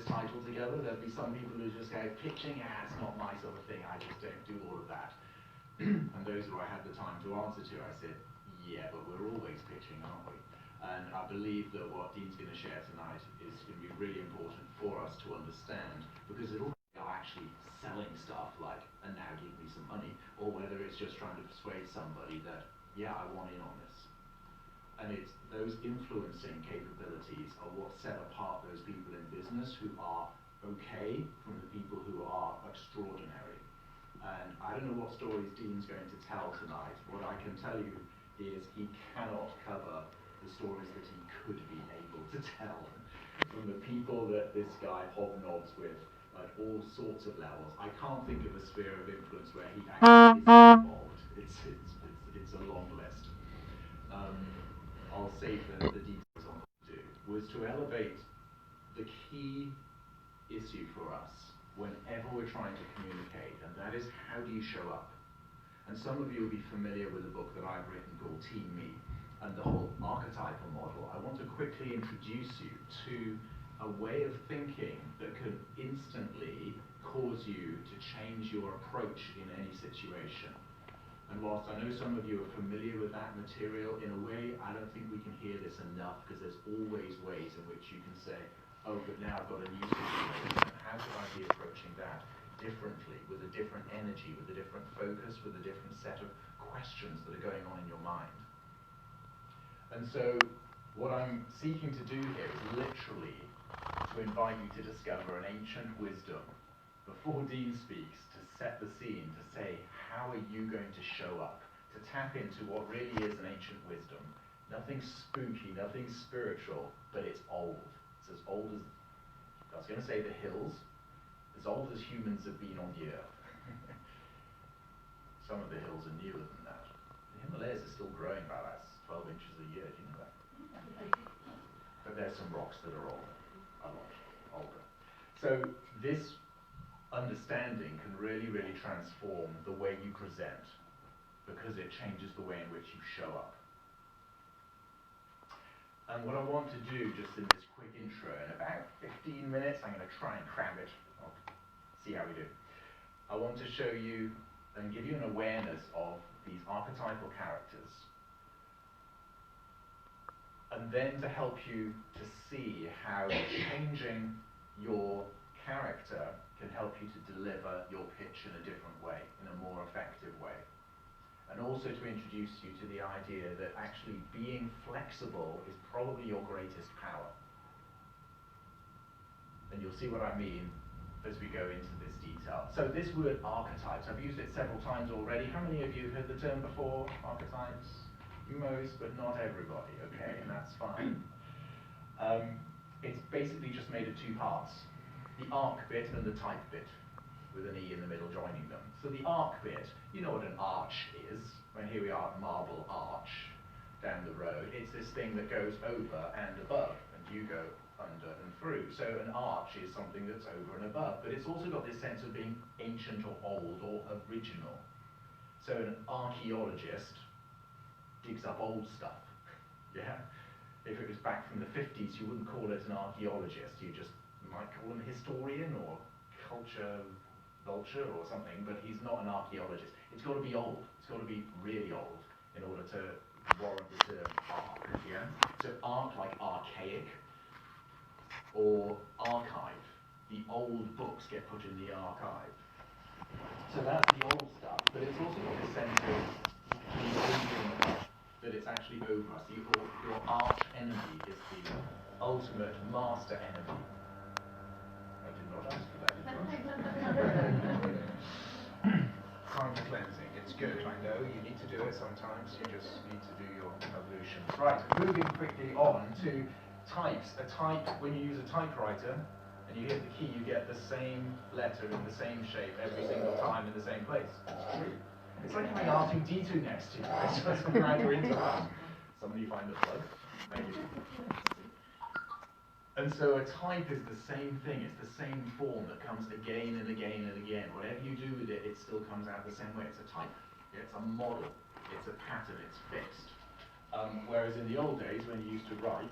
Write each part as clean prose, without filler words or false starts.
title together. There'd be some people who just go, pitching, it's not my sort of thing, I just don't do all of that. And those who I had the time to answer to, I said, yeah, but we're always pitching, aren't we? And I believe that what Dean's going to share tonight is going to be really important for us to understand, because it'll be actually selling stuff like, and now give me some money, or whether it's just trying to persuade somebody that, yeah, I want in on this. And it's those influencing capabilities are what set apart those people in business who are okay from the people who are extraordinary. And I don't know what stories Dean's going to tell tonight. What I can tell you is he cannot cover the stories that he could be able to tell from the people that this guy hobnobs with at all sorts of levels. I can't think of a sphere of influence where he actually is involved. It's a long list. I'll save the details on what to do, was to elevate the key issue for us whenever we're trying to communicate, and that is, how do you show up? And some of you will be familiar with a book that I've written called Team Me, and the whole archetypal model. I want to quickly introduce you to a way of thinking that could instantly cause you to change your approach in any situation. And whilst I know some of you are familiar with that material, in a way, I don't think we can hear this enough, because there's always ways in which you can say, oh, but now I've got a new situation. How could I be approaching that differently, with a different energy, with a different focus, with a different set of questions that are going on in your mind? And so what I'm seeking to do here is literally to invite you to discover an ancient wisdom before Dean speaks, to set the scene, to say, how are you going to show up? To tap into what really is an ancient wisdom. Nothing spooky, nothing spiritual, but it's old. It's as old as, I was going to say the hills, as old as humans have been on the earth. Some of the hills are newer than that. The Himalayas are still growing about 12 inches a year, do you know that? But there's some rocks that are older, a lot older. So this understanding can really, really transform the way you present, because it changes the way in which you show up. And what I want to do just in this quick intro, in about 15 minutes, I'm going to try and cram it. I'll see how we do. I want to show you and give you an awareness of these archetypal characters, and then to help you to see how changing your character can help you to deliver your pitch in a different way, in a more effective way. And also to introduce you to the idea that actually being flexible is probably your greatest power. And you'll see what I mean as we go into this detail. So this word archetypes, I've used it several times already. How many of you have heard the term before, archetypes? Most, but not everybody, okay, and that's fine. It's basically just made of two parts. The arc bit and the type bit, with an E in the middle joining them. So the arc bit, you know what an arch is. Well, here we are at Marble Arch down the road. It's this thing that goes over and above, and you go under and through. So an arch is something that's over and above, but it's also got this sense of being ancient or old or original. So an archaeologist digs up old stuff, yeah? If it was back from the 50s, you wouldn't call it an archaeologist, you might call him historian or culture vulture or something, but he's not an archaeologist. It's got to be old. It's got to be really old in order to warrant the term arc, yeah? So arc like archaic or archive. The old books get put in the archive. So that's the old stuff, but it's also got this sense of that it's actually over us. Your arch enemy is the ultimate master enemy. I did not ask for that. Time for cleansing. It's good, I know. You need to do it sometimes. You just need to do your ablution. Right, moving quickly on to types. A type, when you use a typewriter and you hit the key, you get the same letter in the same shape every single time in the same place. It's true. It's like having R2-D2 next to you. It's just around your internet. Somebody find the plug. Thank you. And so a type is the same thing, it's the same form that comes again and again and again. Whatever you do with it, it still comes out the same way. It's a type, it's a model, it's a pattern, it's fixed. Whereas in the old days, when you used to write,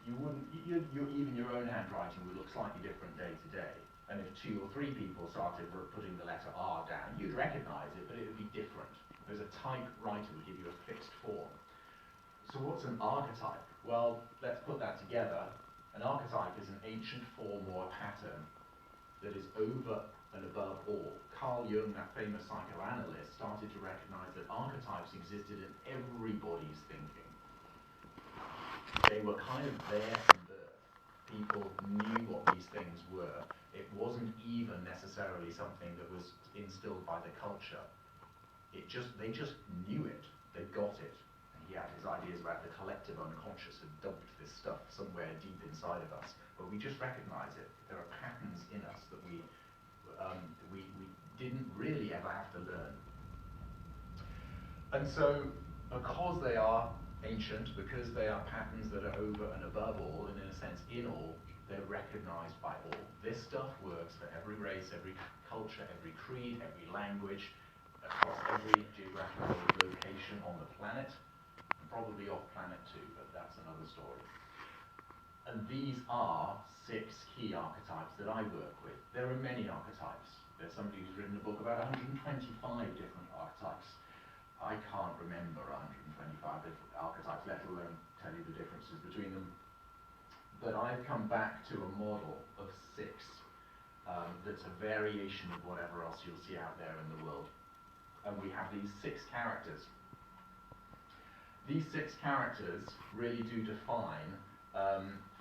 you wouldn't, even your own handwriting would look slightly different day to day. And if 2 or 3 people started putting the letter R down, you'd recognize it, but it would be different. Whereas a typewriter would give you a fixed form. So what's an archetype? Well, let's put that together. An archetype is an ancient form or a pattern that is over and above all. Carl Jung, that famous psychoanalyst, started to recognize that archetypes existed in everybody's thinking. They were kind of there from birth. People knew what these things were. It wasn't even necessarily something that was instilled by the culture. They just knew it. They got it. And he had his ideas about the collective unconscious and dumped this stuff somewhere deep inside of us. But we just recognize it. There are patterns in us that we didn't really ever have to learn. And so, because they are ancient, because they are patterns that are over and above all, and in a sense in all, they're recognized by all. This stuff works for every race, every culture, every creed, every language, across every geographical location on the planet, and probably off planet too, but that's another story. And these are 6 key archetypes that I work with. There are many archetypes. There's somebody who's written a book about 125 different archetypes. I can't remember 125 different archetypes, let alone tell you the differences between them. But I've come back to a model of 6 that's a variation of whatever else you'll see out there in the world. And we have these 6 characters. These 6 characters really do define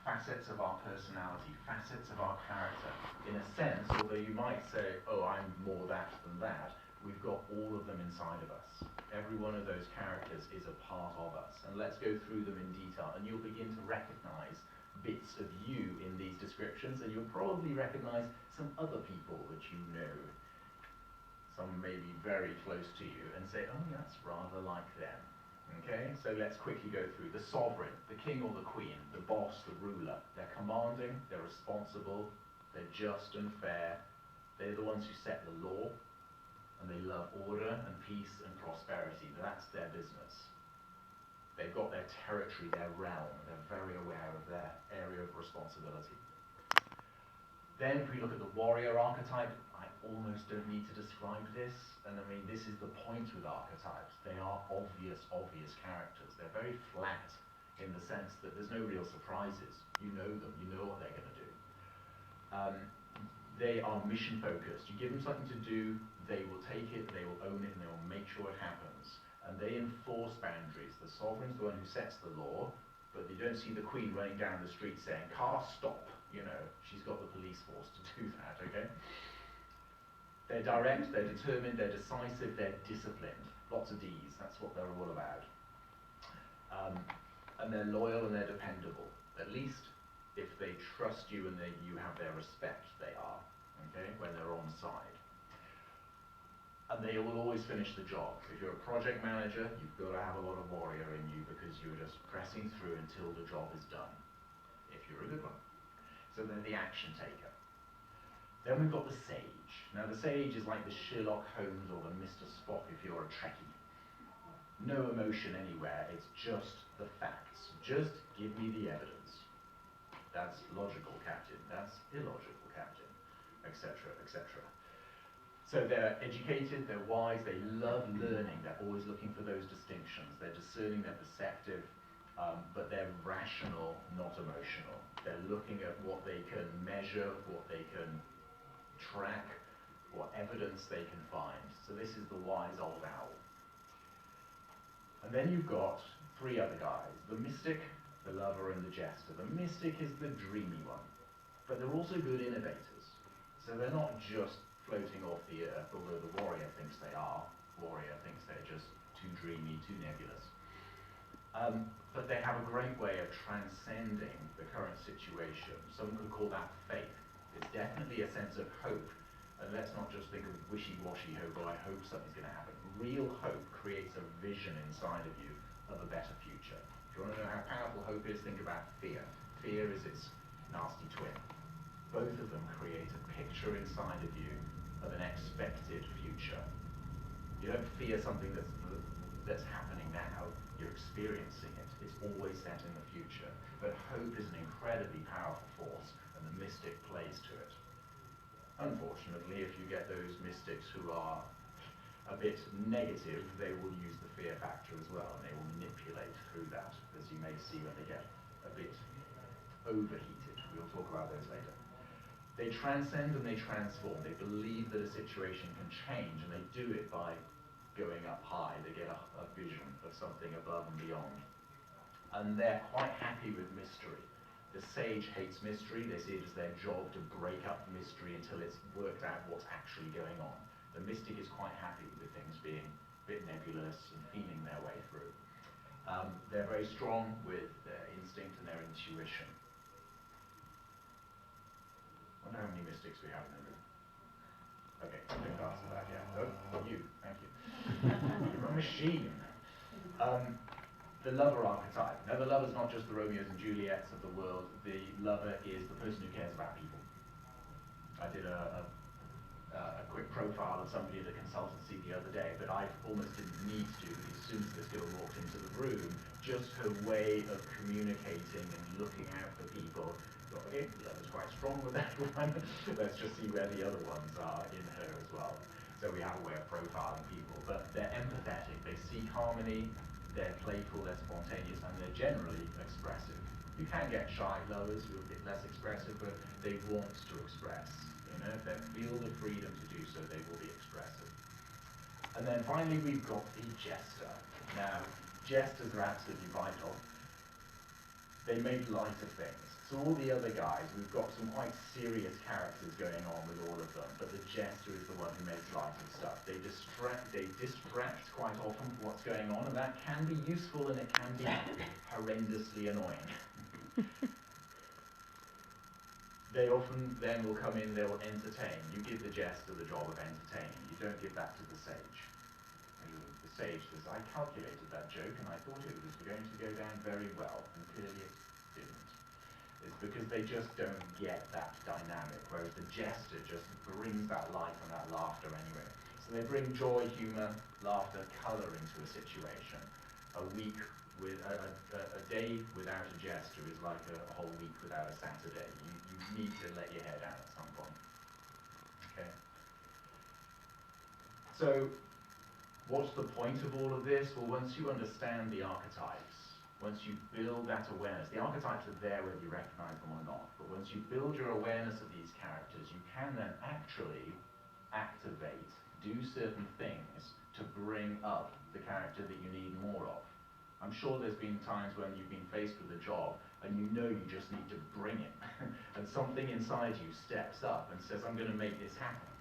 facets of our personality, facets of our character. In a sense, although you might say, oh, I'm more that than that, we've got all of them inside of us. Every one of those characters is a part of us. And let's go through them in detail, and you'll begin to recognize bits of you in these descriptions, and you'll probably recognize some other people that you know. Some may be very close to you, and say, oh, that's rather like them. Okay, so let's quickly go through. The sovereign, the king or the queen, the boss, the ruler. They're commanding, they're responsible, they're just and fair. They're the ones who set the law, and they love order and peace and prosperity. That's their business. They've got their territory, their realm. They're very aware of their area of responsibility. Then if we look at the warrior archetype, I almost don't need to describe this. And I mean, this is the point with archetypes. They are obvious characters. They're very flat in the sense that there's no real surprises. You know them, you know what they're going to do. They are mission focused. You give them something to do, they will take it, they will own it, and they will make sure it happens. And they enforce boundaries. The sovereign's the one who sets the law, but you don't see the queen running down the street saying, car stop. You know, she's got the police force to do that, okay? They're direct, they're determined, they're decisive, they're disciplined. Lots of D's, that's what they're all about. And they're loyal and they're dependable. At least if they trust you and you have their respect, they are, okay, when they're on side. And they will always finish the job. If you're a project manager, you've got to have a lot of warrior in you because you're just pressing through until the job is done, if you're a good one. So they're the action taker. Then we've got the sage. Now the sage is like the Sherlock Holmes or the Mr. Spock if you're a Trekkie. No emotion anywhere, it's just the facts. Just give me the evidence. That's logical, Captain. That's illogical, Captain, etc., etc. So they're educated, they're wise, they love learning, they're always looking for those distinctions. They're discerning, they're perceptive, but they're rational, not emotional. They're looking at what they can measure, what they can track, what evidence they can find. So this is the wise old owl. And then you've got 3 other guys, the mystic, the lover, and the jester. The mystic is the dreamy one, but they're also good innovators. So they're not just floating off the earth, although the warrior thinks they are. Warrior thinks they're just too dreamy, too nebulous. But they have a great way of transcending the current situation. Some could call that faith. It's definitely a sense of hope. And let's not just think of wishy-washy hope, or I hope something's going to happen. Real hope creates a vision inside of you of a better future. If you want to know how powerful hope is, think about fear. Fear is its nasty twin. Both of them create a picture inside of you of an expected future. You don't fear something that's that's happening now. You're experiencing it. It's always set in the future. But hope is an incredibly powerful force, and the mystic plays to it. Unfortunately, if you get those mystics who are a bit negative, they will use the fear factor as well, and they will manipulate through that, as you may see when they get a bit overheated. We'll talk about those later. They transcend and they transform. They believe that a situation can change, and they do it by going up high. They get a vision of something above and beyond. And they're quite happy with mystery. The sage hates mystery. They see it as their job to break up mystery until it's worked out what's actually going on. The mystic is quite happy with things being a bit nebulous and feeling their way through. They're very strong with their instinct and their intuition. I wonder how many mystics we have in the room. Okay, I think that's that, yeah. Oh, you, thank you. You're a machine. The lover archetype. Now, the lover's not just the Romeos and Juliets of the world. The lover is the person who cares about people. I did a quick profile of somebody at a consultancy the other day, but I almost didn't need to, because as soon as this girl walked into the room, just her way of communicating and looking out for people, thought, okay, the lover's quite strong with that one. Let's just see where the other ones are in her as well. So we have a way of profiling people, but they're empathetic, they seek harmony, they're playful, they're spontaneous, and they're generally expressive. You can get shy lovers who are a bit less expressive, but they want to express. You know, if they feel the freedom to do so, they will be expressive. And then finally, we've got the jester. Now, jesters are absolutely vital. They make light of things. So all the other guys, we've got some quite serious characters going on with all of them, but the jester is the one who makes light of stuff. They distract quite often from what's going on, and that can be useful and it can be horrendously annoying. They often then will come in, they will entertain. You give the jester the job of entertaining. You don't give that to the sage. The sage says, I calculated that joke and I thought it was going to go down very well, and clearly it didn't. It's because they just don't get that dynamic, whereas the jester just brings that light and that laughter anyway. So they bring joy, humor, laughter, color into a situation. A day without a jester is like a whole week without a Saturday. You need to let your hair down at some point. Okay. So, what's the point of all of this? Well, once you understand the archetypes, once you build that awareness, the archetypes are there whether you recognize them or not, but once you build your awareness of these characters, you can then actually activate, do certain things to bring up the character that you need more of. I'm sure there's been times when you've been faced with a job and you know you just need to bring it, and something inside you steps up and says, I'm going to make this happen.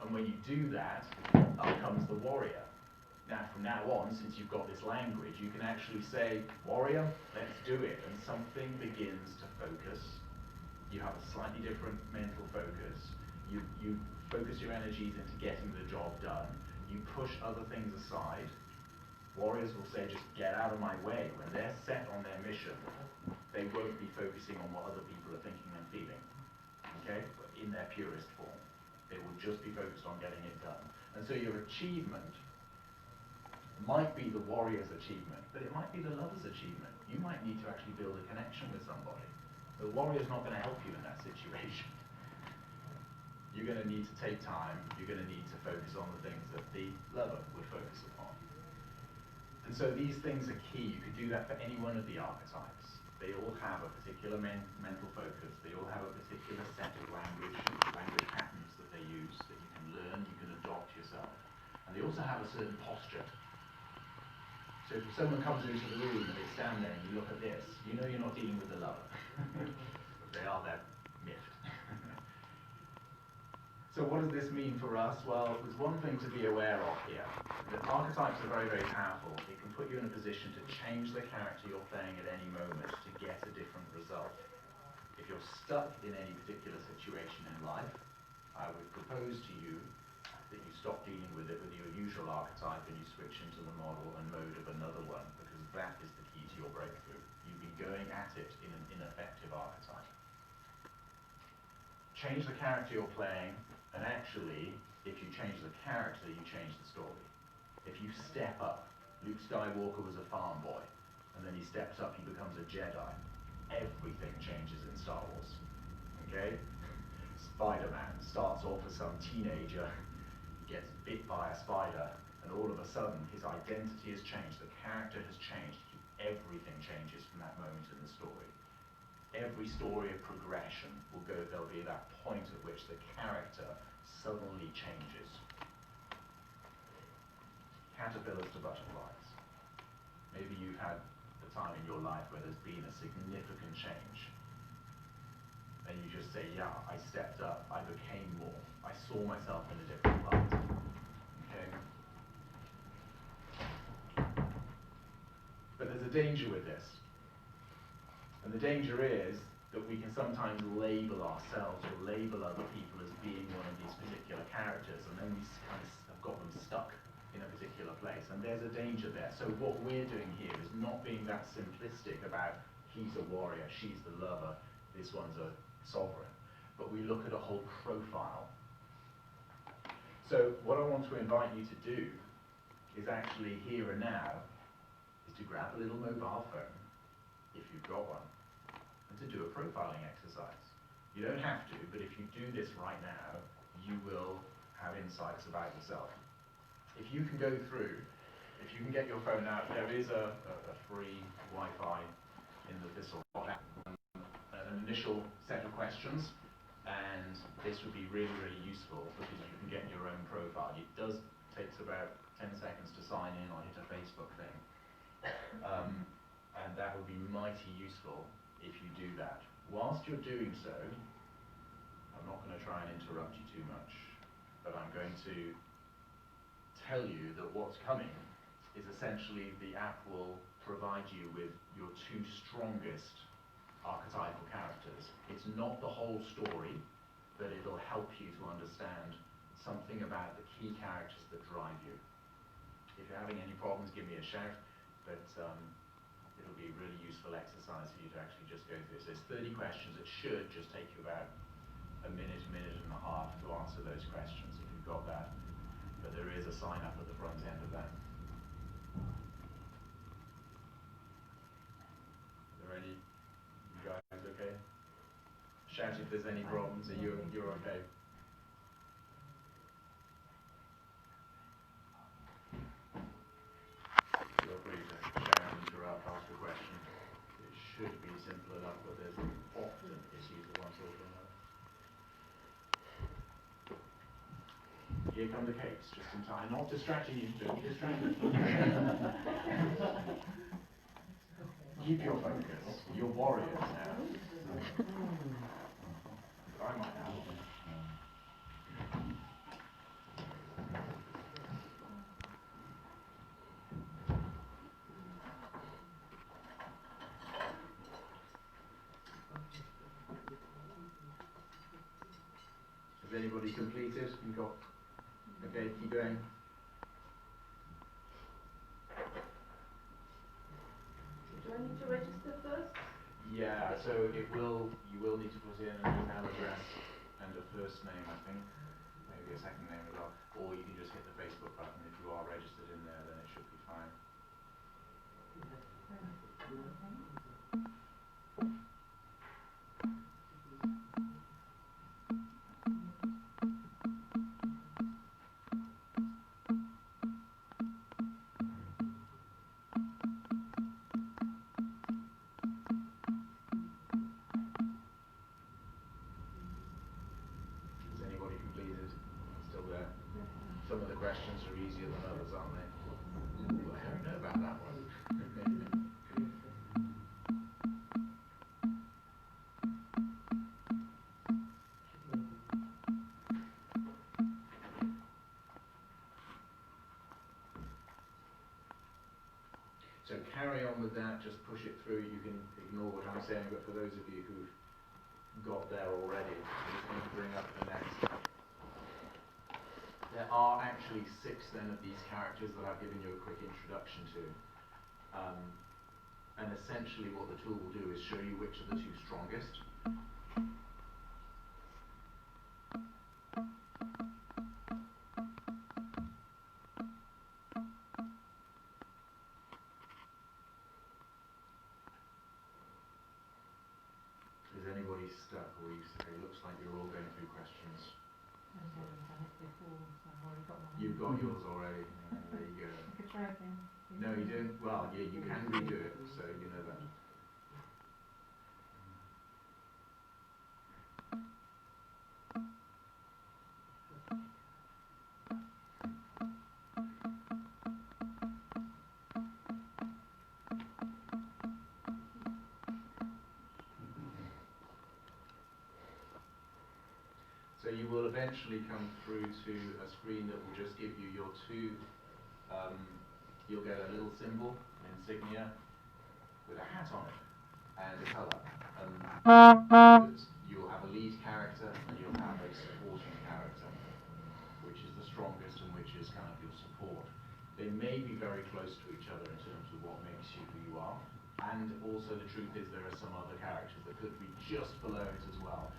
And when you do that, up comes the warrior. Now, from now on, since you've got this language, you can actually say, warrior, let's do it. And something begins to focus. You have a slightly different mental focus. You focus your energies into getting the job done. You push other things aside. Warriors will say, just get out of my way. When they're set on their mission, they won't be focusing on what other people are thinking and feeling. Okay? But in their purest form. They will just be focused on getting it done. And so your achievement might be the warrior's achievement, but it might be the lover's achievement. You might need to actually build a connection with somebody. The warrior's not going to help you in that situation. You're going to need to take time. You're going to need to focus on the things that the lover would focus upon. And so these things are key. You could do that for any one of the archetypes. They all have a particular mental focus. They all have a particular set of language patterns that they use that you can learn, you can adopt yourself. And they also have a certain posture. So if someone comes into the room and they stand there and you look at this, you know you're not dealing with the lover. They are there miffed. So what does this mean for us? Well, there's one thing to be aware of here. The archetypes are very, very powerful. It can put you in a position to change the character you're playing at any moment to get a different result. If you're stuck in any particular situation in life, I would propose to you that you stop dealing with it with your usual archetype and you switch into the model and mode of another one, because that is the key to your breakthrough. You've been going at it in an ineffective archetype. Change the character you're playing, and actually, if you change the character, you change the story. If you step up, Luke Skywalker was a farm boy, and then he steps up, he becomes a Jedi. Everything changes in Star Wars. Okay? Spider-Man starts off as some teenager, he gets bit by a spider, and all of a sudden his identity has changed, the character has changed, everything changes from that moment in the story. Every story of progression will go, there'll be that point at which the character suddenly changes. Caterpillars to butterflies. Maybe you've had a time in your life where there's been a significant change. And you just say, yeah, I stepped up, I became more, I saw myself in a different light. Okay? But there's a danger with this. And the danger is that we can sometimes label ourselves or label other people as being one of these particular characters, and then we kind of have got them stuck in a particular place. And there's a danger there. So what we're doing here is not being that simplistic about he's a warrior, she's the lover, this one's a sovereign. But we look at a whole profile. So what I want to invite you to do is actually here and now is to grab a little mobile phone, if you've got one, and to do a profiling exercise. You don't have to, but if you do this right now, you will have insights about yourself. If you can go through, if you can get your phone out, there is a free Wi-Fi in the Thistle app, an initial set of questions, and this would be really, really useful because you can get your own profile. It does take about 10 seconds to sign in or hit a Facebook thing. And that would be mighty useful if you do that. Whilst you're doing so, I'm not going to try and interrupt you too much, but I'm going to tell you that what's coming is essentially the app will provide you with your two strongest archetypal characters. It's not the whole story, but it'll help you to understand something about the key characters that drive you. If you're having any problems, give me a shout, but it'll be a really useful exercise for you to actually just go through. So there's 30 questions. It should just take you about a minute and a half to answer those questions if you've got that. But there is a sign up at the front end of that. Are there any, you guys okay? Shout if there's any problems. Are you're okay? Feel free to shout, interrupt, ask a question. It should be simple enough, but there's often issues of one sort or another. Here come the cakes, just in time. Not distracting you, don't be distracted. Keep your focus. You're warriors now. I might have. Has anybody completed? You got? Okay, keep going. Do I need to register first? Yeah, so you will need to put in an email address and a first name, I think. Maybe a second name as well. Or you can just hit the Facebook button. If you are registered in there, then it should be fine. Has anybody completed? Still there? Some of the questions are easier than others, aren't they? Ooh, I don't know about that one. So carry on with that, just push it through. You can ignore what I'm saying, but for those of you who've got there already, I'm just going to bring up the next. There are actually 6 then of these characters that I've given you a quick introduction to. And essentially what the tool will do is show you which are the 2 strongest. You've got yours already. There you go. I could try again. No, you don't. Well, yeah, you can redo it, so you know that. So you will eventually come through to a screen that will just give you your two, you'll get a little symbol, an insignia, with a hat on it, and a colour. You'll have a lead character, and you'll have a supporting character, which is the strongest and which is kind of your support. They may be very close to each other in terms of what makes you who you are, and also the truth is there are some other characters that could be just below it as well.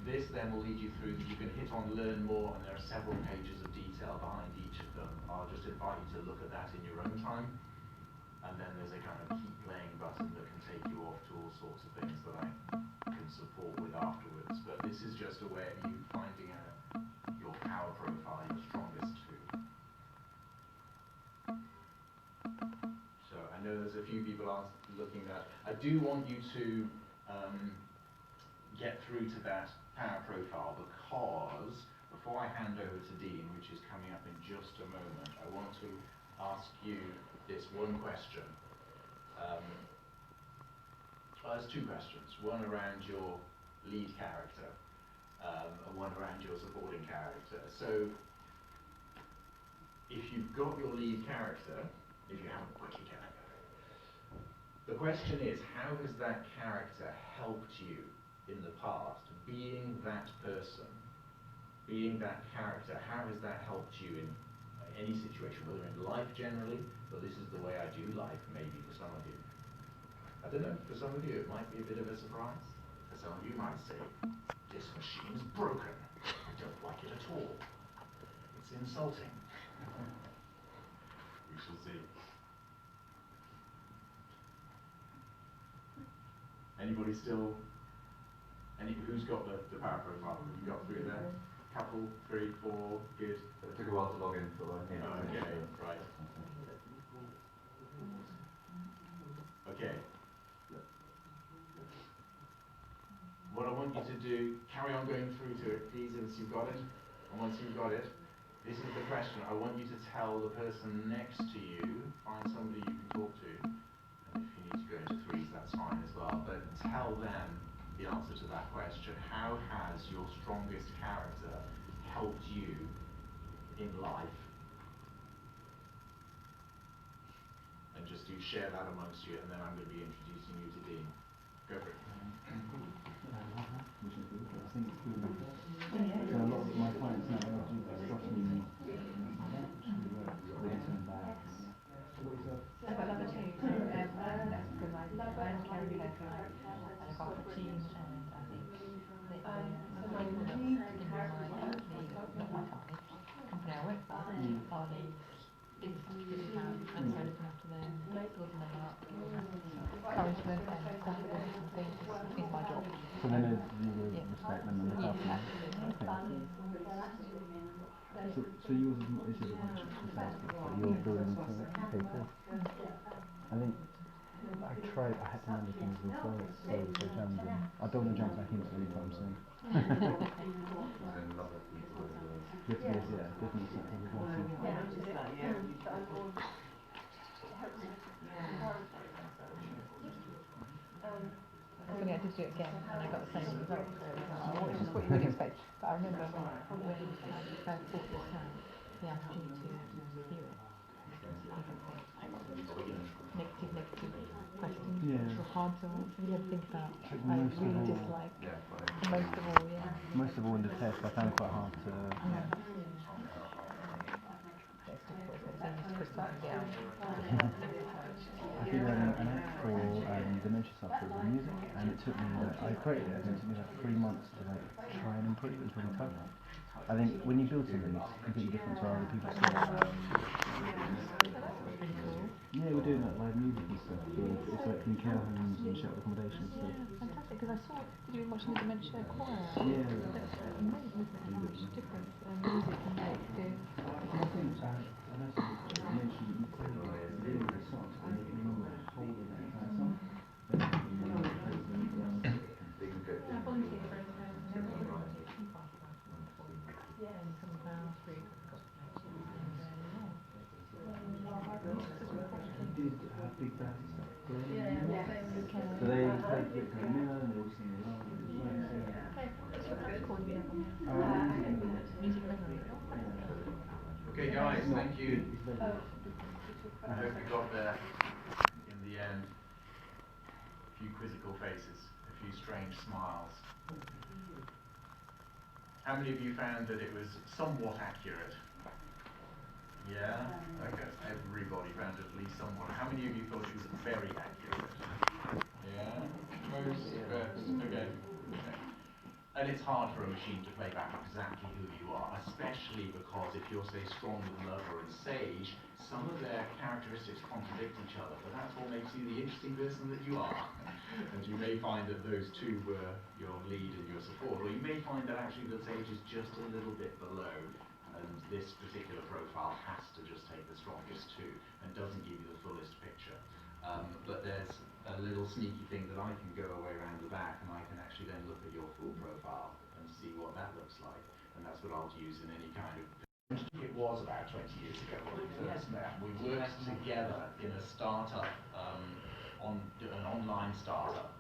This then will lead you through, you can hit on learn more, and there are several pages of detail behind each of them. I'll just invite you to look at that in your own time. And then there's a kind of keep playing button that can take you off to all sorts of things that I can support with afterwards. But this is just a way of you finding out your power profile, your strongest two. So I know there's a few people looking at. I do want you to get through to that power profile, because before I hand over to Dean, which is coming up in just a moment, I want to ask you this one question. Well, there's two questions. One around your lead character, and one around your supporting character. So, if you've got your lead character, if you haven't got your character, the question is, how has that character helped you in the past? Being that person, being that character, how has that helped you in any situation, whether in life generally, but this is the way I do life, maybe for some of you. I don't know, for some of you it might be a bit of a surprise. For some of you might say, this machine's broken. I don't like it at all. It's insulting. We shall see. Anybody still? Who's got the power profile? Have you got three there? Couple, 3, 4, good. It took a while to log in, so I can't. Okay, right. Okay. What I want you to do, carry on going through to it, please, once you've got it. And once you've got it, this is the question. I want you to tell the person next to you, find somebody you can talk to, and if you need to go into threes, that's fine as well, but tell them the answer to that question. How has your strongest character helped you in life? And just do share that amongst you, and then I'm going to be introducing you to Dean. Go for it. Which is good. I think it's good. So a lot of my clients now are stocking return bags. I've got another two. That's because I carry her and I've got a team, and I think the people that in my company, not my company I work for, are the biggest account, and so looking after them, building them up, encouragement and confidence and things is my job. So then you will respect them and look after them. Okay. So yours is not, this is a bunch of sales but you're building for it. Okay, cool. I think I had to remember things before it's so challenging. I don't want to jump back into it anytime soon. Yes, yeah, definitely something we've got to. Funny, I did do it again and I got the same result, which is what you would expect. But I remember when I first bought this house, the opportunity to view it. Negative questions, which were hard to answer. You had to think about. I really dislike. Most of all, yeah. Most of all in the test, I found it quite hard to. I did an app for dementia sufferers with music, and it took me I created it, and it took me like 3 months to try and improve it. It was really tough. I think when you build something, it's completely different to how other people see it. Yeah, we're doing like live music and stuff. It's like in care homes and shelter accommodation and stuff. Yeah, fantastic, because I saw you were watching the dementia choir. Yeah. That's amazing, isn't it? How much difference music can make to coordinaire pour music memory. Okay, guys, thank you. It's very Oh. I hope you got there in the end. A few quizzical faces, a few strange smiles. How many of you found that it was somewhat accurate? Yeah? Okay, everybody found it at least somewhat. How many of you thought it was very accurate? Yeah? Most? Okay. And it's hard for a machine to play back exactly who you are, especially because if you're, say, strong with Lover and Sage, some of their characteristics contradict each other, but that's what makes you the interesting person that you are. And you may find that those two were your lead and your support, or you may find that actually the Sage is just a little bit below, and this particular profile has to just take the strongest two, and doesn't give you the fullest picture. But there's a little sneaky thing that I can go away around the back, and I can actually then look at your full profile and see what that looks like, and that's what I'll use in any kind of. It was about 20 years ago when we first met. We worked together in a startup, an online startup,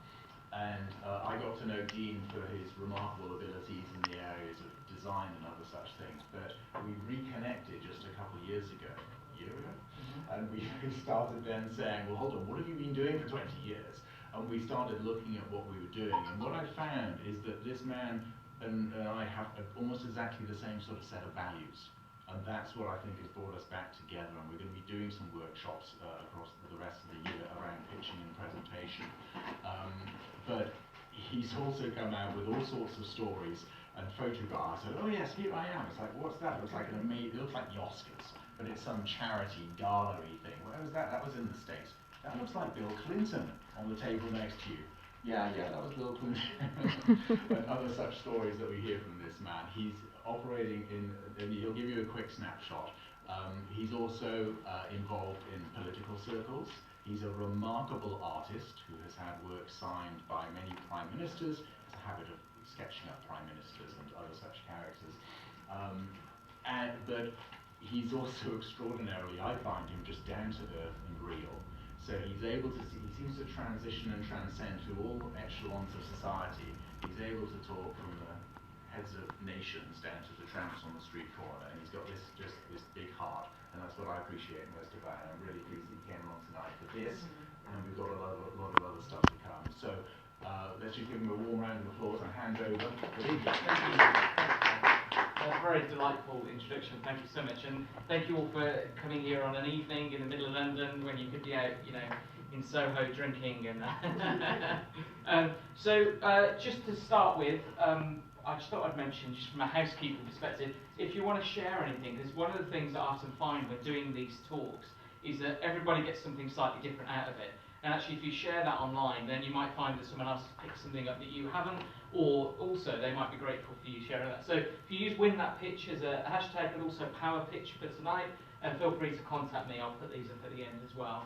and I got to know Dean for his remarkable abilities in the areas of design and other such things. But we reconnected just a couple of years ago, and we started then saying, well, hold on, what have you been doing for 20 years? And we started looking at what we were doing, and what I found is that this man and I have almost exactly the same sort of set of values. And that's what I think has brought us back together, and we're going to be doing some workshops across the rest of the year around pitching and presentation. But he's also come out with all sorts of stories and photographs, and oh yes, here I am. It's like, what's that? It looks like an amazing, it looks like the Oscars, but it's some charity gallery thing. Where was that? That was in the States. That looks like Bill Clinton on the table next to you. Yeah, that was Bill Clinton. And other such stories that we hear from this man. He's operating in, and he'll give you a quick snapshot. He's also involved in political circles. He's a remarkable artist who has had work signed by many prime ministers. Has a habit of sketching up prime ministers and other such characters. But he's also extraordinarily, I find him just down to earth and real. So he's able to see, he seems to transition and transcend through all echelons of society. He's able to talk from the heads of nations down to the tramps on the street corner, and he's got this big heart, and that's what I appreciate most about him. I'm really pleased that he came along tonight for this, and we've got a lot of other stuff to come. So let's just give him a warm round of applause and hand over. Good evening. A very delightful introduction. Thank you so much, and thank you all for coming here on an evening in the middle of London when you could be out, in Soho drinking. And just to start with, I just thought I'd mention, just from a housekeeping perspective, if you want to share anything, because one of the things that I often find when doing these talks is that everybody gets something slightly different out of it. And actually, if you share that online, then you might find that someone else has picked something up that you haven't, or also they might be grateful for you sharing that. So if you use Win That Pitch as a hashtag, but also Power Pitch for tonight, and feel free to contact me. I'll put these up at the end as well.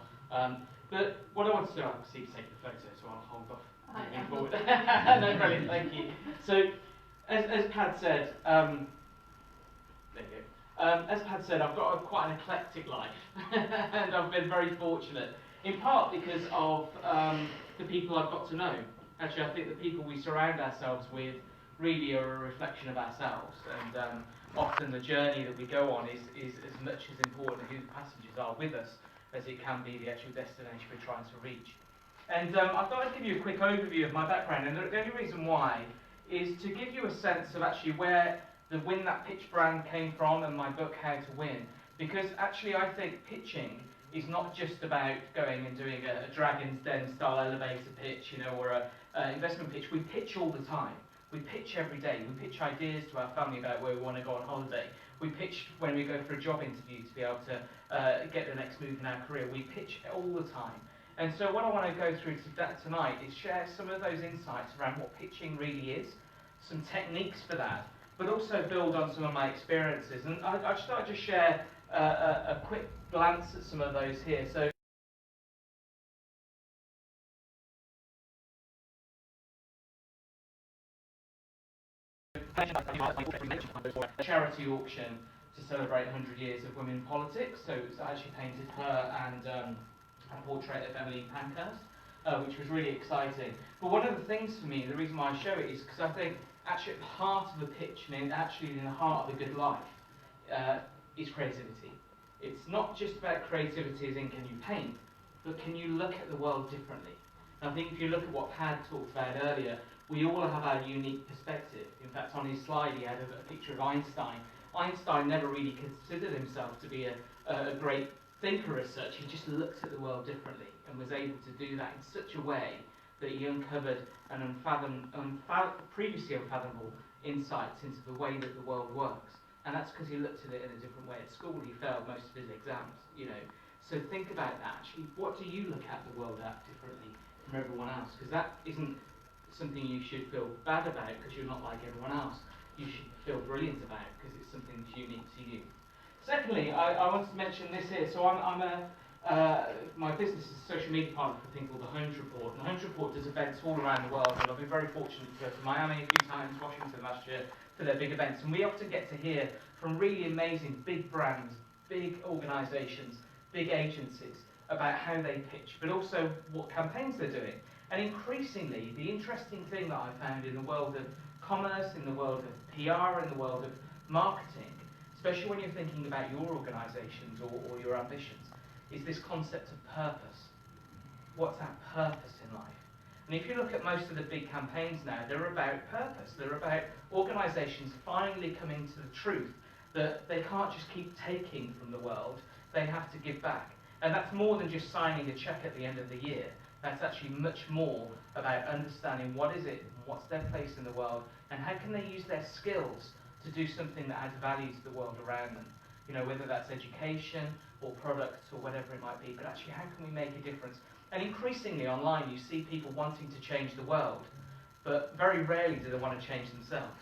But what I want to do, I see you take the photo, so I'll hold off moving forward. No, brilliant, thank you. So, as Pad said, there you go. As Pad said, I've got quite an eclectic life, and I've been very fortunate, in part because of the people I've got to know. Actually, I think the people we surround ourselves with really are a reflection of ourselves, and often the journey that we go on is as much as important who the passengers are with us as it can be the actual destination we're trying to reach. And I thought I'd give you a quick overview of my background, and the only reason why is to give you a sense of actually where the Win That Pitch brand came from and my book, How to Win. Because actually I think pitching is not just about going and doing a Dragon's Den style elevator pitch, or an investment pitch. We pitch all the time. We pitch every day. We pitch ideas to our family about where we want to go on holiday. We pitch when we go for a job interview to be able to get the next move in our career. We pitch all the time. And so what I want to go through tonight is share some of those insights around what pitching really is, some techniques for that, but also build on some of my experiences. And I just thought I'd just share a quick glance at some of those here. So a charity auction to celebrate 100 years of women in politics. So I actually painted her and a portrait of Emmeline Pankhurst, which was really exciting. But one of the things for me, the reason why I show it is because I think actually at the heart of a pitch, and actually in the heart of a good life, is creativity. It's not just about creativity as in can you paint, but can you look at the world differently? And I think if you look at what Pad talked about earlier, we all have our unique perspective. In fact, on his slide he had a picture of Einstein. Einstein never really considered himself to be a great thinker as such. He just looked at the world differently and was able to do that in such a way that he uncovered an previously unfathomable insights into the way that the world works. And that's because he looked at it in a different way. At school he failed most of his exams, you know. So think about that. Actually, what do you look at the world at differently from everyone else? Because that isn't something you should feel bad about because you're not like everyone else. You should feel brilliant about because it's something that's unique to you. Secondly, I wanted to mention this here. So my business is a social media partner for a thing called the Holmes Report. And the Holmes Report does events all around the world. And I've been very fortunate to go to Miami a few times, Washington last year, for their big events. And we often get to hear from really amazing big brands, big organisations, big agencies about how they pitch, but also what campaigns they're doing. And increasingly, the interesting thing that I found in the world of commerce, in the world of PR, in the world of marketing, especially when you're thinking about your organisations or your ambitions, is this concept of purpose. What's our purpose in life? And if you look at most of the big campaigns now, they're about purpose. They're about organisations finally coming to the truth that they can't just keep taking from the world, they have to give back. And that's more than just signing a cheque at the end of the year. That's actually much more about understanding what is it, what's their place in the world, and how can they use their skills to do something that adds value to the world around them. You know, whether that's education or products or whatever it might be, but actually how can we make a difference? And increasingly online you see people wanting to change the world, but very rarely do they want to change themselves.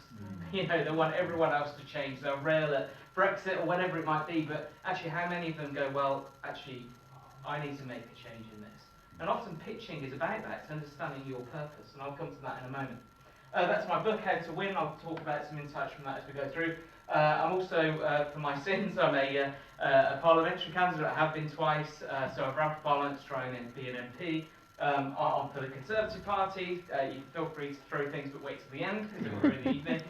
You know, they want everyone else to change. They'll rail at Brexit or whatever it might be, but actually how many of them go, well, actually, I need to make a change in this. And often pitching is about that, it's understanding your purpose, and I'll come to that in a moment. That's my book, How to Win. I'll talk about some insights from that as we go through. I'm also, for my sins, I'm a parliamentary candidate. I have been twice, so I've ran for Parliament to try and be an MP. For the Conservative Party, you can feel free to throw things, but wait till the end, because it'll ruin the evening.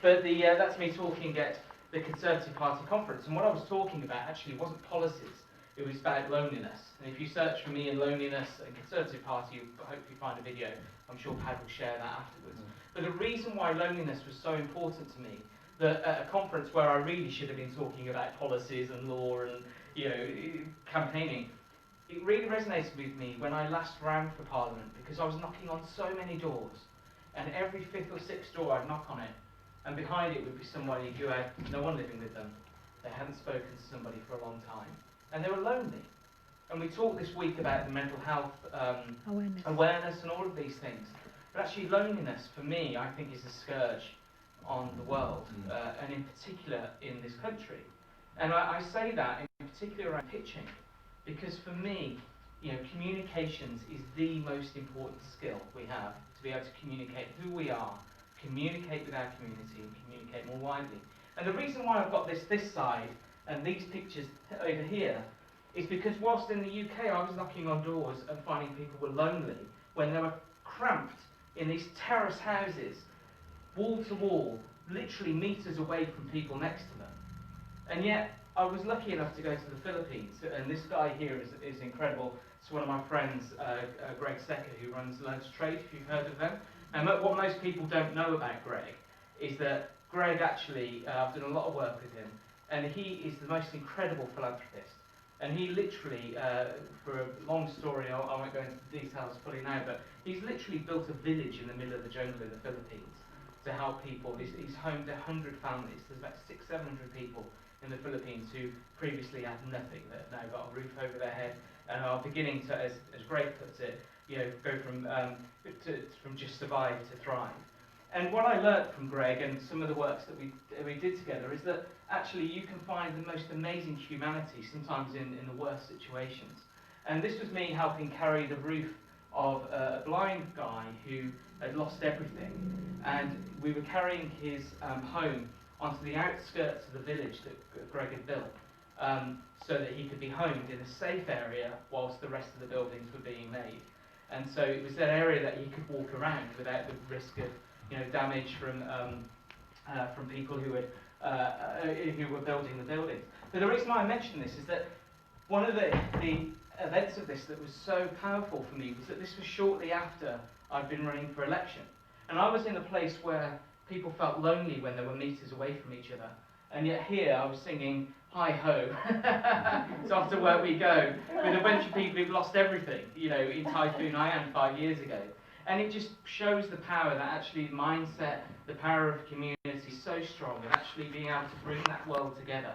That's me talking at the Conservative Party conference, and what I was talking about actually wasn't policies, it was about loneliness. And if you search for me in loneliness and Conservative Party, you'll hopefully find a video. I'm sure Pad will share that afterwards. But the reason why loneliness was so important to me, that at a conference where I really should have been talking about policies and law and, you know, campaigning, it really resonated with me when I last ran for Parliament, because I was knocking on so many doors, and every fifth or sixth door I'd knock on it, and behind it would be somebody who had no one living with them. They hadn't spoken to somebody for a long time, and they were lonely. And we talked this week about the mental health awareness and all of these things. But actually loneliness, for me, I think is a scourge on the world, and in particular in this country. And I say that in particular around pitching, because for me, you know, communications is the most important skill we have to be able to communicate who we are, communicate with our community, and communicate more widely. And the reason why I've got this side and these pictures over here is because whilst in the UK I was knocking on doors and finding people were lonely when they were cramped in these terrace houses, wall to wall, literally meters away from people next to them. And yet I was lucky enough to go to the Philippines, and this guy here is incredible. It's one of my friends, Greg Secker, who runs Lunch Trade, if you've heard of them. And what most people don't know about Greg is that Greg actually, I've done a lot of work with him, and he is the most incredible philanthropist. And he literally, for a long story, I won't go into the details fully now, but he's literally built a village in the middle of the jungle in the Philippines to help people. He's homed 100 families. There's about 600-700 people in the Philippines who previously had nothing, that have now got a roof over their head and are beginning to, as Greg puts it, you know, go from just survive to thrive. And what I learnt from Greg and some of the works that we did together is that actually you can find the most amazing humanity sometimes in the worst situations. And this was me helping carry the roof of a blind guy who had lost everything, and we were carrying his home onto the outskirts of the village that Greg had built, so that he could be homed in a safe area whilst the rest of the buildings were being made. And so it was that area that he could walk around without the risk of damage from people who were building the buildings. But the reason why I mention this is that one of the events of this that was so powerful for me was that this was shortly after I'd been running for election. And I was in a place where people felt lonely when they were meters away from each other. And yet here I was singing Hi Ho, it's off to work we go, with a bunch of people who've lost everything, in Typhoon Haiyan 5 years ago. And it just shows the power that actually mindset, the power of community is so strong, and actually being able to bring that world together,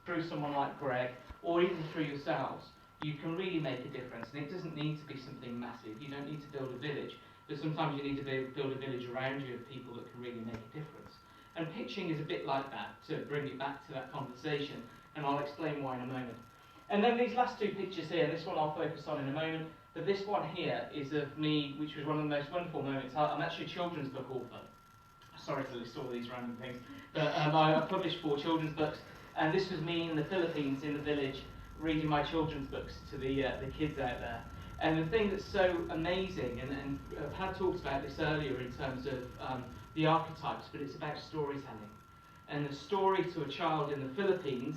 through someone like Greg, or even through yourselves, you can really make a difference. And it doesn't need to be something massive. You don't need to build a village, but sometimes you need to build a village around you of people that can really make a difference. And pitching is a bit like that, to bring it back to that conversation, and I'll explain why in a moment. And then these last two pictures here, and this one I'll focus on in a moment, but this one here is of me, which was one of the most wonderful moments. I'm actually a children's book author. Sorry to list all these random things, but I published 4 children's books, and this was me in the Philippines, in the village, reading my children's books to the kids out there. And the thing that's so amazing, and Pat talked about this earlier in terms of the archetypes, but it's about storytelling. And the story to a child in the Philippines,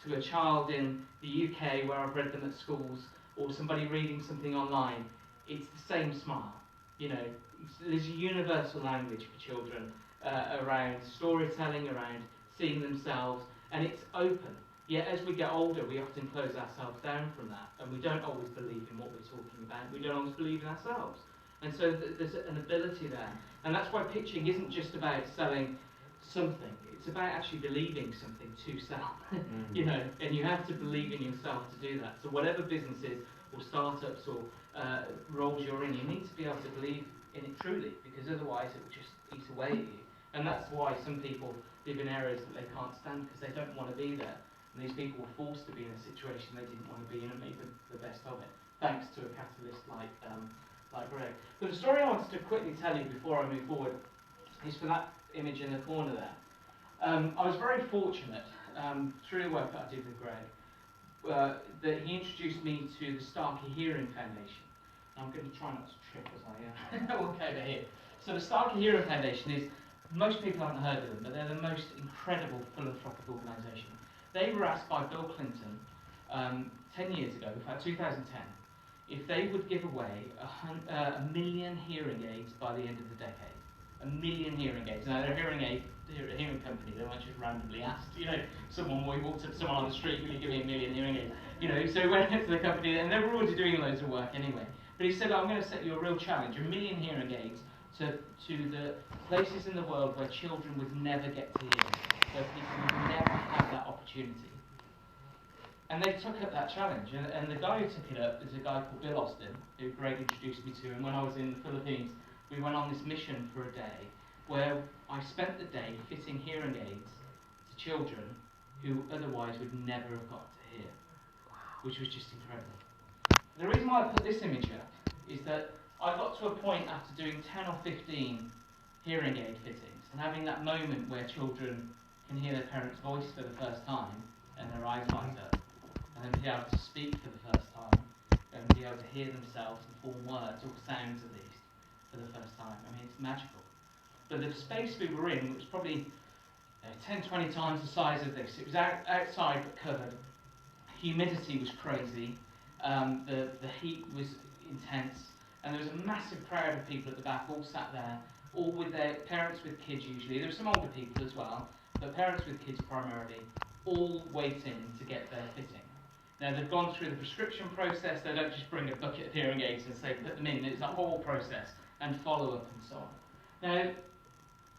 to a child in the UK where I've read them at schools, or somebody reading something online, it's the same smile. There's a universal language for children around storytelling, around seeing themselves, and it's open. Yet as we get older, we often close ourselves down from that, and we don't always believe in what we're talking about. We don't always believe in ourselves. And so there's an ability there. And that's why pitching isn't just about selling something. It's about actually believing something to sell. And you have to believe in yourself to do that. So whatever businesses or startups or roles you're in, you need to be able to believe in it truly, because otherwise it will just eat away at you. And that's why some people live in areas that they can't stand because they don't want to be there. And these people were forced to be in a situation they didn't want to be in and make the best of it, thanks to a catalyst like Greg. But the story I wanted to quickly tell you before I move forward is for that image in the corner there. I was very fortunate through the work that I did with Greg that he introduced me to the Starkey Hearing Foundation. I'm going to try not to trip as I walk over here. So the Starkey Hearing Foundation is, most people haven't heard of them, but they're the most incredible philanthropic organisation. They were asked by Bill Clinton 10 years ago, in fact 2010, if they would give away 1 million hearing aids by the end of the decade. 1 million hearing aids. Now they're a hearing company, they weren't just randomly asked. We walked up to someone on the street, will you give me 1 million hearing aids? So we went to the company, and they were already doing loads of work anyway. But he said, I'm going to set you a real challenge, 1 million hearing aids to the places in the world where children would never get to hear, where people would never have that opportunity. And they took up that challenge, and the guy who took it up is a guy called Bill Austin, who Greg introduced me to, and when I was in the Philippines, we went on this mission for a day, where I spent the day fitting hearing aids to children who otherwise would never have got to hear, which was just incredible. The reason why I put this image up is that I got to a point after doing 10 or 15 hearing aid fittings, and having that moment where children can hear their parents' voice for the first time, and their eyes light up, and then be able to speak for the first time, and be able to hear themselves and form words, or sounds at least, for the first time. I mean, it's magical. But the space we were in was probably 10, 20 times the size of this. It was outside but covered. Humidity was crazy. The heat was intense. And there was a massive crowd of people at the back, all sat there, all with their parents with kids usually. There were some older people as well, but parents with kids primarily, all waiting to get their fitting. Now, they've gone through the prescription process. They don't just bring a bucket of hearing aids and say, put them in. It's a whole process and follow-up and so on. Now,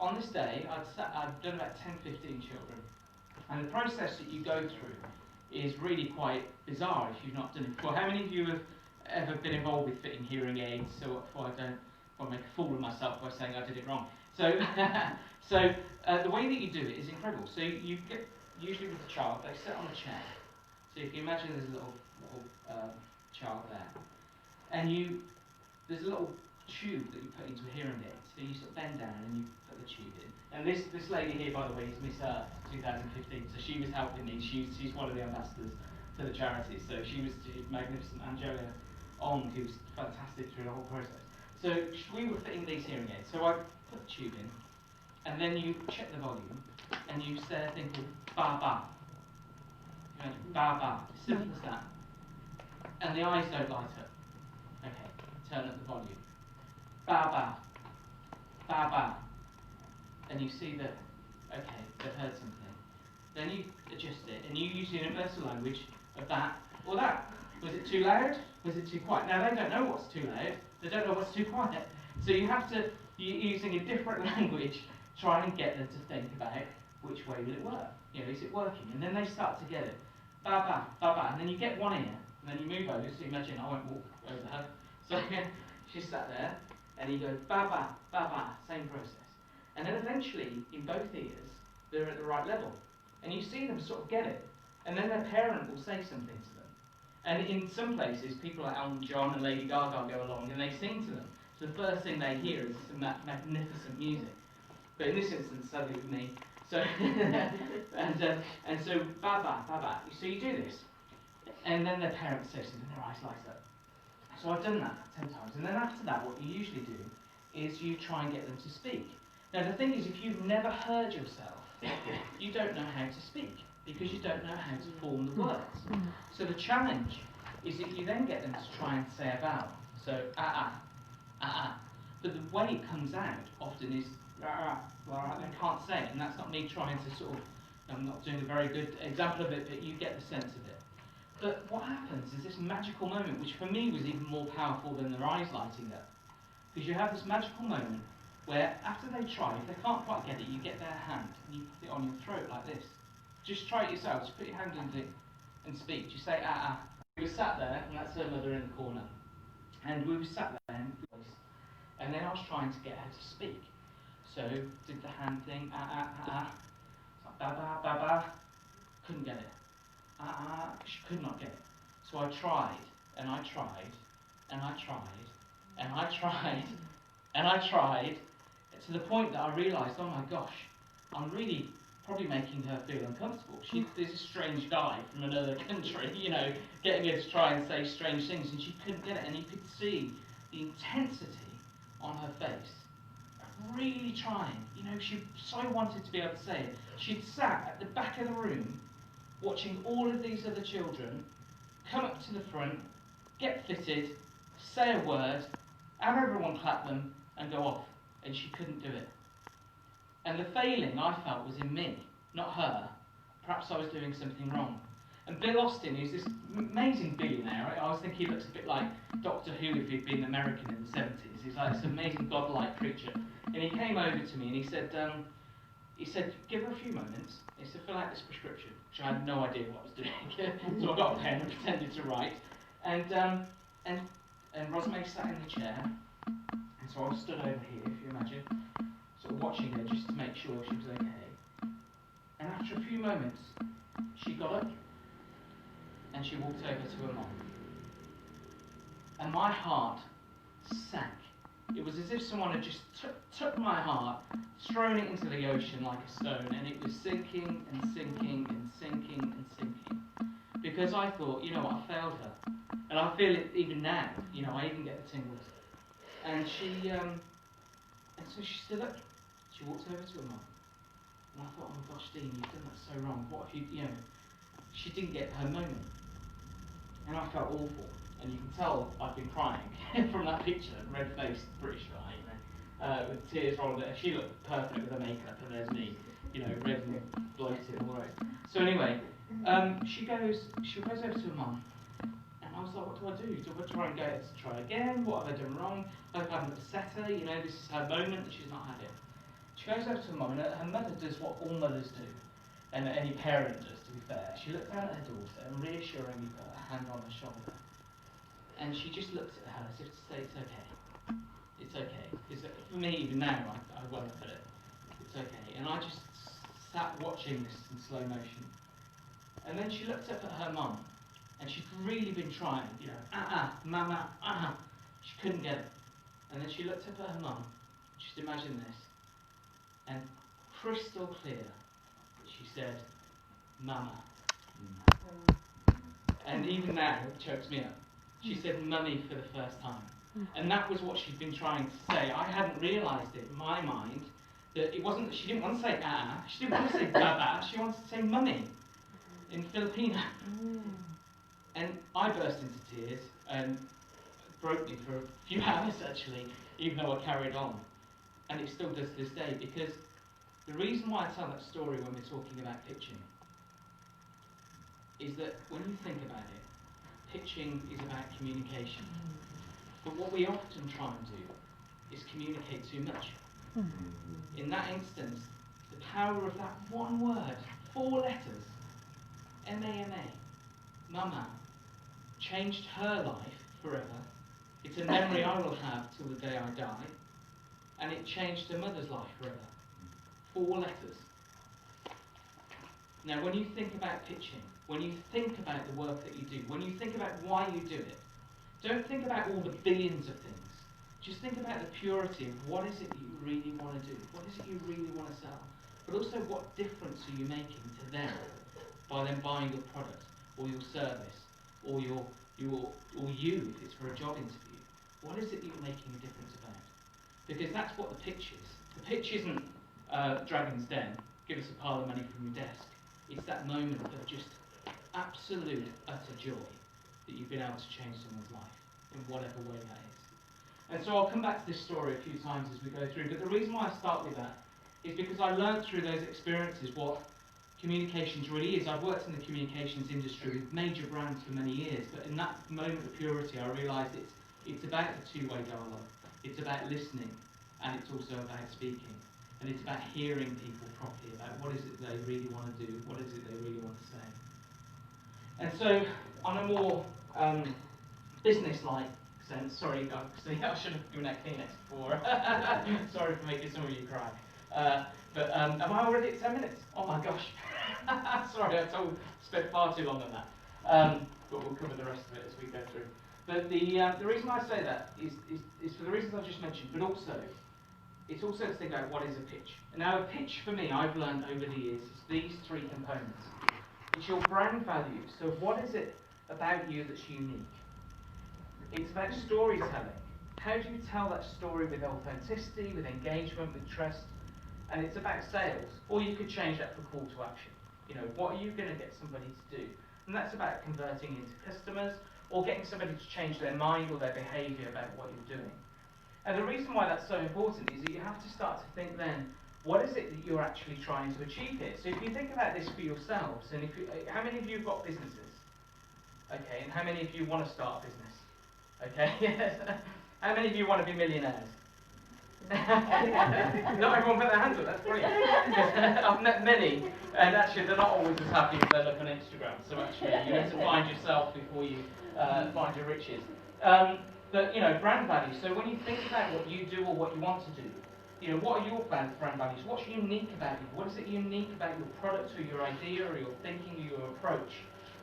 on this day, I'd done about 10, 15 children. And the process that you go through is really quite bizarre if you've not done it before. How many of you have ever been involved with fitting hearing aids? So I don't want to make a fool of myself by saying I did it wrong. So, the way that you do it is incredible. So you get, usually with the child, they sit on a chair. So if you imagine there's a little child there, and there's a little tube that you put into a hearing aid. So you sort of bend down and you put the tube in. And this lady here, by the way, is Miss Earth 2015. So she was helping me. She's one of the ambassadors for the charity. So she was magnificent. Angela Ong, who's fantastic through the whole process. So we were fitting these hearing aids. So put the tube in, and then you check the volume, and you say a thing called ba ba. Ba ba. Simple as that. And the eyes don't light up. Okay, turn up the volume. Ba ba. Ba ba. And you see that, okay, they've heard something. Then you adjust it, and you use the universal language of that or that. Was it too loud? Was it too quiet? Now, they don't know what's too loud. They don't know what's too quiet. So you have to, using a different language, try and get them to think about which way will it work. You know, is it working? And then they start to get it. Ba ba, ba ba. And then you get one ear, and then you move over. So imagine I won't walk over her. So she sat there, and you go ba ba, ba ba, same process. And then eventually, in both ears, they're at the right level. And you see them sort of get it. And then their parent will say something to them. And in some places, people like Elton John and Lady Gaga go along and they sing to them. So the first thing they hear is some magnificent music. But in this instance, sadly with me. So and so ba ba, ba ba. So you do this. And then their parent says something, their eyes light up. So I've done that 10 times. And then after that, what you usually do is you try and get them to speak. Now the thing is, if you've never heard yourself, you don't know how to speak, because you don't know how to form the words. So the challenge is that you then get them to try and say a vowel. So ah. But the way it comes out often is they can't say it, and that's not me trying to sort of, I'm not doing a very good example of it, but you get the sense of it. But what happens is this magical moment, which for me was even more powerful than their eyes lighting up, because you have this magical moment where after they try, if they can't quite get it, you get their hand and you put it on your throat like this. Just try it yourself. Just put your hand into it and speak. Just say ah. We were sat there, and that's her mother in the corner, and we were sat there, and then I was trying to get her to speak. So did the hand thing, ah. It's like ba ba ba ba. Couldn't get it. She could not get it. So I tried, and I tried, and I tried, and I tried, and I tried. To the point that I realised, oh my gosh, I'm really probably making her feel uncomfortable. There's a strange guy from another country, you know, getting her to try and say strange things, and she couldn't get it. And you could see the intensity on her face, really trying. You know, she so wanted to be able to say it. She'd sat at the back of the room, watching all of these other children come up to the front, get fitted, say a word, have everyone clap them, and go off. And she couldn't do it. And the failing, I felt, was in me, not her. Perhaps I was doing something wrong. And Bill Austin, who's this amazing billionaire, I always think he looks a bit like Doctor Who if he'd been American in the 70s. He's like this amazing godlike creature. And he came over to me and he said, give her a few moments. He said, fill out this prescription, which I had no idea what I was doing. So I got a pen and pretended to write. And Rosemary sat in the chair. And so I was stood over here, if you imagine, sort of watching her just to make sure she was okay. And after a few moments, she got up and she walked over to her mom. And my heart sank. It was as if someone had just took my heart, thrown it into the ocean like a stone, and it was sinking and sinking and sinking and sinking. Because I thought, you know what, I failed her. And I feel it even now, you know, I even get the tingles. And so she stood up, she walked over to her mum. And I thought, oh gosh, Dean, you've done that so wrong. What if you know, she didn't get her moment. And I felt awful. And you can tell I've been crying from that picture, red-faced British guy, you know, with tears rolling down. She looked perfect with her makeup, and there's me, you know, red and bloated and all right. So anyway, she goes over to her mum, and I was like, what do I do? Do I try and get her to try again? What have I done wrong? I hope I haven't upset her, you know, this is her moment, and she's not had it. She goes over to her mum, and her mother does what all mothers do, and any parent does, to be fair. She looked down at her daughter and reassuringly put her hand on her shoulder. And she just looked at her as if to say, it's okay. It's okay. Because for me, even now, I won't put it. It's okay. And I just sat watching this in slow motion. And then she looked up at her mum. And she'd really been trying, you know, mama, She couldn't get it. And then she looked up at her mum. Just imagine this. And crystal clear, she said, mama. And even now, it chokes me up. She said mummy for the first time. And that was what she'd been trying to say. I hadn't realised it in my mind that it wasn't that she didn't want to say she didn't want to say baba, she wanted to say mummy in Filipino. And I burst into tears and broke me for a few hours actually, even though I carried on. And it still does to this day, because the reason why I tell that story when we're talking about pitching is that when you think about it, pitching is about communication. But what we often try and do is communicate too much. In that instance, the power of that one word, 4 letters, M-A-M-A, Mama, changed her life forever. It's a memory I will have till the day I die. And it changed her mother's life forever. 4 letters. Now, when you think about pitching, when you think about the work that you do, when you think about why you do it, don't think about all the billions of things. Just think about the purity of what is it that you really want to do, what is it you really want to sell, but also what difference are you making to them by them buying your product or your service or you if it's for a job interview. What is it that you're making a difference about? Because that's what the pitch is. The pitch isn't Dragon's Den, give us a pile of money from your desk. It's that moment of just absolute, utter joy that you've been able to change someone's life in whatever way that is. And so I'll come back to this story a few times as we go through, but the reason why I start with that is because I learned through those experiences what communications really is. I've worked in the communications industry with major brands for many years, but in that moment of purity I realised it's about the two-way dialogue. It's about listening, and it's also about speaking. And it's about hearing people properly, about what is it they really want to do, what is it they really want to say. And so, on a more business-like sense, sorry, I should have given that Kleenex before. Sorry for making some of you cry. But am I already at 10 minutes? Oh my gosh. Sorry, I spent far too long on that. But we'll cover the rest of it as we go through. But the reason I say that is for the reasons I've just mentioned, but also, it's also to think about what is a pitch. And now a pitch for me, I've learned over the years, is these 3 components. It's your brand value. So what is it about you that's unique? It's about storytelling. How do you tell that story with authenticity, with engagement, with trust? And it's about sales. Or you could change that for call to action. You know, what are you going to get somebody to do? And that's about converting into customers, or getting somebody to change their mind or their behaviour about what you're doing. And the reason why that's so important is that you have to start to think then, what is it that you're actually trying to achieve here? So if you think about this for yourselves, and how many of you have got businesses? Okay, and how many of you want to start a business? Okay, yes. How many of you want to be millionaires? Not everyone put their hands up, that's brilliant. I've met many, and actually they're not always as happy as they look on Instagram, so actually you need to find yourself before you find your riches. But, you know, brand values. So when you think about what you do or what you want to do, you know, what are your brand values? What's unique about you? What is it unique about your product or your idea or your thinking or your approach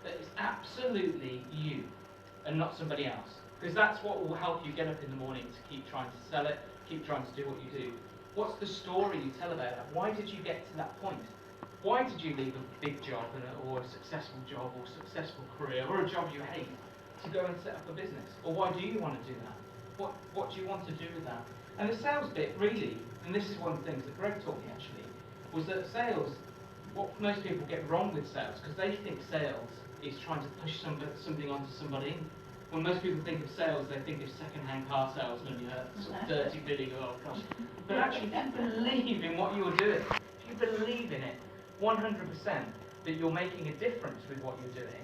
that is absolutely you and not somebody else? Because that's what will help you get up in the morning to keep trying to sell it, keep trying to do what you do. What's the story you tell about that? Why did you get to that point? Why did you leave a big job or a successful job or a successful career or a job you hate to go and set up a business? Or why do you want to do that? What do you want to do with that? And the sales bit, really, and this is one of the things that Greg taught me actually, was that sales, what most people get wrong with sales, because they think sales is trying to push something onto somebody. When most people think of sales, they think of second-hand car salesmen, you know, sort of dirty bidding, oh gosh. But actually, if you believe in what you're doing, if you believe in it 100%, that you're making a difference with what you're doing,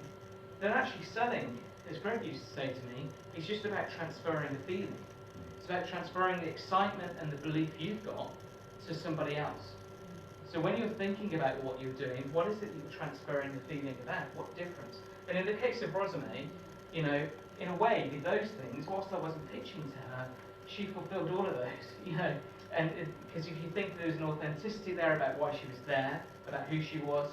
then actually selling, as Greg used to say to me, is just about transferring the feeling. It's about transferring the excitement and the belief you've got to somebody else. So when you're thinking about what you're doing, what is it that you're transferring the feeling about? What difference? And in the case of Rosamay, you know, in a way, with those things, whilst I wasn't pitching to her, she fulfilled all of those, you know. And because if you think there's an authenticity there about why she was there, about who she was,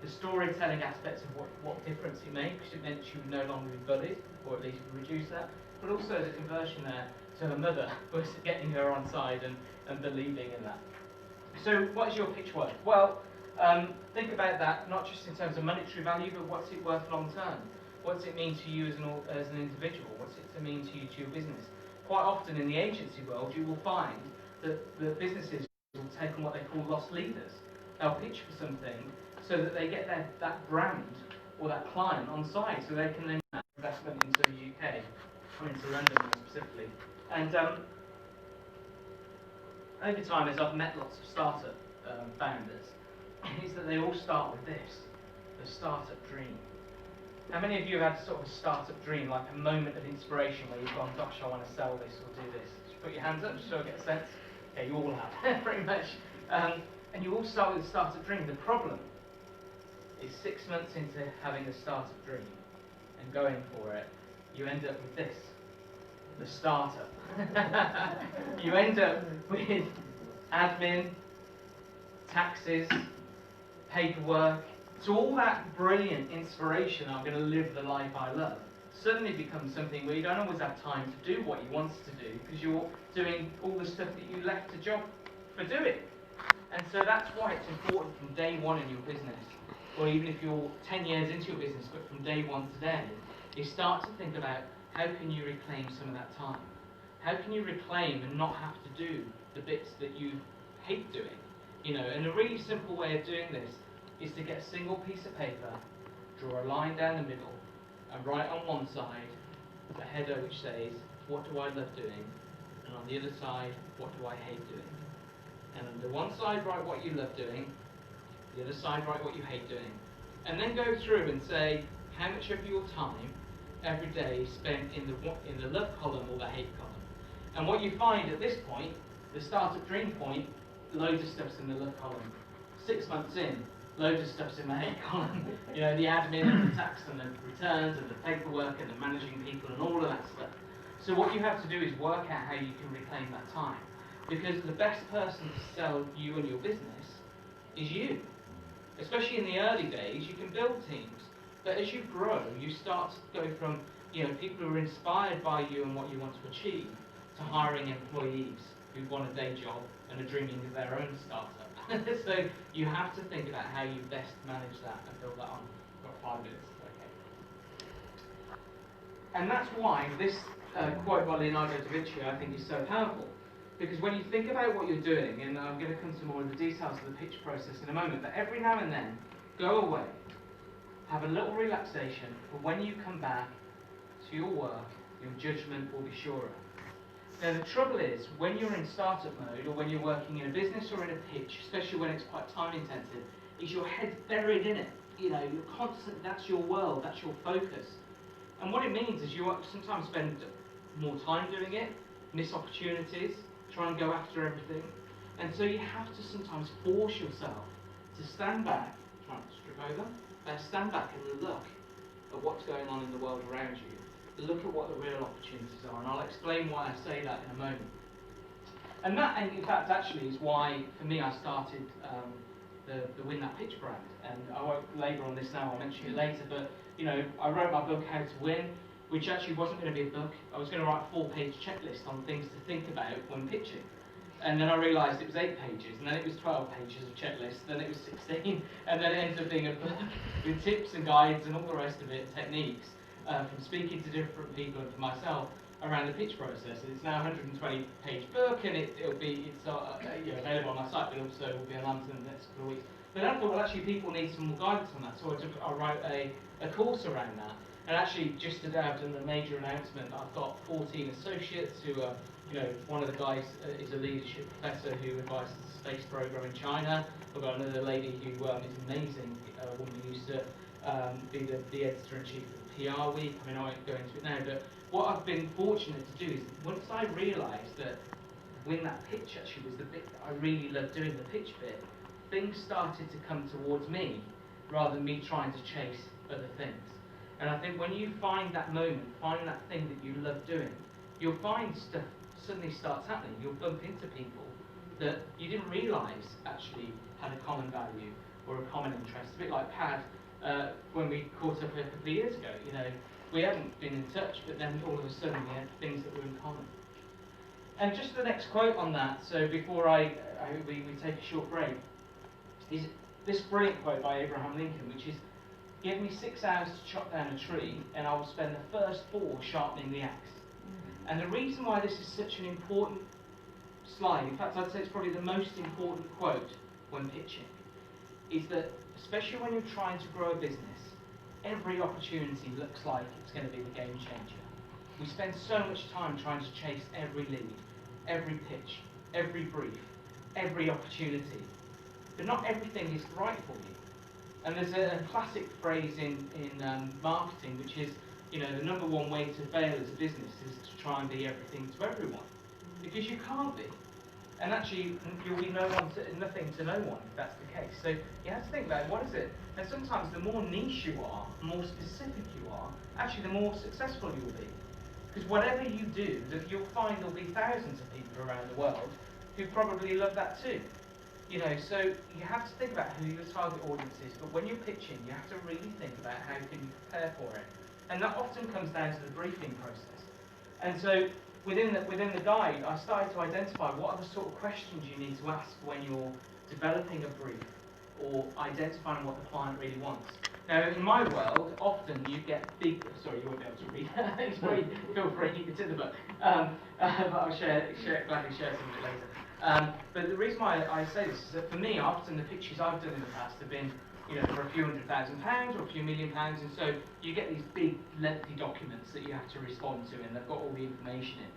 the storytelling aspects of what difference it made, because it meant she would no longer be bullied, or at least reduce that, but also the conversion there to her mother was getting her on side and believing in that. So what is your pitch worth? Well, think about that not just in terms of monetary value, but what's it worth long term? What's it mean to you as an individual? What's it to mean to you, to your business? quite often in the agency world, you will find that the businesses will take on what they call loss leaders. They'll pitch for something so that they get that brand or that client on side, so they can then make investment into the UK, or into London more specifically. And over time, as I've met lots of startup founders, is that they all start with this, the startup dream. How many of you have had sort of a startup dream, like a moment of inspiration where you've gone, gosh, I want to sell this or do this? Just put your hands up just so I get a sense. Yeah, you all have, pretty much. And you all start with a startup dream. The problem is 6 months into having a startup dream and going for it, you end up with this, the startup. You end up with admin, taxes, paperwork. So all that brilliant inspiration, I'm going to live the life I love, suddenly becomes something where you don't always have time to do what you wanted to do because you're doing all the stuff that you left a job for doing. And so that's why it's important from day one in your business, or even if you're 10 years into your business, but from day one today, you start to think about how can you reclaim some of that time? How can you reclaim and not have to do the bits that you hate doing? You know, and a really simple way of doing this is to get a single piece of paper, draw a line down the middle, and write on one side a header which says, what do I love doing? And on the other side, what do I hate doing? And on the one side, write what you love doing, the other side, write what you hate doing. And then go through and say, how much of your time every day is spent in the love column or the hate column? And what you find at this point, the startup dream point, loads of stuff's in the love column. 6 months in, loads of stuff's in the hate column. You know, the admin and the tax and the returns and the paperwork and the managing people and all of that stuff. So what you have to do is work out how you can reclaim that time. Because the best person to sell you and your business is you. Especially in the early days, you can build teams. But as you grow, you start to go from, you know, people who are inspired by you and what you want to achieve, to hiring employees who want a day job and are dreaming of their own startup. So you have to think about how you best manage that and build that on. I've got 5 minutes, okay. And that's why this quote by Leonardo da Vinci I think is so powerful. Because when you think about what you're doing, and I'm going to come to more of the details of the pitch process in a moment, but every now and then, go away, have a little relaxation, but when you come back to your work, your judgment will be surer. Now the trouble is, when you're in startup mode, or when you're working in a business or in a pitch, especially when it's quite time intensive, is your head's buried in it. You know, you're constant, that's your world, that's your focus. And what it means is you sometimes spend more time doing it, miss opportunities, try and go after everything. And so you have to sometimes force yourself to stand back, try not to strip over, stand back and look at what's going on in the world around you. Look at what the real opportunities are, and I'll explain why I say that in a moment. And that, in fact, actually is why, for me, I started the Win That Pitch brand. And I won't labour on this now, I'll mention it later, but, you know, I wrote my book, How to Win, which actually wasn't going to be a book. I was going to write a 4-page checklist on things to think about when pitching. And then I realised it was 8 pages, and then it was 12 pages of checklist, then it was 16, and then it ended up being a book with tips and guides and all the rest of it, techniques, from speaking to different people and for myself around the pitch process. And it's now a 120-page book, and it'll be available on my site, but also will be on Amazon in the next couple of weeks. But then I thought, well, actually, people need some more guidance on that, so I wrote a course around that. And actually, just today I've done a major announcement. I've got 14 associates who are, you know, one of the guys is a leadership professor who advises the space program in China. I've got another lady who is amazing, a woman who used to be the editor-in-chief of the PR Week. I mean, I won't go into it now, but what I've been fortunate to do is, once I realised that Win That Pitch actually was the bit that I really loved doing, the pitch bit, things started to come towards me rather than me trying to chase other things. And I think when you find that moment, find that thing that you love doing, you'll find stuff suddenly starts happening. You'll bump into people that you didn't realise actually had a common value or a common interest. A bit like Pad, when we caught up a couple of years ago. You know, we hadn't been in touch, but then all of a sudden we had things that were in common. And just the next quote on that, so before we take a short break, is this brilliant quote by Abraham Lincoln, which is, "Give me 6 hours to chop down a tree, and I will spend the first 4 sharpening the axe." And the reason why this is such an important slide, in fact I'd say it's probably the most important quote when pitching, is that especially when you're trying to grow a business, every opportunity looks like it's going to be the game changer. We spend so much time trying to chase every lead, every pitch, every brief, every opportunity, but not everything is right for you. And there's a classic phrase in marketing, which is, you know, the number one way to fail as a business is to try and be everything to everyone, because you can't be. And actually, you'll be nothing to no one if that's the case. So you have to think about what is it. And sometimes the more niche you are, the more specific you are, actually the more successful you will be. Because whatever you do, you'll find there'll be thousands of people around the world who probably love that too. You know, so you have to think about who your target audience is. But when you're pitching, you have to really think about how can you prepare for it. And that often comes down to the briefing process. And so within the guide, I started to identify what are the sort of questions you need to ask when you're developing a brief or identifying what the client really wants. Now, in my world, often you get big. Sorry, you won't be able to read. Feel free, it's in the book. But I'll gladly share some of it later. But the reason why I say this is that for me, often the pitches I've done in the past have been, you know, for a few £100,000 or a few £1 million, and so you get these big, lengthy documents that you have to respond to, and they've got all the information in.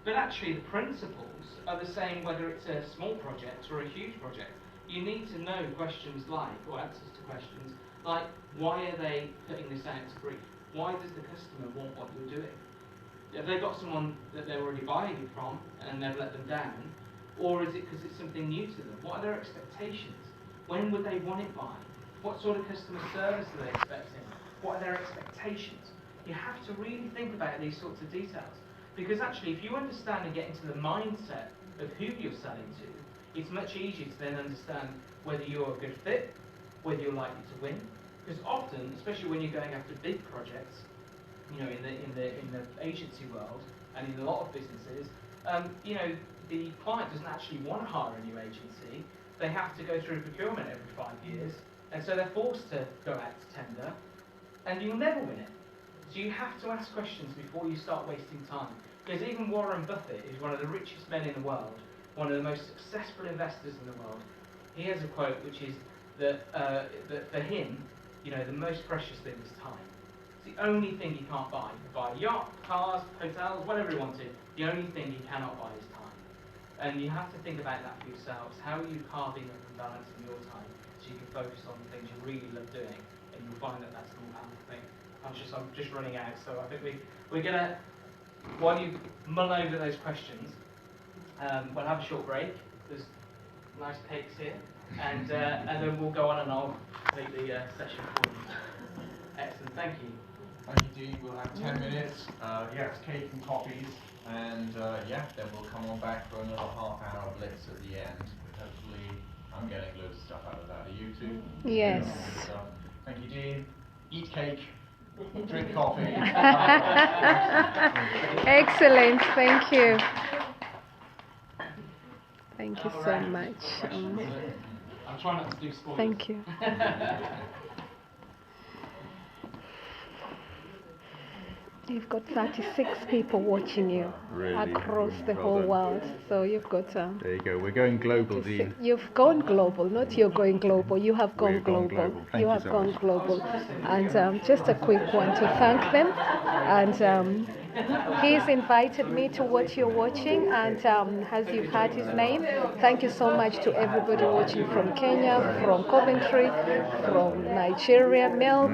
But actually, the principles are the same whether it's a small project or a huge project. You need to know questions like, or answers to questions like, why are they putting this out to brief? Why does the customer want what you're doing? Have they got someone that they're already buying it from and they've let them down? Or is it because it's something new to them? What are their expectations? When would they want it by? What sort of customer service are they expecting? What are their expectations? You have to really think about these sorts of details. Because actually, if you understand and get into the mindset of who you're selling to, it's much easier to then understand whether you're a good fit, whether you're likely to win. Because often, especially when you're going after big projects, you know, in the agency world and in a lot of businesses, you know, the client doesn't actually want to hire a new agency. They have to go through procurement every 5 years, and so they're forced to go out to tender, and you'll never win it. So you have to ask questions before you start wasting time. Because even Warren Buffett is one of the richest men in the world, one of the most successful investors in the world. He has a quote which is that for him, you know, the most precious thing is time. It's the only thing he can't buy. He can buy a yacht, cars, hotels, whatever he wanted. The only thing he cannot buy is time. And you have to think about that for yourselves. How are you carving up and balancing your time so you can focus on the things you really love doing, and you'll find that that's the more powerful thing. I'm just running out, so I think we're gonna, while you mull over those questions, we'll have a short break. There's nice cakes here, and then we'll go on and I'll take the session for you. Excellent, thank you. Thank you, Dean. We'll have 10 minutes. Yeah, it's cake and coffees, and yeah, then we'll come on back for another half-hour blitz at the end. Hopefully, I'm getting loads of stuff out of that. Are you too? Yes. Thank you, Dean. Eat cake. Drink coffee. Excellent, thank you. Thank you so much. I'll try not to do spoilers. Thank you. You've got 36 people watching you across the whole world. So you've got. There you go. We're going global, Dean. You've gone global, not you're going global. You have gone We've gone global. global. Thank You you have so gone much. global. And just a quick one to thank them. And he's invited me to what you're watching. And as you've heard his name, thank you so much to everybody watching from Kenya, from Coventry, from Nigeria. Mel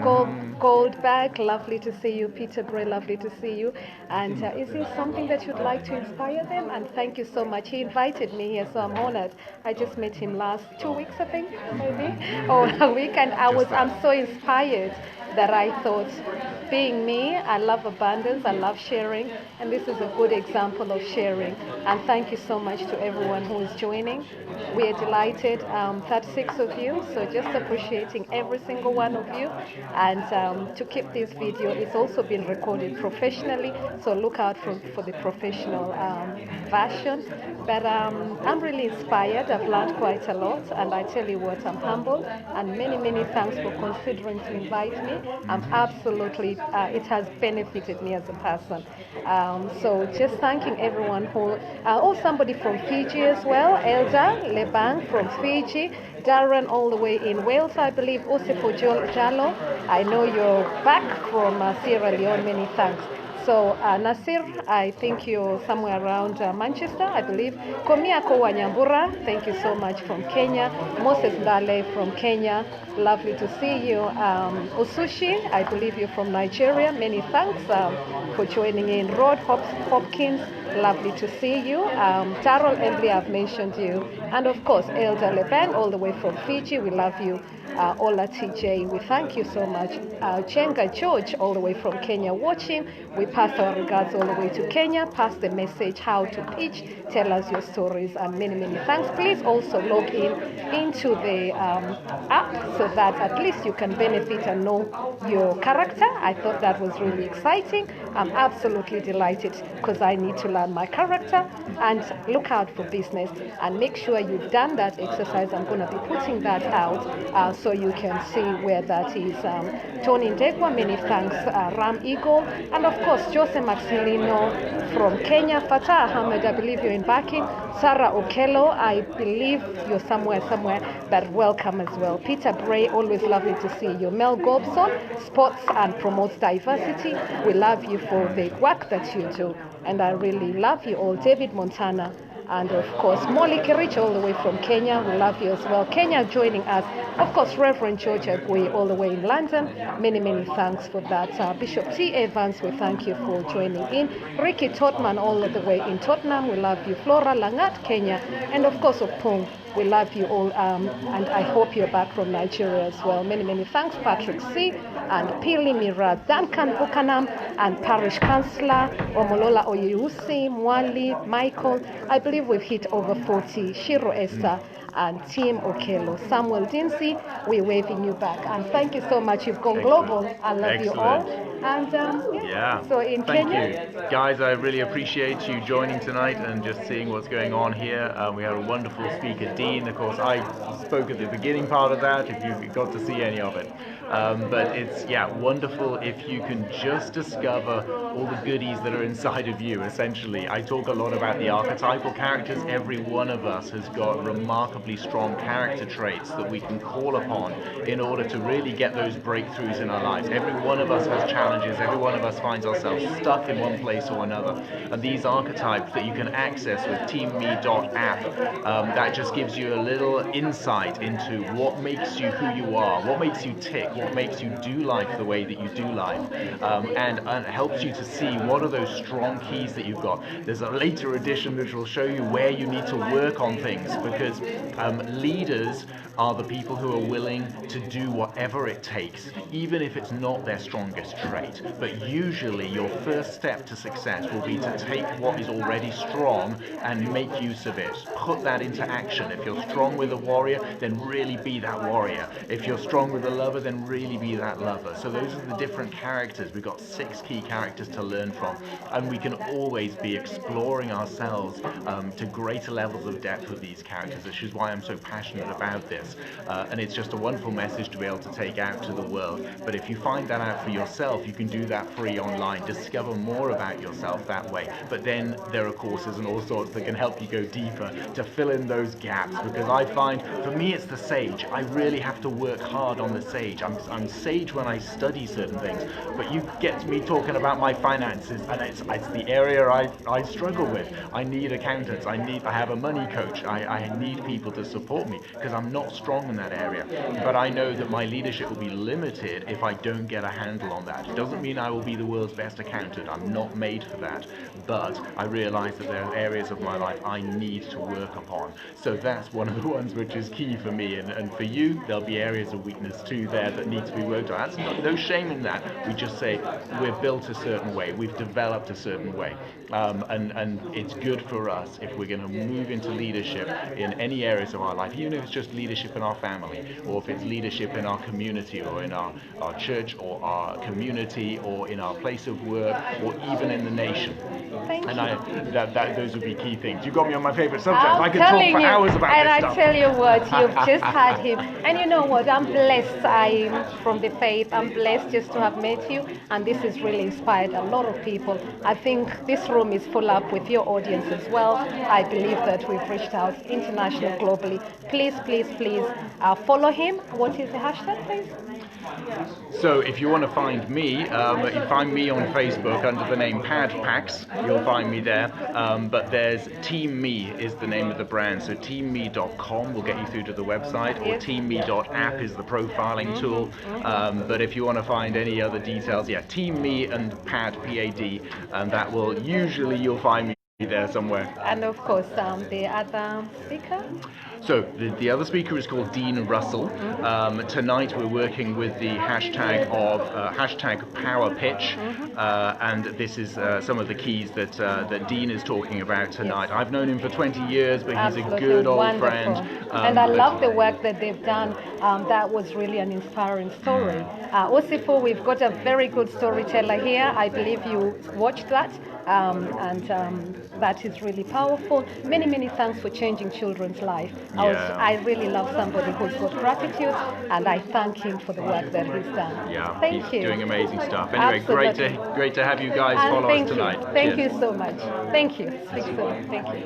Goldberg, lovely to see you. Peter Bray, lovely to see you. And is there something that you'd like to inspire them? And thank you so much. He invited me here, so I'm honored. I just met him last 2 weeks, I think, maybe, or a week, and I'm so inspired that I thought, being me, I love abundance, I love sharing, and this is a good example of sharing. And thank you so much to everyone who is joining. We are delighted, 36 of you, so just appreciating every single one of you. And to keep this video, it's also been recorded professionally, so look out for the professional version. But I'm really inspired. I've learned quite a lot, and I tell you what, I'm humbled, and many thanks for considering to invite me. I'm absolutely it has benefited me as a person. So just thanking everyone who, somebody from Fiji as well, Elda Lebang from Fiji, Darren all the way in Wales, I believe, Osifo Jalo, I know you're back from Sierra Leone, many thanks. So Nasir, I think you're somewhere around Manchester, I believe. Komiako Wanyambura, thank you so much from Kenya. Moses Ndale from Kenya, lovely to see you. Osushi, I believe you're from Nigeria, many thanks for joining in. Rod Hopkins, lovely to see you. Tarol Embley, I've mentioned you. And of course, Elder Lebang, all the way from Fiji, we love you. Ola TJ, we thank you so much. Chenga George, all the way from Kenya, watching. We pass our regards all the way to Kenya. Pass the message how to pitch. Tell us your stories, and many, many thanks. Please also log into the app so that at least you can benefit and know your character. I thought that was really exciting. I'm absolutely delighted because I need to learn my character and look out for business, and make sure you've done that exercise. I'm going to be putting that out so you can see where that is. Tony Ndegwa, many thanks. Ram Eagle, and of course Jose Maximilino from Kenya. Fatah Ahmed, I believe you're in backing. Sarah Okello, I believe you're somewhere, but welcome as well. Peter Bray, always lovely to see you. Mel Gobson, sports and promotes diversity. We love you for the work that you do, and I really love you all. David Montana, and of course Molly Kirich, all the way from Kenya, we love you as well. Kenya joining us, of course Reverend George Agui, all the way in London, many, many thanks for that. Bishop T. Evans, we thank you for joining in. Ricky Totman, all the way in Tottenham, we love you. Flora Langat, Kenya, and of course Opung, we love you all, and I hope you're back from Nigeria as well. Many, many thanks. Patrick C. and Pili Mira, Duncan Buchanan, and Parish Councillor Omolola Oyeusi, Mwali, Michael. I believe we've hit over 40. Shiro Esther and Tim Okello. Samuel Dinsey, we're waving you back. And thank you so much. You've gone global. I love you all. And Yeah. So in Thank Kenya. you. Guys, I really appreciate you joining tonight and just seeing what's going on here. We had a wonderful speaker, Dean. Of course, I spoke at the beginning part of that, if you got to see any of it. But it's, wonderful if you can just discover all the goodies that are inside of you, essentially. I talk a lot about the archetypal characters. Every one of us has got remarkably strong character traits that we can call upon in order to really get those breakthroughs in our lives. Every one of us has challenges. Every one of us finds ourselves stuck in one place or another. And these archetypes that you can access with teamme.app, that just gives you a little insight into what makes you who you are, what makes you tick, what makes you do life the way that you do life, and helps you to see what are those strong keys that you've got. There's a later edition which will show you where you need to work on things, because leaders are the people who are willing to do whatever it takes, even if it's not their strongest trait. But usually your first step to success will be to take what is already strong and make use of it. Put that into action. If you're strong with a warrior, then really be that warrior. If you're strong with a lover, then really be that lover. So those are the different characters. We've got 6 key characters to learn from, and we can always be exploring ourselves to greater levels of depth with these characters, which is why I'm so passionate about this. And it's just a wonderful message to be able to take out to the world. But if you find that out for yourself, you can do that free online. Discover more about yourself that way. But then there are courses and all sorts that can help you go deeper to fill in those gaps. Because I find, for me, it's the sage. I really have to work hard on the sage. I'm sage when I study certain things. But you get me talking about my finances, and it's the area I struggle with. I need accountants. I have a money coach. I need people to support me because I'm not strong in that area. But I know that my leadership will be limited if I don't get a handle on that. It doesn't mean I will be the world's best accountant. I'm not made for that. But I realize that there are areas of my life I need to work upon. So that's one of the ones which is key for me. And for you, there'll be areas of weakness too there that need to be worked on. That's no shame in that. We just say we're built a certain way. We've developed a certain way. And it's good for us if we're going to move into leadership in any areas of our life, even if it's just leadership leadership in our family, or if it's leadership in our community, or in our church, or our community, or in our place of work, or even in the nation. Thank And you. those would be key things. You got me on my favorite subject. I'm I could talk telling for you, hours about and this I stuff. tell you what, you've just had him. And you know what, I'm blessed. I'm from the faith. I'm blessed just to have met you, and this has really inspired a lot of people. I think this room is full up with your audience as well. I believe that we've reached out international, globally. Please, please, please follow him. What is the hashtag, please? So if you want to find me, you find me on Facebook under the name PadPax. You'll find me there. But there's Team Me is the name of the brand. So teamme.com will get you through to the website, or teamme.app is the profiling tool. But if you want to find any other details, yeah, Team Me and Pad, P-A-D, and that will usually you'll find me there somewhere. And of course, the other speaker? So the other speaker is called Dean Russell. Tonight we're working with the hashtag of #PowerPitch, and this is some of the keys that Dean is talking about tonight. Yes. I've known him for 20 years, but Absolutely he's a good old wonderful. friend. And I love the work that they've done. That was really an inspiring story. Osifo, we've got a very good storyteller here. I believe you watched that. That is really powerful. Many, many thanks for changing children's life. I really love somebody who's got gratitude, and I thank him for the work that he's done. Yeah, thank he's you. doing amazing stuff. Anyway, Absolutely. great to have you guys And follow thank us you. tonight. Thank Cheers. you so much. Thank you. Speak soon. Thank you.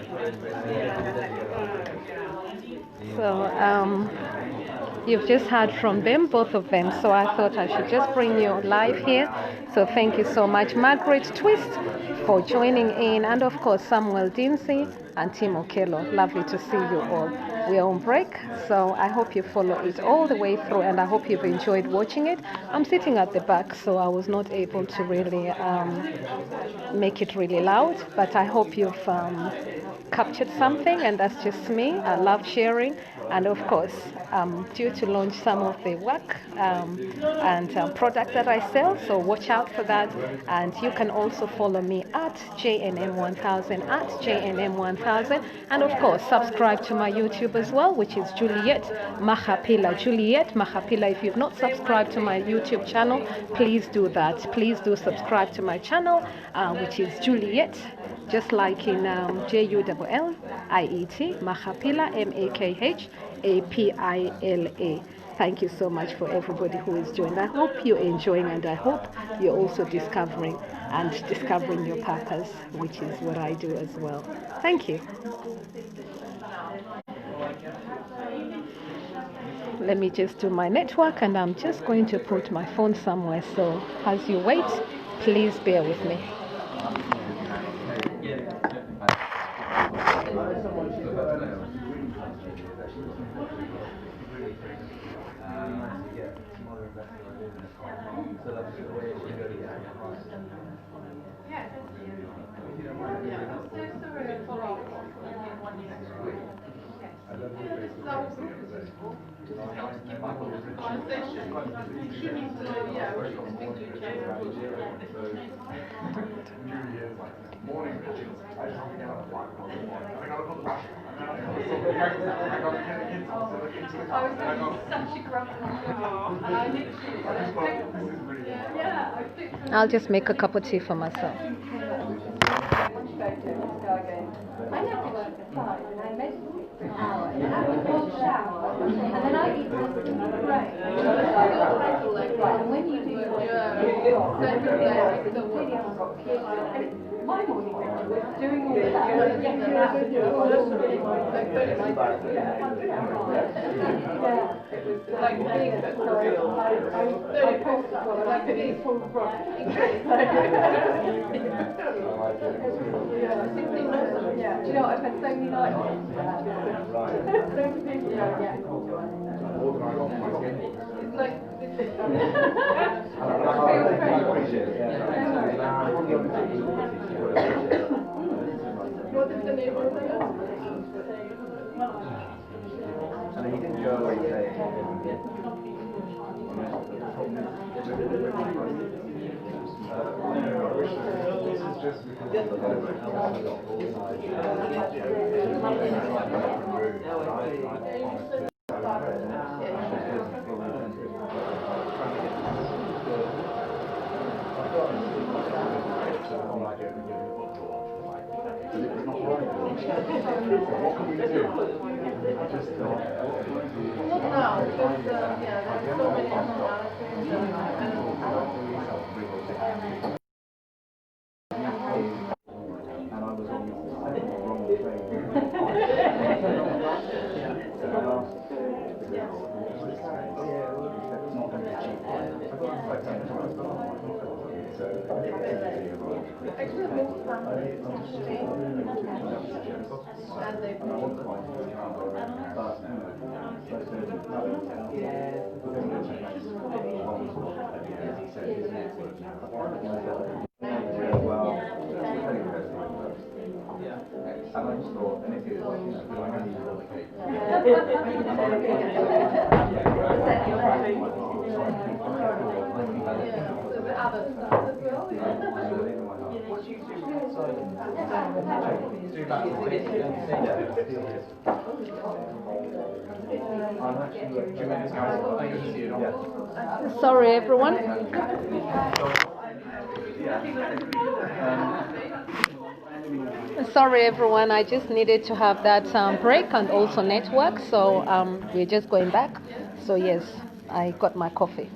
So you've just heard from them, both of them. So I thought I should just bring you live here. So thank you so much, Margaret Twist, for joining in, and of course Samuel Dinsey and Tim Okello. Lovely to see you all. We are on break, so I hope you follow it all the way through, and I hope you've enjoyed watching it. I'm sitting at the back, so I was not able to really make it really loud, but I hope you've captured something, and that's just me. I love sharing, and of course due to launch some of the work and product that I sell, so watch out for that. And you can also follow me at JNM1000, at JNM1000, and of course subscribe to my YouTube as well, which is Juliet Mahapila. Juliet Mahapila. If you've not subscribed to my YouTube channel, please do that. Please do subscribe to my channel, which is Juliet, just like in Juliet, Mahapila, Makhapila. Thank you so much for everybody who is joining. I hope you're enjoying, and I hope you're also discovering your purpose, which is what I do as well. Thank you. Let me just do my network, and I'm just going to put my phone somewhere. So as you wait, please bear with me. Morning, Richard. I just hope you get up at 5 o'clock in the morning. I got to put the washing. I got to get the kids into the car. I'll just make a cup of tea for myself. My morning was doing all that. It was like being I was 30 posts like an equal brush. Yeah, do you know what? I've had so many nights. It's like what is the name of it? And he didn't go away saying, this is just because of the Not now, because yeah, there's so many And I was on the wrong train. So I asked the girl, "What's this train?" She said, "It's not going to be cheap." I got like 10 times. So actually, I've been to Frankfurt and they and I want to find it, but I said, "No, we're going to check out he said his network now. Well, that's very interesting. And I just thought, and if it was, do I have to allocate? so the other stuff as well. Sorry, everyone. Sorry, everyone. I just needed to have that break and also network. So we're just going back. So yes, I got my coffee.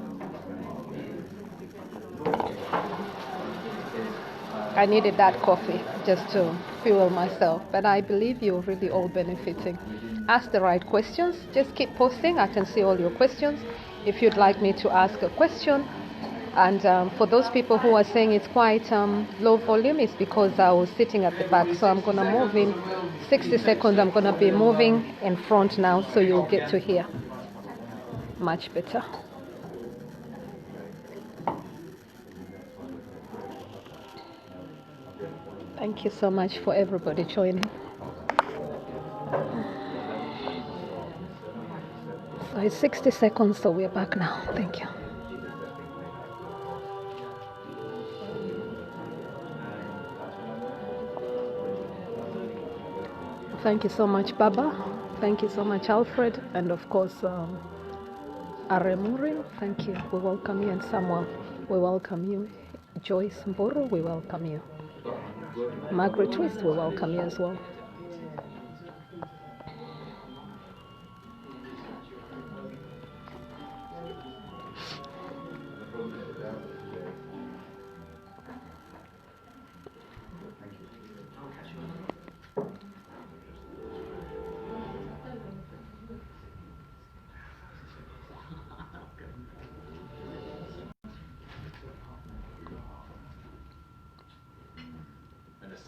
I needed that coffee just to fuel myself. But I believe you're really all benefiting. Ask the right questions. Just keep posting. I can see all your questions. If you'd like me to ask a question. And for those people who are saying it's quite low volume, it's because I was sitting at the back. So I'm going to move in 60 seconds. I'm going to be moving in front now, so you'll get to hear much better. Thank you so much for everybody joining. So it's 60 seconds, so we're back now. Thank you. Thank you so much, Baba. Thank you so much, Alfred. And of course, Aremuri. Thank you. We welcome you. And Samuel, we welcome you. Joyce Mboro, we welcome you. Margaret Twist, we welcome you as well.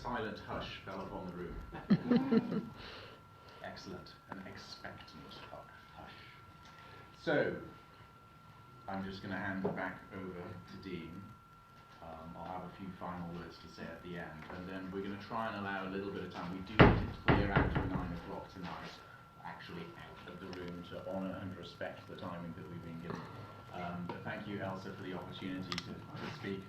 Silent hush fell upon the room. Excellent, an expectant hush. So, I'm just going to hand it back over to Dean. I'll have a few final words to say at the end, and then we're going to try and allow a little bit of time. We do need to clear out at 9 o'clock tonight, actually out of the room to honour and respect the timing that we've been given. But thank you, Elsa, for the opportunity to speak.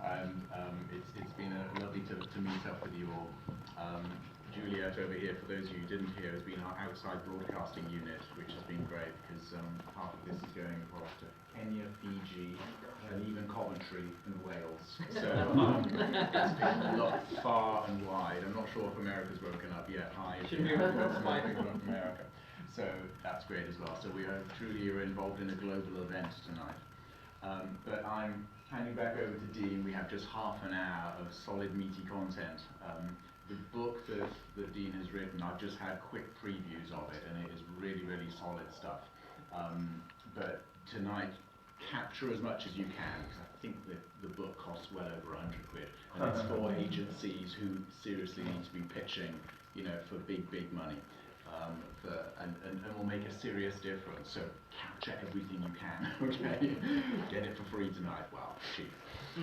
And it's been lovely to meet up with you all. Juliet over here, for those of you who didn't hear, has been our outside broadcasting unit, which has been great because half of this is going across to Kenya, Fiji, and even Coventry and Wales. So it's been a lot far and wide. I'm not sure if America's woken up yet. Hi, if you have got some people from America. So that's great as well. So we are truly involved in a global event tonight. But I'm handing back over to Dean. We have just half an hour of solid, meaty content. The book that Dean has written, I've just had quick previews of it, and it is really, really solid stuff. But tonight, capture as much as you can, because I think that the book costs well over 100 quid, and it's for agencies who seriously need to be pitching, you know, for big, big money. And will make a serious difference. So capture everything you can, okay? Get it for free tonight. Well, cheap.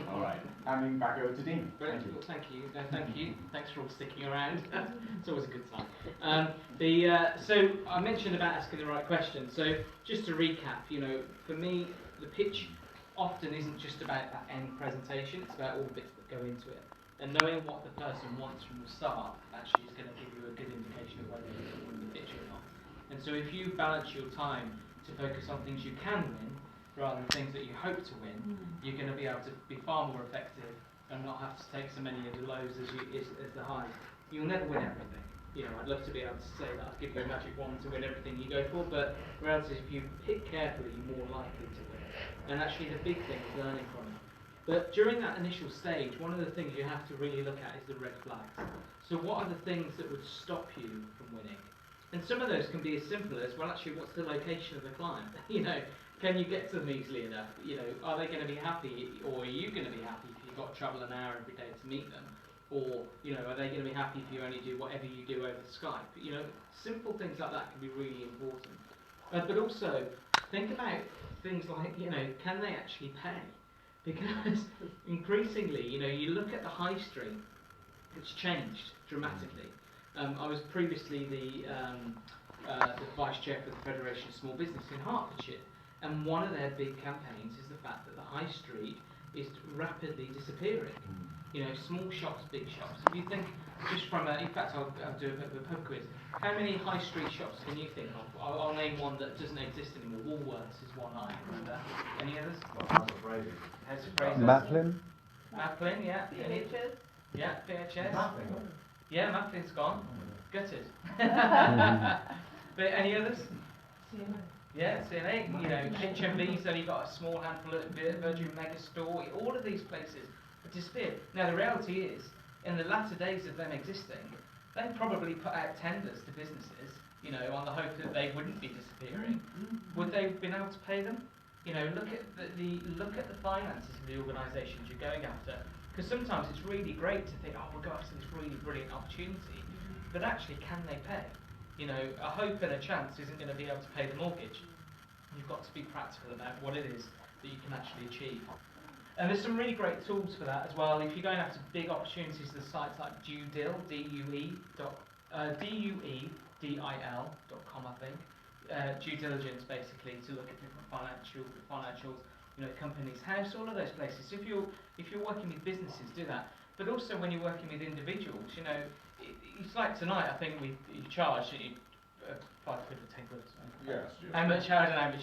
All right. Handing back over to Dean. Thank you. Thank you. No, thank you. Thanks for all sticking around. It's always a good sign. So I mentioned about asking the right questions. So just to recap, you know, for me, the pitch often isn't just about that end presentation. It's about all the bits that go into it. And knowing what the person wants from the start actually is going to give you a good indication of whether you can win the pitch or not. And so if you balance your time to focus on things you can win rather than things that you hope to win, you're going to be able to be far more effective and not have to take so many of the lows as the highs. you'll never win everything. You know, I'd love to be able to say that I'll give you a magic wand to win everything you go for, but the reality is if you pick carefully, you're more likely to win. And actually the big thing is learning from it. But during that initial stage, one of the things you have to really look at is the red flags. So what are the things that would stop you from winning? And some of those can be as simple as, well, actually, what's the location of the client? You know, can you get to them easily enough? You know, are they going to be happy, or are you going to be happy if you've got to travel an hour every day to meet them? Or, you know, are they going to be happy if you only do whatever you do over Skype? You know, simple things like that can be really important. But also, think about things like, you know, can they actually pay? Because increasingly, you know, you look at the high street, it's changed dramatically. I was previously the vice chair for the Federation of Small Business in Hertfordshire, and one of their big campaigns is the fact that the high street is rapidly disappearing. You know, small shops, big shops. If you think, just from in fact, I'll do a bit of a pub quiz. How many high street shops can you think of? I'll name one that doesn't exist anymore. Woolworths is one I remember. Any others? House of Fraser. House of Fraser. Maplin? Maplin, yeah. Yeah, PHS. Nothing. Yeah, Maplin's gone. Gutted. But any others? Yeah, CNA. You know, HMV's only got a small handful at Virgin Megastore. All of these places have disappeared. Now, the reality is, in the latter days of them existing, they probably put out tenders to businesses, you know, on the hope that they wouldn't be disappearing. Would they have been able to pay them? You know, look at the finances of the organisations you're going after. Because sometimes it's really great to think, oh, we'll go after this really brilliant opportunity, but actually, can they pay? You know, a hope and a chance isn't going to be able to pay the mortgage. You've got to be practical about what it is that you can actually achieve. And there's some really great tools for that as well. If you're going after big opportunities, there's sites like DueDil, DueDil.com, I think. Due diligence, basically, to look at different financials, you know, Companies House, all of those places. So if you're working with businesses, do that. But also when you're working with individuals, you know, it's like tonight. I think you charge £5 or £10. Yes. How much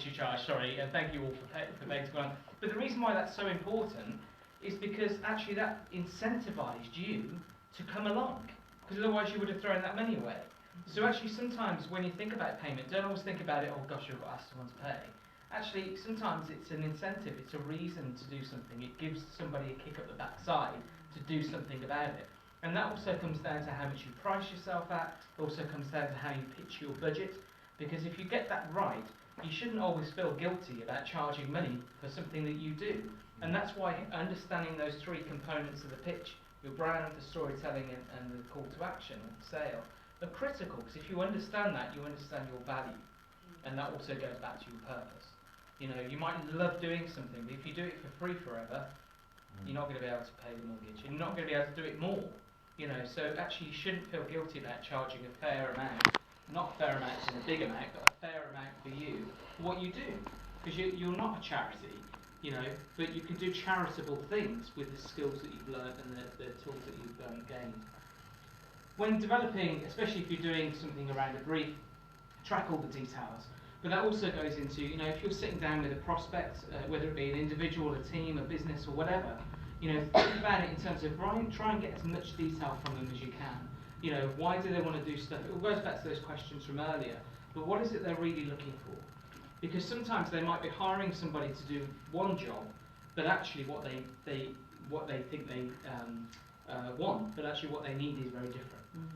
you charge? Sorry, and thank you all for paying to go on. But the reason why that's so important is because actually that incentivised you to come along, because otherwise you would have thrown that money away. So actually sometimes when you think about payment, don't always think about it, oh gosh, you've got to ask someone to pay. Actually, sometimes it's an incentive, it's a reason to do something. It gives somebody a kick up the backside to do something about it. And that also comes down to how much you price yourself at. It also comes down to how you pitch your budget. Because if you get that right, you shouldn't always feel guilty about charging money for something that you do. And that's why understanding those three components of the pitch, your brand, the storytelling, and the call to action, and sale, are critical. Because if you understand that, you understand your value. And that also goes back to your purpose. You know, you might love doing something, but if you do it for free forever, you're not going to be able to pay the mortgage. You're not going to be able to do it more. You know, so actually you shouldn't feel guilty about charging a fair amount. Not a fair amount in a big amount, but a fair amount for you, for what you do. Because you're not a charity, you know, but you can do charitable things with the skills that you've learned and the tools that you've gained. When developing, especially if you're doing something around a brief, track all the details. But that also goes into, you know, if you're sitting down with a prospect, whether it be an individual, a team, a business, or whatever, you know, think about it in terms of try and get as much detail from them as you can. You know, why do they want to do stuff? It all goes back to those questions from earlier. But what is it they're really looking for? Because sometimes they might be hiring somebody to do one job, but actually what they think they want, but actually what they need is very different.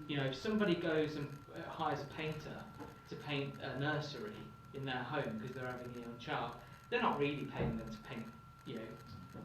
You know, if somebody goes and hires a painter to paint a nursery in their home because they're having a young child, they're not really paying them to paint, you know,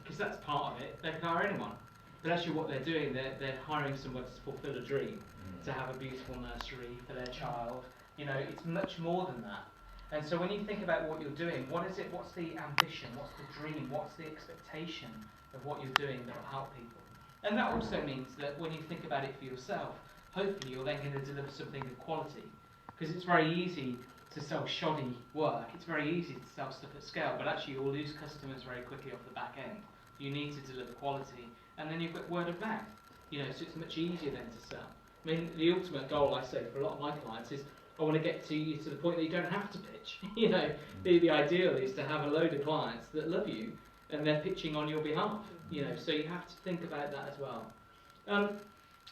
because that's part of it. They can hire anyone. But actually what they're doing, they're hiring someone to fulfill a dream, to have a beautiful nursery for their child. You know, it's much more than that. And so when you think about what you're doing, what is it? What's the ambition? What's the dream? What's the expectation of what you're doing that will help people? And that also means that when you think about it for yourself, hopefully you're then going to deliver something of quality. Because it's very easy to sell shoddy work. It's very easy to sell stuff at scale, but actually you'll lose customers very quickly off the back end. You need to deliver quality, and then you've got word of mouth. You know, so it's much easier then to sell. I mean, the ultimate goal, I say, for a lot of my clients is I want to get to you to the point that you don't have to pitch. You know, the ideal is to have a load of clients that love you and they're pitching on your behalf. You know, so you have to think about that as well.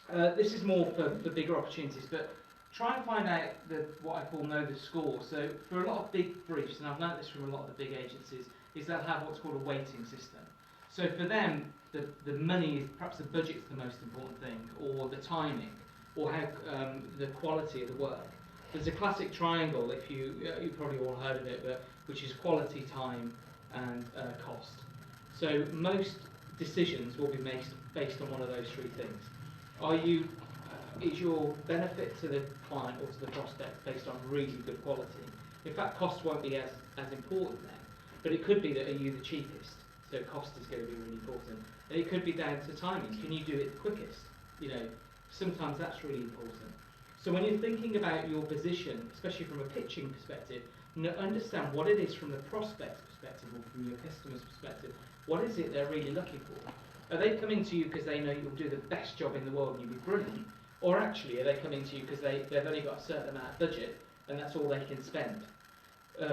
This is more for bigger opportunities, but try and find out what I call know the score. So for a lot of big briefs, and I've learned this from a lot of the big agencies, is they'll have what's called a weighting system. So for them, the money is perhaps the budget's the most important thing, or the timing, or how the quality of the work. There's a classic triangle, if you've probably all heard of it, but which is quality, time, and cost. So most decisions will be based on one of those three things. Is your benefit to the client or to the prospect based on really good quality? In fact, cost won't be as important then, but it could be that are you the cheapest? So cost is going to be really important. And it could be down to timing. Can you do it the quickest? You know, sometimes that's really important. So when you're thinking about your position, especially from a pitching perspective, understand what it is from the prospect's perspective or from your customer's perspective. What is it they're really looking for? Are they coming to you because they know you'll do the best job in the world and you'll be brilliant? Or actually, are they coming to you because they've only got a certain amount of budget and that's all they can spend?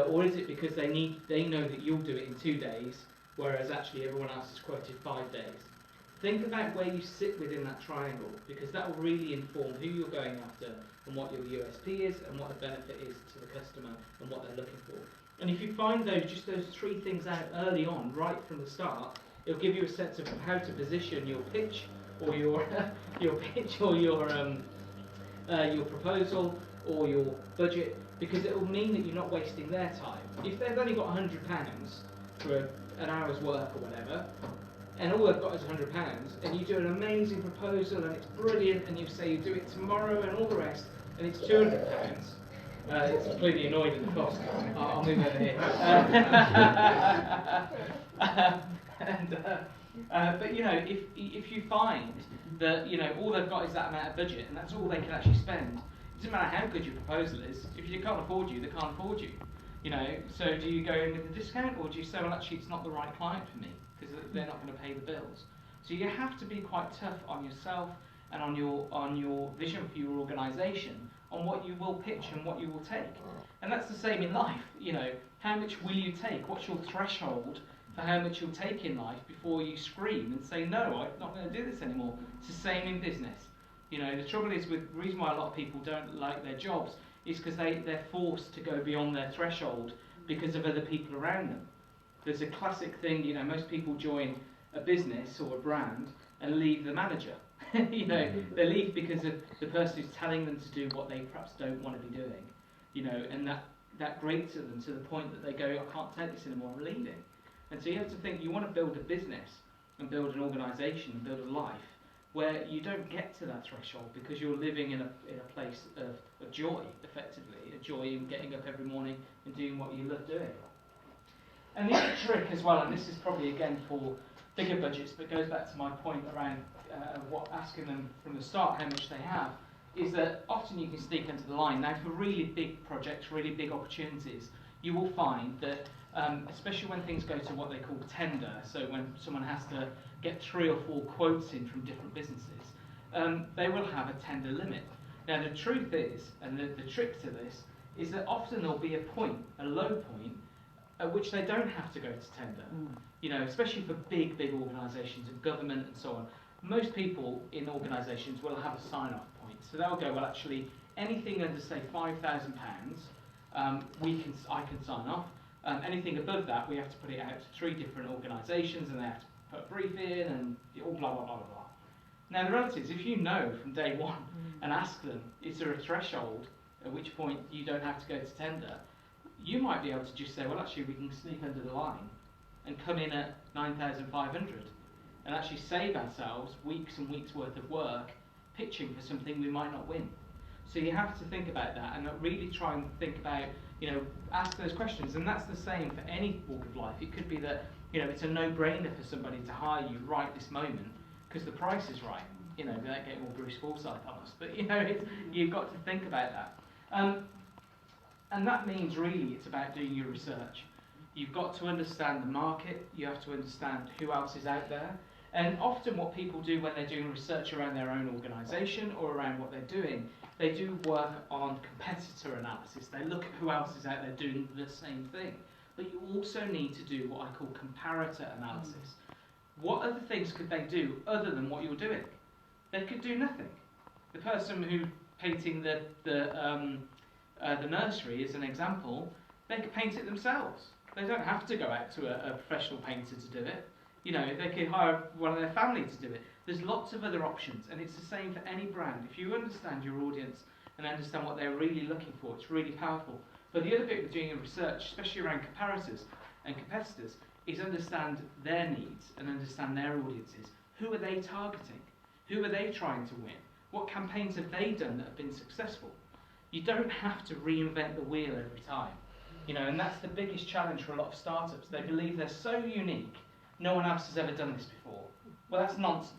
Or is it because they know that you'll do it in 2 days, whereas actually everyone else has quoted 5 days? Think about where you sit within that triangle, because that will really inform who you're going after and what your USP is and what the benefit is to the customer and what they're looking for. And if you find those 3 things out early on, right from the start, it'll give you a sense of how to position your pitch or your pitch or your proposal or your budget, because it will mean that you're not wasting their time. If they've only got £100 for an hour's work or whatever, and all they've got is £100, and you do an amazing proposal and it's brilliant, and you say you do it tomorrow and all the rest, and it's £200, it's completely annoyed at the cost. I'll move over here. But you know, if you find that all they've got is that amount of budget and that's all they can actually spend, it doesn't matter how good your proposal is. If you can't afford you, they can't afford you. So do you go in with a discount, or do you say, well, actually, it's not the right client for me because they're not going to pay the bills? So you have to be quite tough on yourself and on your vision for your organisation, on what you will pitch and what you will take. And that's the same in life. How much will you take? What's your threshold for how much you'll take in life before you scream and say, no, I'm not going to do this anymore? It's the same in business. The trouble is, the reason why a lot of people don't like their jobs is because they're forced to go beyond their threshold because of other people around them. There's a classic thing, most people join a business or a brand and leave the manager. They leave because of the person who's telling them to do what they perhaps don't want to be doing. And that grates at them to the point that they go, I can't take this anymore, I'm leaving. And so you have to think, you want to build a business and build an organisation and build a life where you don't get to that threshold because you're living in a place of joy, effectively, a joy in getting up every morning and doing what you love doing. And the other trick as well, and this is probably again for bigger budgets, but goes back to my point around asking them from the start how much they have, is that often you can sneak under the line. Now, for really big projects, really big opportunities, you will find that, especially when things go to what they call tender, so when someone has to get 3 or 4 quotes in from different businesses, they will have a tender limit. Now, the truth is, and the trick to this, is that often there'll be a low point, at which they don't have to go to tender. Especially for big organisations and government and so on. Most people in organisations will have a sign-off point. So they'll go, well, actually, anything under, say, £5,000, I can sign off. Anything above that, we have to put it out to 3 different organisations, and they have to put a brief in, and all blah, blah, blah, blah, blah. Now, the reality is, if you know from day one and ask them, is there a threshold at which point you don't have to go to tender, you might be able to just say, well, actually, we can sneak under the line and come in at 9,500 and actually save ourselves weeks and weeks worth of work pitching for something we might not win. So you have to think about that and really try and think about, ask those questions. And that's the same for any walk of life. It could be that, it's a no-brainer for somebody to hire you right this moment because the price is right, without getting all Bruce Forsyth on us. But, you've got to think about that. And that means really it's about doing your research. You've got to understand the market, you have to understand who else is out there. And often what people do when they're doing research around their own organisation or around what they're doing, they do work on competitor analysis. They look at who else is out there doing the same thing. But you also need to do what I call comparator analysis. What other things could they do other than what you're doing? They could do nothing. The person who painting the nursery, as an example, they could paint it themselves. They don't have to go out to a professional painter to do it. You know, they could hire one of their family to do it. There's lots of other options, and it's the same for any brand. If you understand your audience and understand what they're really looking for, it's really powerful. But the other bit with doing research, especially around comparators and competitors, is understand their needs and understand their audiences. Who are they targeting? Who are they trying to win? What campaigns have they done that have been successful? You don't have to reinvent the wheel every time. You know, and that's the biggest challenge for a lot of startups. They believe they're so unique, no one else has ever done this before. Well, that's nonsense.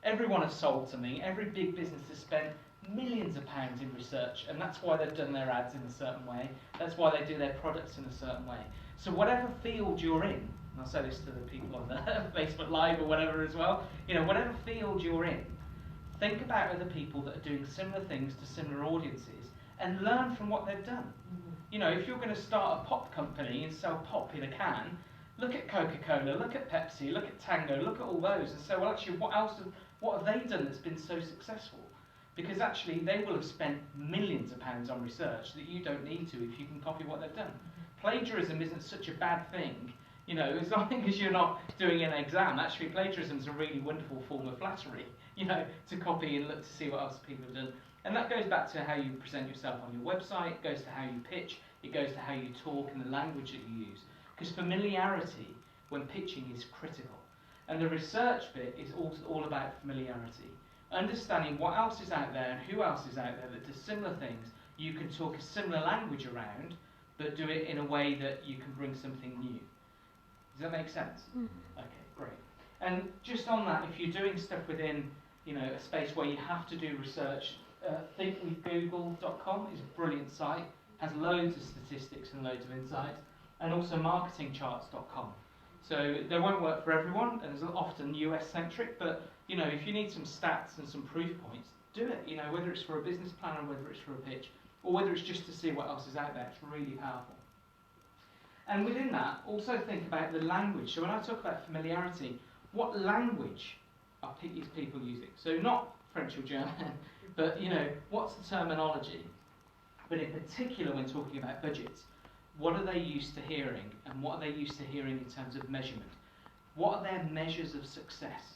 Everyone has sold something. Every big business has spent millions of pounds in research, and that's why they've done their ads in a certain way. That's why they do their products in a certain way. So whatever field you're in, and I'll say this to the people on the Facebook Live or whatever as well, you know, whatever field you're in, think about other people that are doing similar things to similar audiences and learn from what they've done. You know, if you're going to start a pop company and sell pop in a can, look at Coca-Cola, look at Pepsi, look at Tango, look at all those and say, well, actually, what have they done that's been so successful? Because actually, they will have spent millions of pounds on research that you don't need to if you can copy what they've done. Plagiarism isn't such a bad thing. You know, as long as you're not doing an exam, actually, plagiarism is a really wonderful form of flattery, you know, to copy and look to see what else people have done. And that goes back to how you present yourself on your website, it goes to how you pitch, it goes to how you talk and the language that you use. Because familiarity when pitching is critical. And the research bit is all about familiarity. Understanding what else is out there and who else is out there that does similar things, you can talk a similar language around, but do it in a way that you can bring something new. Does that make sense? Okay, great. And just on that, if you're doing stuff within, you know, a space where you have to do research, thinkwithgoogle.com is a brilliant site, has loads of statistics and loads of insights, and also marketingcharts.com. So they won't work for everyone, and it's often US-centric, but you know, if you need some stats and some proof points, do it. You know, whether it's for a business plan or whether it's for a pitch, or whether it's just to see what else is out there, it's really powerful. And within that, also think about the language. So when I talk about familiarity, what language is people using? So not French or German, but you know, what's the terminology? But in particular, when talking about budgets, what are they used to hearing, and what are they used to hearing in terms of measurement? What are their measures of success?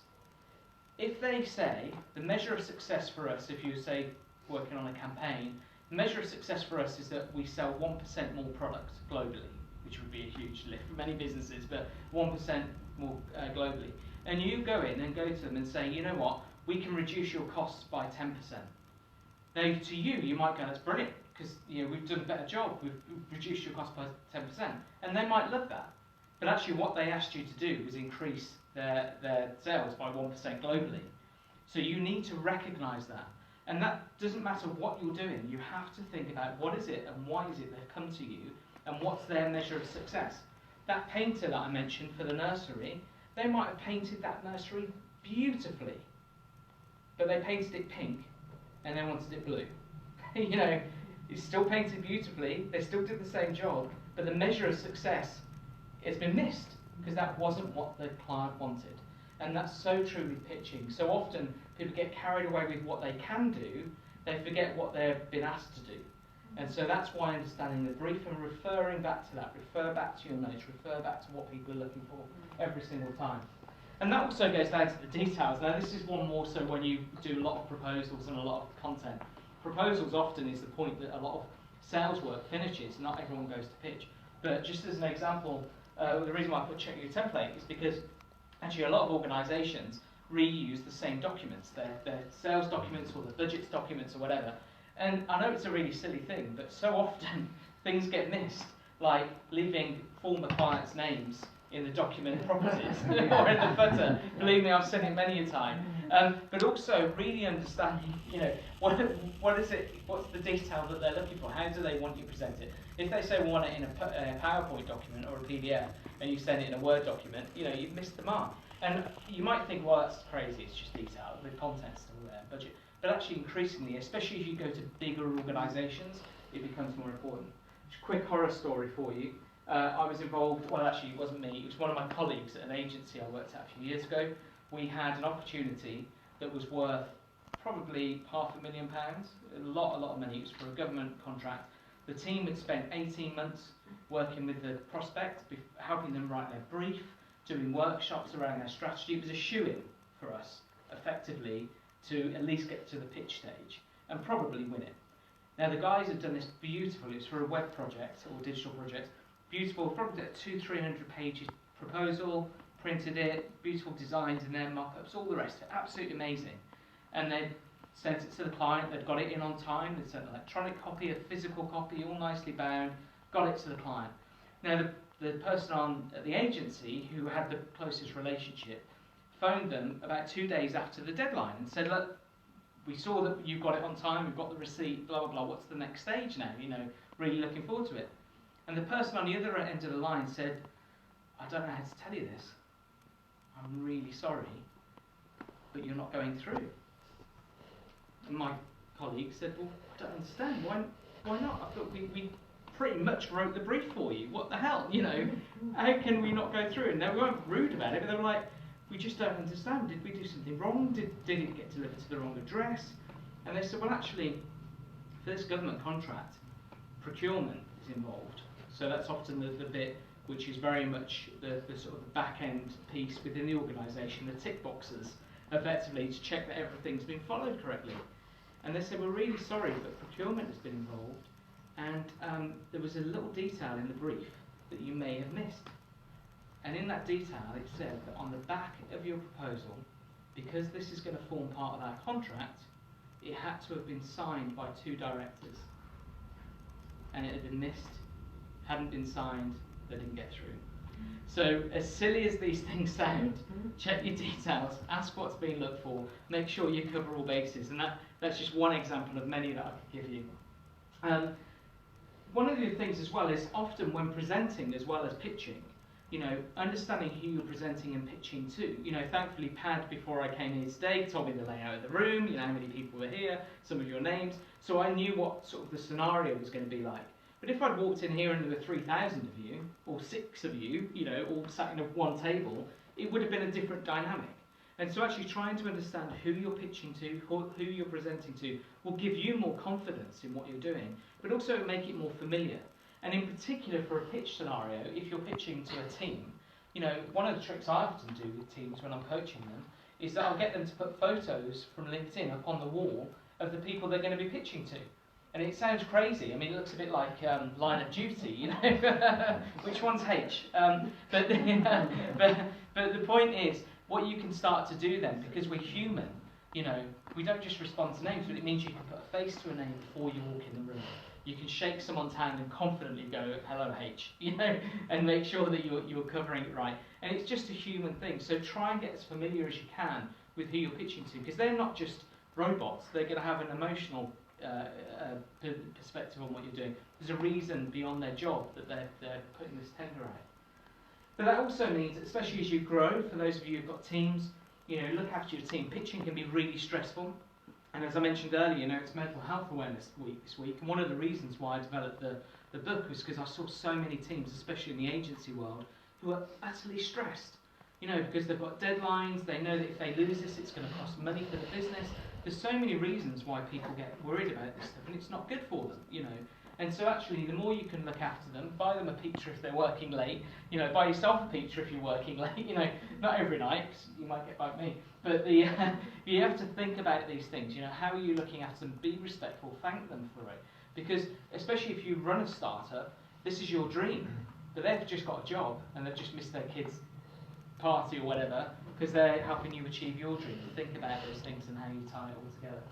If they say, the measure of success for us, if you say working on a campaign, the measure of success for us is that we sell 1% more products globally, which would be a huge lift for many businesses, but 1% more globally. And you go in and go to them and say, you know what, we can reduce your costs by 10%. Now, to you, you might go, that's brilliant, because you know, we've done a better job, we've reduced your cost by 10%. And they might love that. But actually what they asked you to do was increase their sales by 1% globally. So you need to recognise that. And that doesn't matter what you're doing, you have to think about what is it and why is it they've come to you, and what's their measure of success. That painter that I mentioned for the nursery, they might have painted that nursery beautifully, but they painted it pink and they wanted it blue. You know, it's still painted beautifully, they still did the same job, but the measure of success has been missed because that wasn't what the client wanted. And that's so true with pitching. So often people get carried away with what they can do, they forget what they've been asked to do. And so that's why understanding the brief and referring back to that, refer back to your notes, refer back to what people are looking for every single time. And that also goes down to the details. Now this is one more so when you do a lot of proposals and a lot of content. Proposals often is the point that a lot of sales work finishes, not everyone goes to pitch. But just as an example, the reason why I put check your template is because actually a lot of organisations reuse the same documents, their sales documents or the budgets documents or whatever. And I know it's a really silly thing, but so often things get missed, like leaving former clients' names in the document properties or in the footer. Believe me, I've seen it many a time. But also really understanding, you know, what is it? What's the detail that they're looking for? How do they want you to present it? If they say we want it in a PowerPoint document or a PDF, and you send it in a Word document, you know, you've missed the mark. And you might think, well, that's crazy. It's just detail. The content's still there, budget. But actually, increasingly, especially if you go to bigger organisations, it becomes more important. Just a quick horror story for you. I was involved, well actually it wasn't me, it was one of my colleagues at an agency I worked at a few years ago. We had an opportunity that was worth probably £500,000, a lot of money. It was for a government contract. The team had spent 18 months working with the prospect, helping them write their brief, doing workshops around their strategy. It was a shoo-in for us, effectively, to at least get to the pitch stage and probably win it. Now the guys had done this beautifully. It was for a web project or digital project. Beautiful, probably a 200-300 pages proposal, printed it, beautiful designs in there, mock-ups, all the rest of it, absolutely amazing. And they sent it to the client, they'd got it in on time, they'd sent an electronic copy, a physical copy, all nicely bound, got it to the client. Now the person at the agency who had the closest relationship phoned them about 2 days after the deadline and said, look, we saw that you got it on time, we've got the receipt, blah, blah, blah, what's the next stage now? You know, really looking forward to it. And the person on the other end of the line said, I don't know how to tell you this. I'm really sorry, but you're not going through. And my colleague said, well, I don't understand. Why not? I thought we pretty much wrote the brief for you. What the hell? You know, how can we not go through? And they weren't rude about it, but they were like, we just don't understand. Did we do something wrong? Did it get delivered to the wrong address? And they said, well, actually, for this government contract, procurement is involved. So that's often the bit which is very much the sort of the back-end piece within the organisation, the tick boxes, effectively, to check that everything's been followed correctly. And they said, we're really sorry, but procurement has been involved, and there was a little detail in the brief that you may have missed. And in that detail, it said that on the back of your proposal, because this is going to form part of our contract, it had to have been signed by 2 directors. And it had been missed, hadn't been signed, they didn't get through. So as silly as these things sound, check your details, ask what's being looked for, make sure you cover all bases, and that's just one example of many that I could give you. One of the things as well is often when presenting as well as pitching, you know, understanding who you're presenting and pitching to. You know, thankfully Pad, before I came here today, told me the layout of the room, you know, how many people were here, some of your names, so I knew what sort of the scenario was going to be like. But if I'd walked in here and there were 3,000 of you, or 6 of you, you know, all sat in one table, it would have been a different dynamic. And so actually trying to understand who you're pitching to, who you're presenting to, will give you more confidence in what you're doing, but also make it more familiar. And in particular for a pitch scenario, if you're pitching to a team, you know, one of the tricks I often do with teams when I'm coaching them is that I'll get them to put photos from LinkedIn up on the wall of the people they're going to be pitching to. And it sounds crazy. I mean, it looks a bit like Line of Duty, you know. Which one's H? But the point is, what you can start to do then, because we're human, you know, we don't just respond to names, but it means you can put a face to a name before you walk in the room. You can shake someone's hand and confidently go, hello H, you know, and make sure that you're covering it right. And it's just a human thing. So try and get as familiar as you can with who you're pitching to, because they're not just robots. They're going to have an emotional perspective on what you're doing. There's a reason beyond their job that they're putting this tender out. But that also means, especially as you grow, for those of you who've got teams, you know, look after your team. Pitching can be really stressful. And as I mentioned earlier, you know, it's Mental Health Awareness Week this week. And one of the reasons why I developed the book was because I saw so many teams, especially in the agency world, who are utterly stressed. You know, because they've got deadlines, they know that if they lose this, it's going to cost money for the business. There's so many reasons why people get worried about this stuff, and it's not good for them, you know. And so actually, the more you can look after them, buy them a pizza if they're working late, you know, buy yourself a pizza if you're working late, you know, not every night, 'cause you might get like me. But you have to think about these things, you know, how are you looking after them, be respectful, thank them for it. Because especially if you run a startup, this is your dream, but they've just got a job, and they've just missed their kids' party or whatever, because they're helping you achieve your dream. Think about those things and how you tie it all together.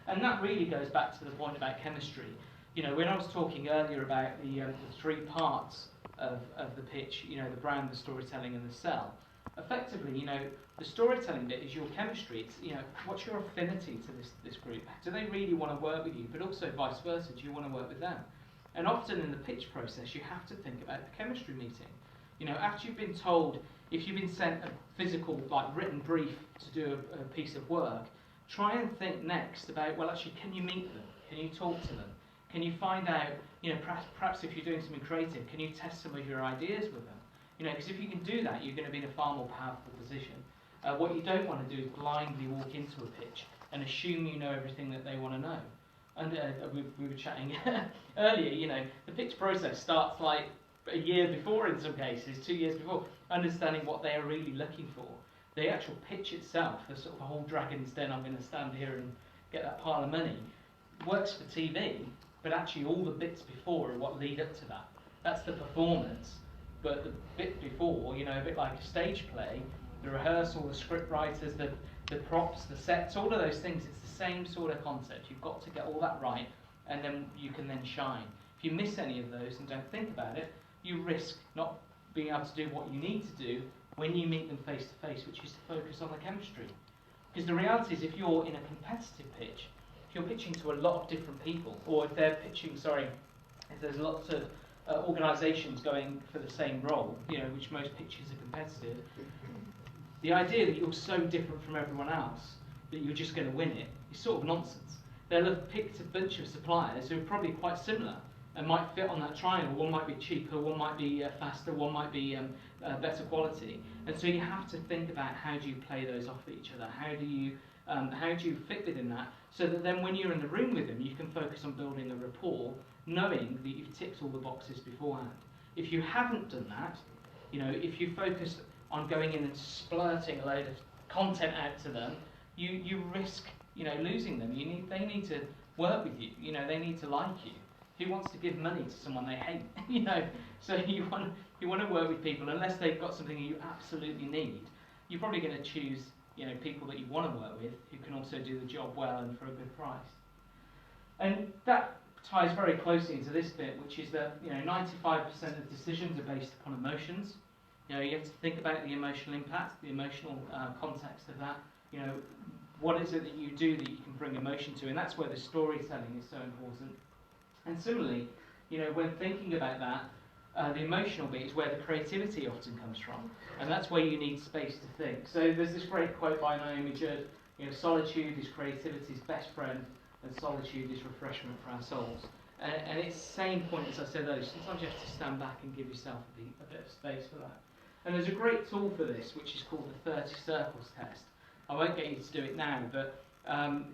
And that really goes back to the point about chemistry. You know, when I was talking earlier about the 3 parts of the pitch, you know, the brand, the storytelling, and the sell, effectively, you know, the storytelling bit is your chemistry. It's, you know, what's your affinity to this group? Do they really want to work with you? But also vice versa, do you want to work with them? And often in the pitch process, you have to think about the chemistry meeting. You know, after you've been told, if you've been sent a physical, like, written brief to do a piece of work, try and think next about, well, actually, can you meet them? Can you talk to them? Can you find out, you know, perhaps if you're doing something creative, can you test some of your ideas with them? You know, because if you can do that, you're going to be in a far more powerful position. What you don't want to do is blindly walk into a pitch and assume you know everything that they want to know. And we were chatting earlier, you know, the pitch process starts like a year before in some cases, 2 years before, understanding what they are really looking for. The actual pitch itself, the sort of a whole Dragon's Den, I'm going to stand here and get that pile of money, works for TV, but actually all the bits before are what lead up to that. That's the performance, but the bit before, you know, a bit like a stage play, the rehearsal, the script writers, the props, the sets, all of those things, it's the same sort of concept. You've got to get all that right, and then you can then shine. If you miss any of those and don't think about it, you risk not being able to do what you need to do when you meet them face to face, which is to focus on the chemistry. Because the reality is, if you're in a competitive pitch, if you're pitching to a lot of different people, or if they're pitching, if there's lots of organisations going for the same role, you know, which most pitches are competitive, the idea that you're so different from everyone else that you're just going to win it is sort of nonsense. They'll have picked a bunch of suppliers who are probably quite similar and might fit on that triangle. One might be cheaper, one might be faster, one might be better quality. And so you have to think about how do you play those off each other? How do you fit within that? So that then when you're in the room with them, you can focus on building a rapport, knowing that you've ticked all the boxes beforehand. If you haven't done that, you know, if you focus on going in and splurting a load of content out to them, you risk, you know, losing them. They need to work with you. You know, they need to like you. Who wants to give money to someone they hate? You know, so you want to work with people unless they've got something you absolutely need. You're probably going to choose, you know, people that you want to work with who can also do the job well and for a good price. And that ties very closely into this bit, which is that, you know, 95% of decisions are based upon emotions. You know, you have to think about the emotional impact, the emotional context of that. You know, what is it that you do that you can bring emotion to? And that's where the storytelling is so important. And similarly, you know, when thinking about that, the emotional bit is where the creativity often comes from. And that's where you need space to think. So there's this great quote by Naomi Judd, you know, solitude is creativity's best friend, and solitude is refreshment for our souls. And it's the same point as I said earlier. Sometimes you have to stand back and give yourself a bit of space for that. And there's a great tool for this, which is called the 30 Circles test. I won't get you to do it now, but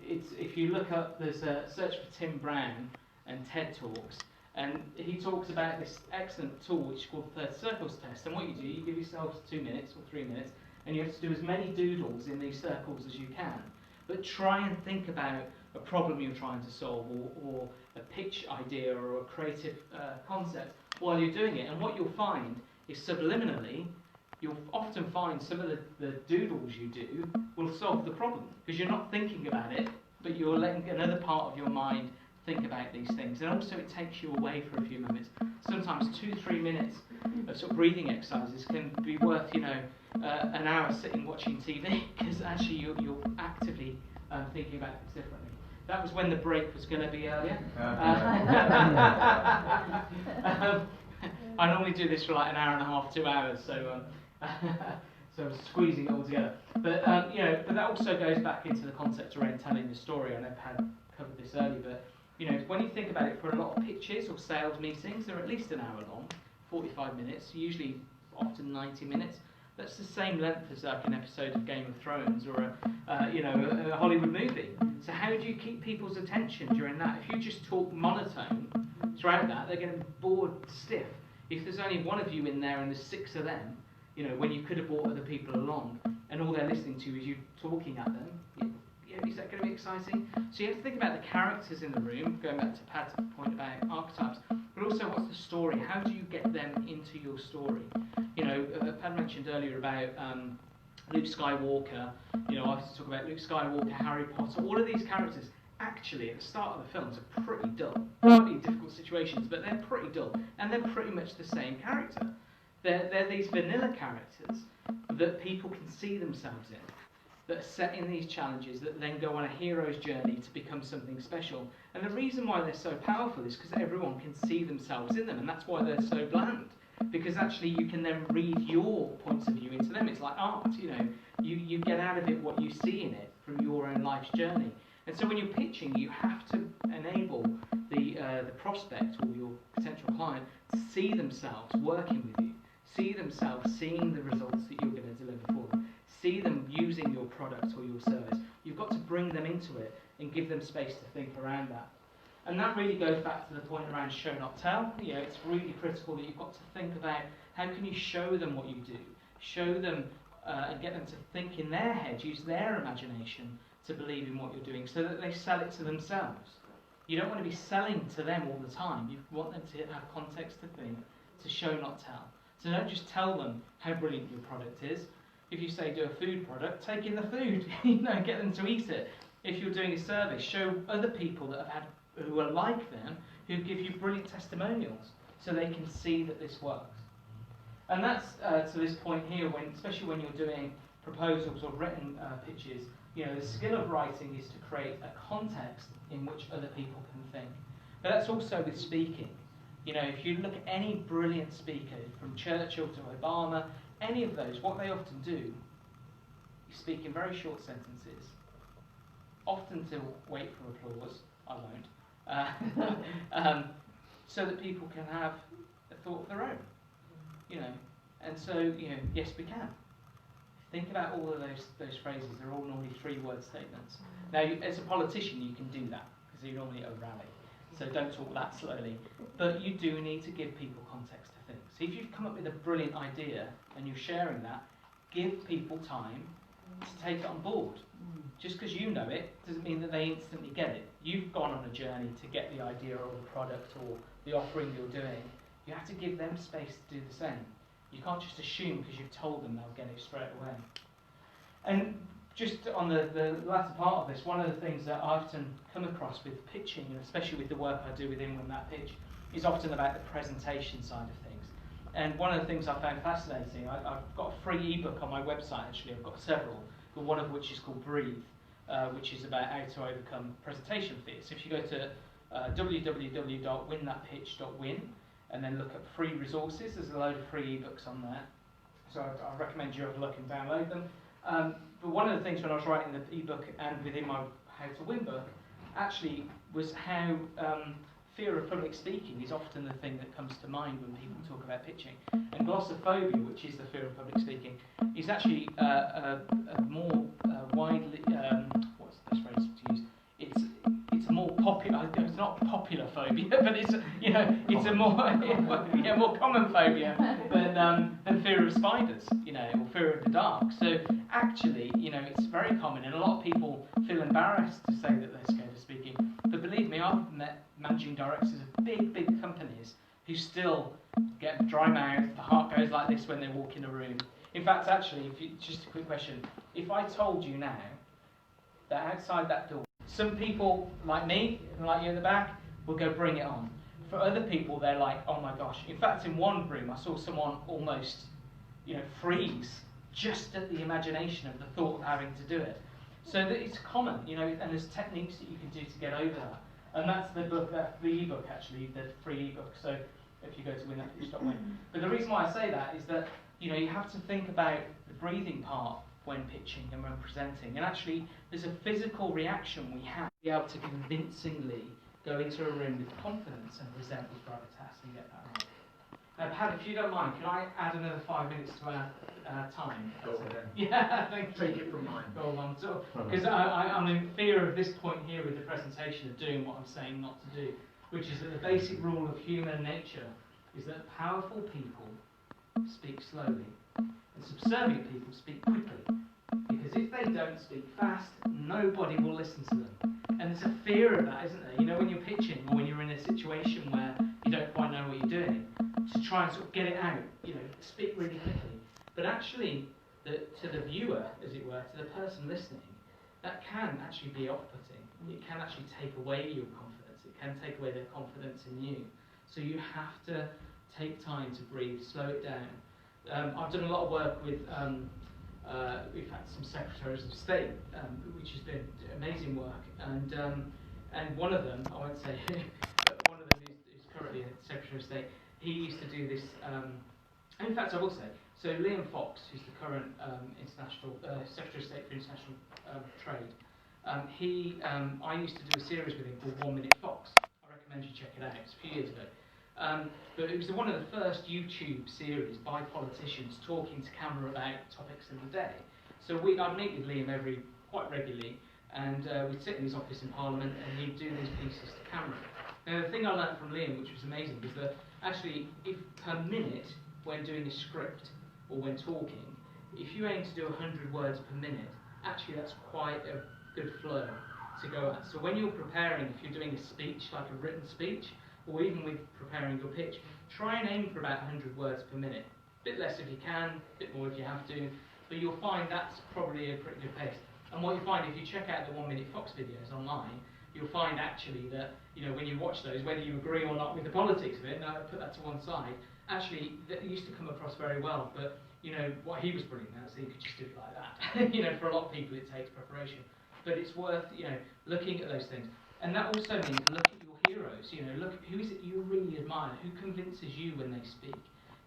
if you look up, there's a search for Tim Brown and TED Talks, and he talks about this excellent tool which is called the 30 Circles test. And what you do, you give yourselves 2 minutes or 3 minutes, and you have to do as many doodles in these circles as you can. But try and think about a problem you're trying to solve, or a pitch idea, or a creative concept while you're doing it. And what you'll find is subliminally, you'll often find some of the doodles you do will solve the problem, because you're not thinking about it, but you're letting another part of your mind think about these things. And also it takes you away for a few moments. Sometimes 2-3 minutes of sort of breathing exercises can be worth, you know, an hour sitting watching TV, because actually you're actively thinking about things differently. That was when the break was going to be earlier. I normally do this for like an hour and a half, 2 hours, so so I was squeezing it all together. But you know, but that also goes back into the concept around telling the story. I know Pat covered this earlier, but you know, when you think about it, for a lot of pitches or sales meetings, they're at least an hour long, 45 minutes, usually often 90 minutes. That's the same length as like an episode of Game of Thrones or a Hollywood movie. So how do you keep people's attention during that? If you just talk monotone throughout that, they're going to be bored stiff. If there's only one of you in there and there's 6 of them, you know, when you could have brought other people along, and all they're listening to is you talking at them, is that going to be exciting? So you have to think about the characters in the room, going back to Pad's point about archetypes, but also what's the story? How do you get them into your story? You know, Pad mentioned earlier about Luke Skywalker. You know, I used to talk about Luke Skywalker, Harry Potter. All of these characters, actually, at the start of the films, are pretty dull. They might be in difficult situations, but they're pretty dull, and they're pretty much the same character. They're these vanilla characters that people can see themselves in, that are set in these challenges, that then go on a hero's journey to become something special. And the reason why they're so powerful is because everyone can see themselves in them, and that's why they're so bland. Because actually you can then read your points of view into them. It's like art, you know. You get out of it what you see in it from your own life's journey. And so when you're pitching, you have to enable the prospect or your potential client to see themselves working with you, see themselves seeing the results that you're going to deliver for them, see them using your product or your service. You've got to bring them into it and give them space to think around that. And that really goes back to the point around show not tell. You know, it's really critical that you've got to think about how can you show them what you do, show them and get them to think in their head, use their imagination to believe in what you're doing so that they sell it to themselves. You don't want to be selling to them all the time. You want them to have context to think, to show not tell. So don't just tell them how brilliant your product is. If you say do a food product, take in the food, get them to eat it. If you're doing a service, show other people that have had, who are like them, who give you brilliant testimonials, so they can see that this works. And that's to this point here, especially when you're doing proposals or written pitches, the skill of writing is to create a context in which other people can think. But that's also with speaking. If you look at any brilliant speaker, from Churchill to Obama, any of those, what they often do, you speak in very short sentences, often to wait for applause. I won't. So that people can have a thought of their own. And so, yes, we can. Think about all of those phrases. They're all normally 3-word statements. Now, as a politician, you can do that, because you're normally at a rally. So don't talk that slowly. But you do need to give people context to think. So if you've come up with a brilliant idea, and you're sharing that, give people time to take it on board. Just because you know it, doesn't mean that they instantly get it. You've gone on a journey to get the idea or the product or the offering you're doing. You have to give them space to do the same. You can't just assume because you've told them they'll get it straight away. And just on the latter part of this, one of the things that I often come across with pitching, and especially with the work I do with England That Pitch, is often about the presentation side of things. And one of the things I found fascinating, I've got a free ebook on my website actually, I've got several, but one of which is called Breathe, which is about how to overcome presentation fear. So if you go to www.winthatpitch.win, and then look at free resources. There's a load of free ebooks on there. So I recommend you have a look and download them. But one of the things when I was writing the ebook and within my How to Win book, actually was how fear of public speaking is often the thing that comes to mind when people talk about pitching. And glossophobia, which is the fear of public speaking, is actually a more widely, what's the best phrase to use? It's a more popular, it's not popular phobia, but it's a more more common phobia than fear of spiders, or fear of the dark. So actually, it's very common, and a lot of people feel embarrassed to say that they're scared of speaking. But believe me, I've met managing directors of big companies who still get dry mouth, the heart goes like this when they walk in a room. In fact, actually, just a quick question, if I told you now that outside that door, some people, like me, and like you at the back, will go bring it on. For other people, they're like, oh my gosh. In fact, in one room, I saw someone almost, freeze just at the imagination of the thought of having to do it. So that it's common, and there's techniques that you can do to get over that. And that's the book, the ebook actually, the free ebook. So if you go to winthatpitch.win. But the reason why I say that is that, you have to think about the breathing part when pitching and when presenting. And actually, there's a physical reaction we have to be able to convincingly go into a room with confidence and present with gravitas and get that right. Pat, if you don't mind, can I add another 5 minutes to our time? Go on then. Yeah, thank you. Take it from mine. Go on. Because I'm in fear of this point here with the presentation of doing what I'm saying not to do, which is that the basic rule of human nature is that powerful people speak slowly and subservient people speak quickly. Because if they don't speak fast, nobody will listen to them. And there's a fear of that, isn't there? When you're pitching or when you're in a situation where you don't quite know what you're doing, to try and sort of get it out, speak really quickly. But actually, to the viewer, as it were, to the person listening, that can actually be off-putting. It can actually take away your confidence. It can take away their confidence in you. So you have to take time to breathe, slow it down. I've done a lot of work with, we've had some secretaries of state, which has been amazing work. And one of them, I won't say who, but one of them is currently a secretary of state. He used to do this, in fact I will say, so Liam Fox, who's the current international Secretary of State for International Trade, I used to do a series with him called 1 Minute Fox. I recommend you check it out, it's a few years ago. But it was one of the first YouTube series by politicians talking to camera about topics of the day. So I'd meet with Liam quite regularly, and we'd sit in his office in Parliament, and he'd do these pieces to camera. Now, the thing I learned from Liam, which was amazing, was that actually, if per minute, when doing a script or when talking, if you aim to do 100 words per minute, actually that's quite a good flow to go at. So when you're preparing, if you're doing a speech, like a written speech, or even with preparing your pitch, try and aim for about 100 words per minute. A bit less if you can, a bit more if you have to, but you'll find that's probably a pretty good pace. And what you find, if you check out the 1 Minute Fox videos online, you'll find actually that, you know, when you watch those, whether you agree or not with the politics of it, and I put that to one side, actually, that used to come across very well, but, you know, what he was brilliant at, so you could just do it like that. You know, for a lot of people it takes preparation. But it's worth, you know, looking at those things. And that also means look at your heroes, you know, look, who is it you really admire? Who convinces you when they speak?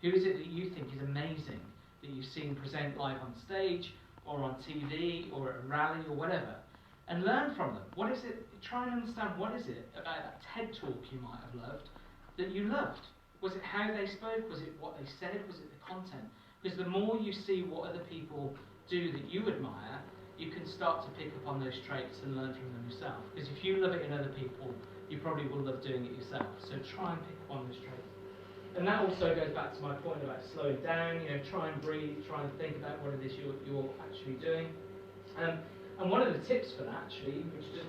Who is it that you think is amazing, that you've seen present live on stage, or on TV, or at a rally, or whatever? And learn from them. What is it, try and understand what is it about that TED talk you might have loved, that you loved? Was it how they spoke? Was it what they said? Was it the content? Because the more you see what other people do that you admire, you can start to pick up on those traits and learn from them yourself. Because if you love it in other people, you probably will love doing it yourself. So try and pick up on those traits. And that also goes back to my point about slowing down, you know, try and breathe, try and think about what it is you're actually doing. And one of the tips for that, actually, which is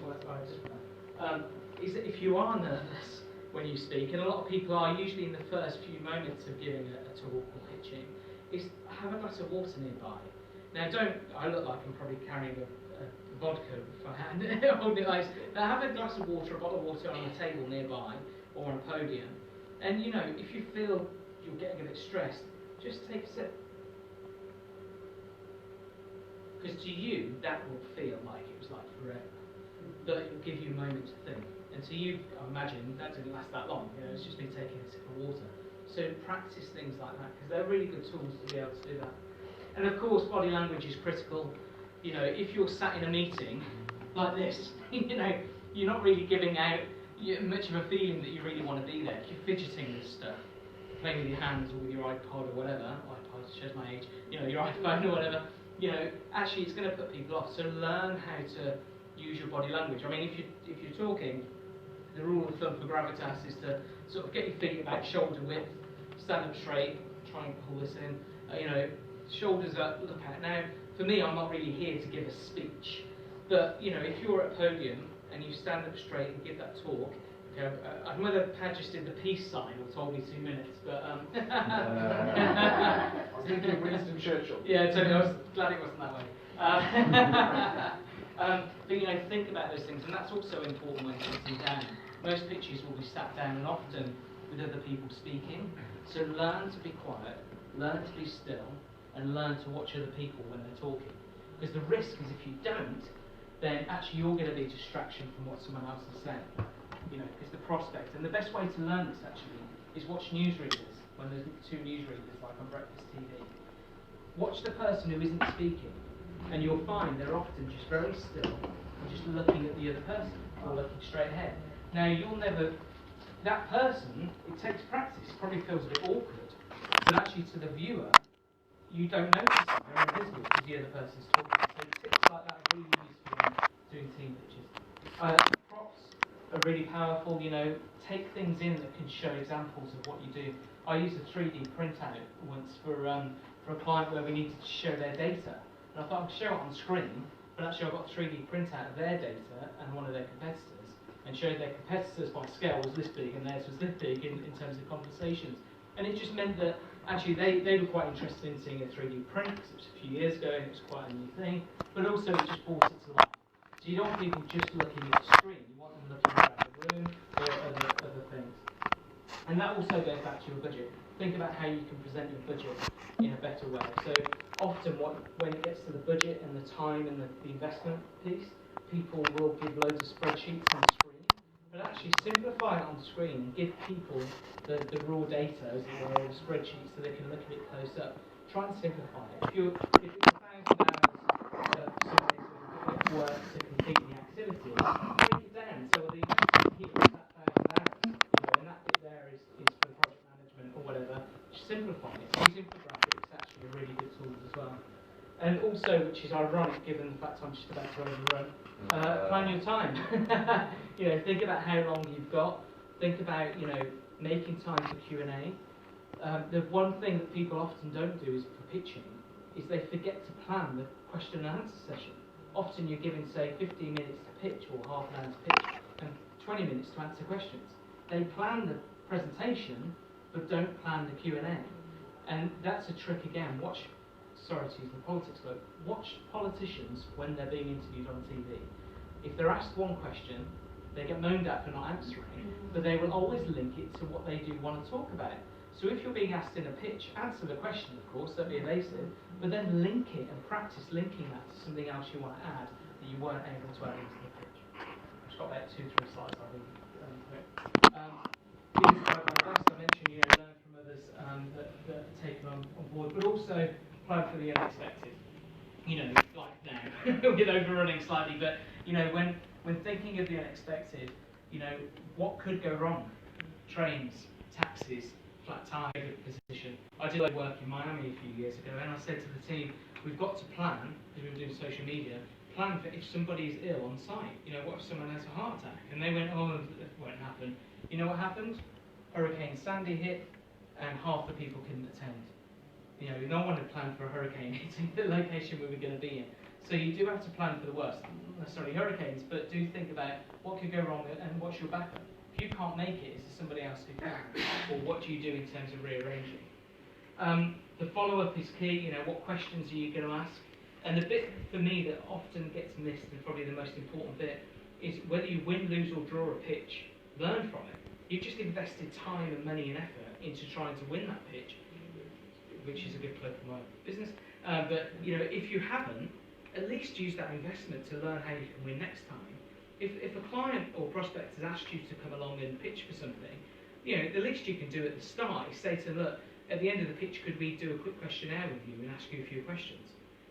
is that if you are nervous when you speak, and a lot of people are usually in the first few moments of giving a talk or pitching, is have a glass of water nearby. Now, I look like I'm probably carrying a vodka with my hand, holding it like, now have a glass of water, a bottle of water on a table nearby, or on a podium, and you know, if you feel you're getting a bit stressed, just take a sip. Because to you, that will feel like it was like forever. But it will give you a moment to think. And to you, I imagine, that didn't last that long. You know, it's just me taking a sip of water. So practice things like that, because they're really good tools to be able to do that. And of course, body language is critical. You know, if you're sat in a meeting like this, you know, you're not really giving out much of a feeling that you really want to be there. If you're fidgeting with stuff, playing with your hands or with your iPod or whatever, iPod shows my age, you know, your iPhone or whatever, you know, actually it's going to put people off. So learn how to use your body language. I mean, if you're talking, the rule of thumb for gravitas is to sort of get your feet about shoulder width, stand up straight, try and pull this in, you know, shoulders up, look out. Now, for me, I'm not really here to give a speech, but, you know, if you're at a podium and you stand up straight and give that talk, okay, I don't know whether Pat just did the peace sign or told me 2 minutes, but I was thinking of Winston Churchill. Yeah, totally. I was glad it wasn't that way. But you know, think about those things, and that's also important when sitting down. Most pitches will be sat down and often with other people speaking. So learn to be quiet, learn to be still, and learn to watch other people when they're talking. Because the risk is if you don't, then actually you're going to be a distraction from what someone else is saying. You know, because the prospect, and the best way to learn this actually is watch newsreaders when there's 2 newsreaders like on breakfast TV. Watch the person who isn't speaking, and you'll find they're often just very still and just looking at the other person or looking straight ahead. Now you'll never, that person, it takes practice, it probably feels a bit awkward, but actually to the viewer, you don't notice it, they're invisible because the other person's talking. So tips like that are really useful when doing team pitches. Props are really powerful, you know, take things in that can show examples of what you do. I used a 3D printout once for a client where we needed to show their data. And I thought I could show it on screen, but actually I got a 3D printout of their data and one of their competitors, and showed their competitors by scale was this big and theirs was this big in terms of conversations. And it just meant that actually they were quite interested in seeing a 3D print, because it was a few years ago and it was quite a new thing, but also it just brought it to life. So you don't want people just looking at the screen, you want them looking around the room or other things. And that also goes back to your budget. Think about how you can present your budget in a better way. So often when it gets to the budget and the time and the investment piece, people will give loads of spreadsheets on the screen. But actually simplify it on the screen and give people the raw data as it were, or the spreadsheets so they can look at it close up. Try and simplify it. If it's 1,000 hours of work to complete the activity, break it down so the investment here is that 1,000 hours. You know, and that bit there is for the project management or whatever. Just simplify it. Use infographics, actually a really good tool as well. And also, which is ironic given the fact I'm just about to overrun, plan your time. You know, think about how long you've got. Think about, you know, making time for Q&A. The one thing that people often don't do is for pitching, is they forget to plan the question and answer session. Often you're given, say, 15 minutes to pitch or half an hour to pitch and 20 minutes to answer questions. They plan the presentation, but don't plan the Q&A. And that's a trick again. Sorry to use the politics word, watch politicians when they're being interviewed on TV. If they're asked one question, they get moaned at for not answering, but they will always link it to what they do want to talk about. So if you're being asked in a pitch, answer the question, of course, don't be evasive, but then link it and practice linking that to something else you want to add that you weren't able to add into the pitch. I've just got about 2-3 slides, I think. These are my best. I mentioned, you know, learn from others that are taken on board, but also plan for the unexpected. You know, like now, with overrunning slightly, but you know, when thinking of the unexpected, you know, what could go wrong? Trains, taxis, flat tire position. I did work in Miami a few years ago, and I said to the team, we've got to plan, because we were doing social media, plan for if somebody is ill on site. You know, what if someone has a heart attack? And they went, oh, that won't happen. You know what happened? Hurricane Sandy hit, and half the people couldn't attend. You know, no one had planned for a hurricane hitting the location we were going to be in. So you do have to plan for the worst, not necessarily hurricanes, but do think about what could go wrong and what's your backup. If you can't make it, is there somebody else who can? Or what do you do in terms of rearranging? The follow-up is key. You know, what questions are you going to ask? And the bit for me that often gets missed, and probably the most important bit, is whether you win, lose or draw a pitch, learn from it. You've just invested time and money and effort into trying to win that pitch, which is a good plug for my business. But you know, if you haven't, at least use that investment to learn how you can win next time. If a client or prospect has asked you to come along and pitch for something, you know, the least you can do at the start is say to them, look, at the end of the pitch, could we do a quick questionnaire with you and ask you a few questions?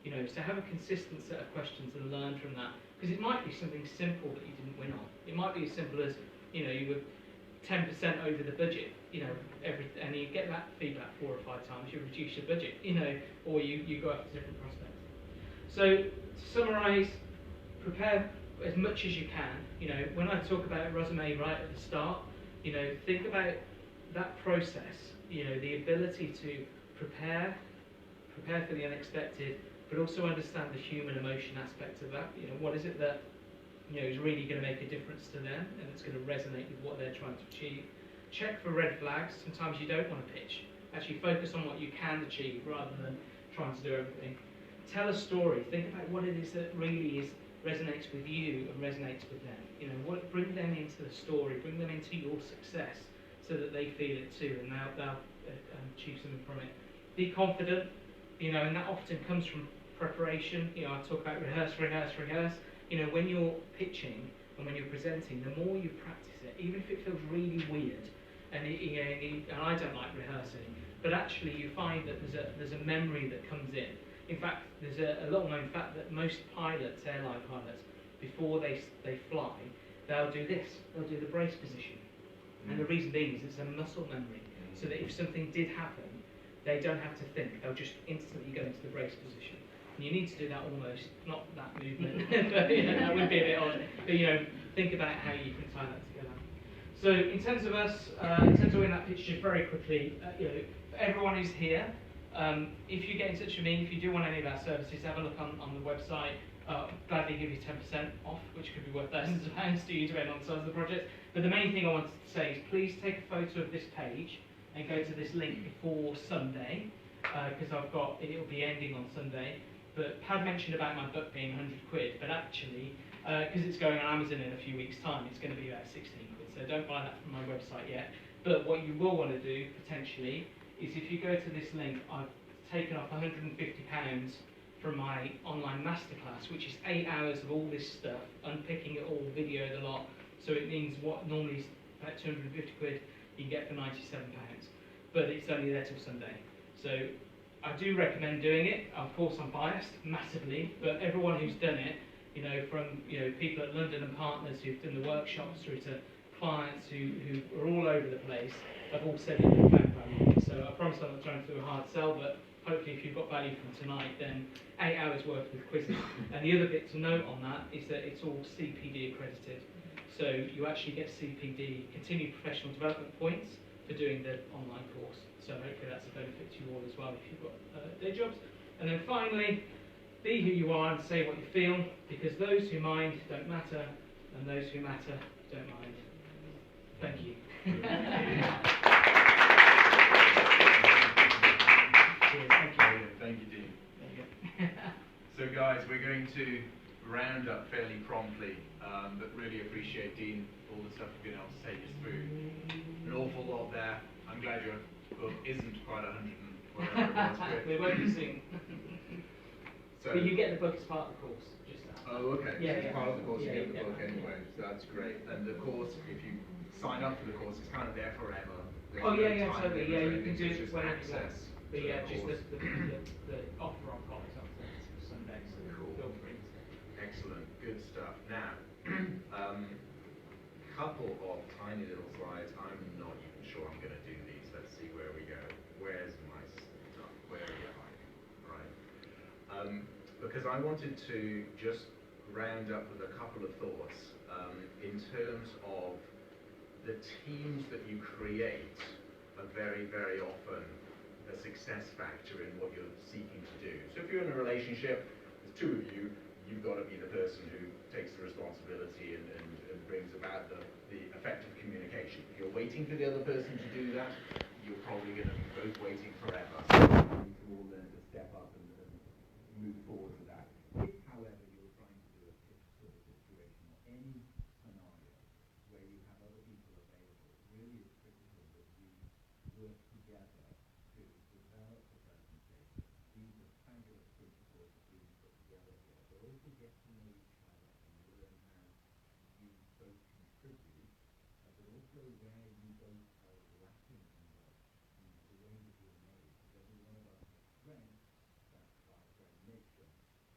You know, so have a consistent set of questions and learn from that. Because it might be something simple that you didn't win on. It might be as simple as, you know, you were 10% over the budget, you know, and you get that feedback 4 or 5 times, you reduce your budget, you know, or you go after different prospects. So, to summarise, prepare as much as you can. You know, when I talk about resume right at the start, you know, think about that process, you know, the ability to prepare for the unexpected, but also understand the human emotion aspect of that. You know, what is it that, you know, is really going to make a difference to them and it's going to resonate with what they're trying to achieve. Check for red flags. Sometimes you don't want to pitch. Actually focus on what you can achieve rather than trying to do everything. Tell a story. Think about what it is that really resonates with you and resonates with them. You know, bring them into the story, bring them into your success so that they feel it too and they'll achieve something from it. Be confident, you know, and that often comes from preparation. You know, I talk about rehearse. You know, when you're pitching and when you're presenting, the more you practice it, even if it feels really weird, and I don't like rehearsing, but actually you find that there's a memory that comes in. In fact, there's a little-known fact that most pilots, airline pilots, before they fly, they'll do this. They'll do the brace position. And the reason being is it's a muscle memory, so that if something did happen, they don't have to think. They'll just instantly go into the brace position. And you need to do that almost, not that movement, but you know, that would be a bit odd. But you know, think about how you can tie that together. So in terms of us, in terms of winning that pitch, just very quickly, you know, for everyone who's here, if you get in touch with me, if you do want any of our services, have a look on the website. Gladly give you 10% off, which could be worth thousands of pounds to you depending on the size of the project. But the main thing I wanted to say is please take a photo of this page and go to this link before Sunday, because it'll be ending on Sunday. But Pad mentioned about my book being 100 quid, but actually, because it's going on Amazon in a few weeks' time, it's going to be about 16 quid. So don't buy that from my website yet. But what you will want to do, potentially, is if you go to this link, I've taken off £150 from my online masterclass, which is 8 hours of all this stuff, unpicking it all, video the lot. So it means what normally is about 250 quid, you can get for £97. But it's only there till Sunday. So I do recommend doing it. Of course, I'm biased massively, but everyone who's done it, you know, from people at London and Partners who've done the workshops through to clients who are all over the place, have all said it in the background. So I promise I'm not trying to do a hard sell, but hopefully if you've got value from tonight, then 8 hours worth of quizzes. And the other bit to note on that is that it's all CPD accredited. So you actually get CPD, continued professional development points, for doing the online course. So hopefully that's a benefit to you all as well if you've got day jobs. And then finally, be who you are and say what you feel, because those who mind don't matter, and those who matter don't mind. Thank you. Cheers, thank you. Thank you, Dean. There you go. So guys, we're going to round up fairly promptly, but really appreciate, Dean, all the stuff you've been able to take us through. An awful lot there. I'm glad your book isn't quite 100 and whatever it was. But We won't be soon. so, But you get the book as part of the course, just that. oh, okay. Yeah, So yeah. part of the course, Yeah, you get the yeah. book anyway. So that's great. And the course, if you sign up for the course, it's kind of there forever. There's Oh no yeah, yeah, time totally. limit Yeah, or you can anything, do it's it just whenever you want. access But to yeah, the just course. the offer I've got is up to Sunday, so Cool. feel free. Excellent, good stuff. Now, couple of tiny little slides. I'm not even sure I'm going to do these. Let's see where we go. Where's my stuff? Where are you hiding? Right. Because I wanted to just round up with a couple of thoughts in terms of the teams that you create are very, very often a success factor in what you're seeking to do. So if you're in a relationship, there's two of you, you've got to be the person who takes the responsibility and brings about the effective communication. If you're waiting for the other person to do that, you're probably going to be both waiting forever. So you need to all learn to step up and move forward with that. If, however, you're trying to do a pitch sort of situation or any scenario where you have other people available, it really is critical that you work together to develop the presentation. These are fabulous principles that we've put together here, but also get to know each other and learn how you both contribute, but also where you both are lacking in the way that you're made. Because every one of us has strengths, that's our strength nature,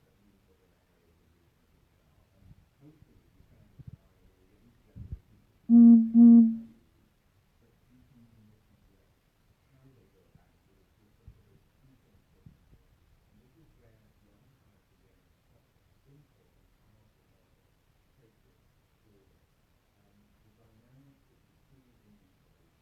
but we also have areas of weakness as well. And hopefully you found a scenario where you're getting together with people but you can be looking at how they go about it with different people. And this is where the other side of the game is such a simple and powerful model. Take this forward. The dynamics that you see in these days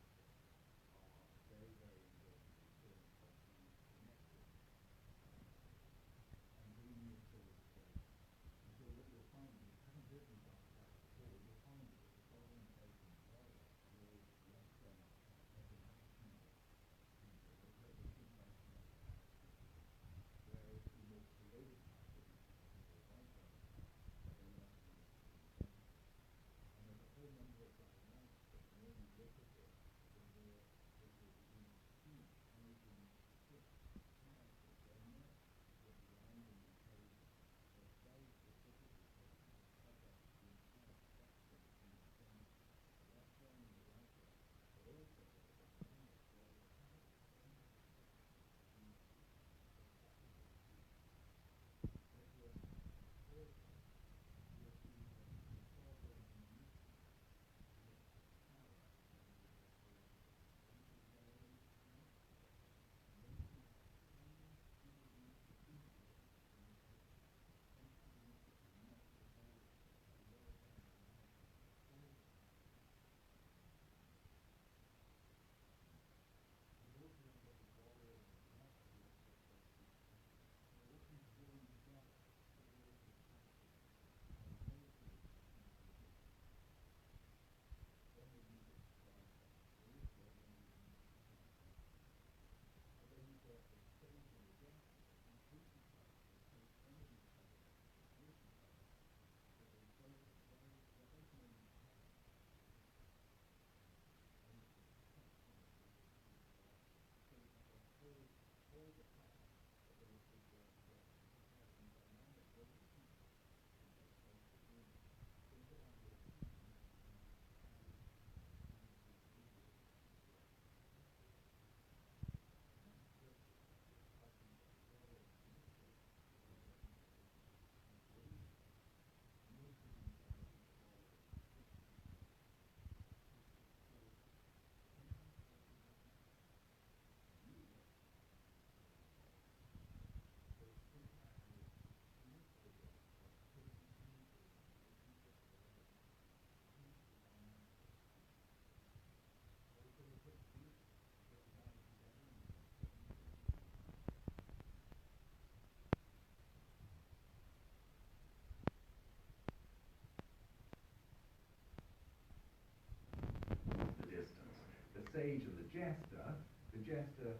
sage and the jester,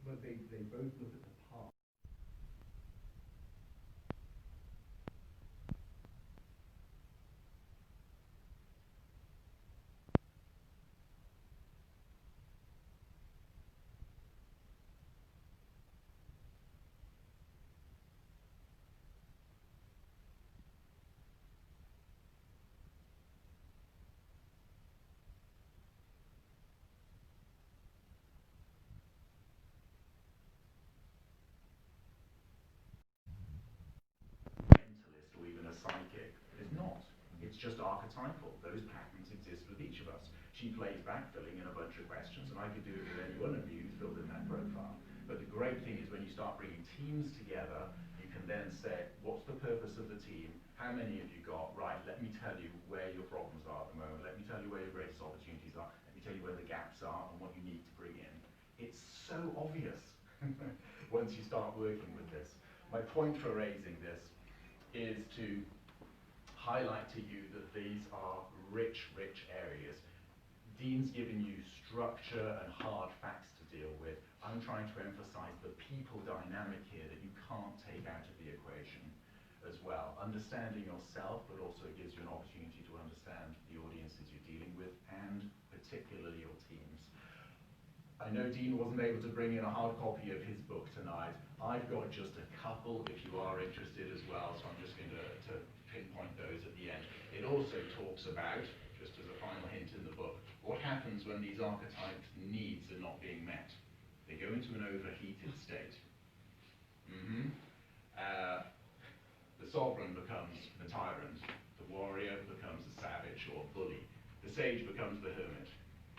but they both look at the past. Mentalist or even a psychic. It's not. It's just archetypal. Those patterns exist with each of us. She plays back filling in a bunch of questions, and I could do it with any one of you who filled in that profile. But the great thing is when you start bringing teams together, you can then say, what's the purpose of the team? How many have you got? Right, let me tell you where your problems are at the moment. Let me tell you where your greatest opportunities are. Let me tell you where the gaps are and what you need to bring in. It's so obvious once you start working with this. My point for raising this is to highlight to you that these are rich, rich areas. Dean's given you structure and hard facts to deal with. I'm trying to emphasize the people dynamic here that you can't take out of the equation as well. Understanding yourself, but also it gives you an opportunity to understand the audiences you're dealing with and particularly your teams. I know Dean wasn't able to bring in a hard copy of his book tonight. I've got just a couple if you are interested as well, so I'm just going to pinpoint those at the end. It also talks about, just as a final hint in the book, what happens when these archetypes' needs are not being met. They go into an overheated state. The sovereign becomes the tyrant. The warrior becomes the savage or bully. The sage becomes the hermit.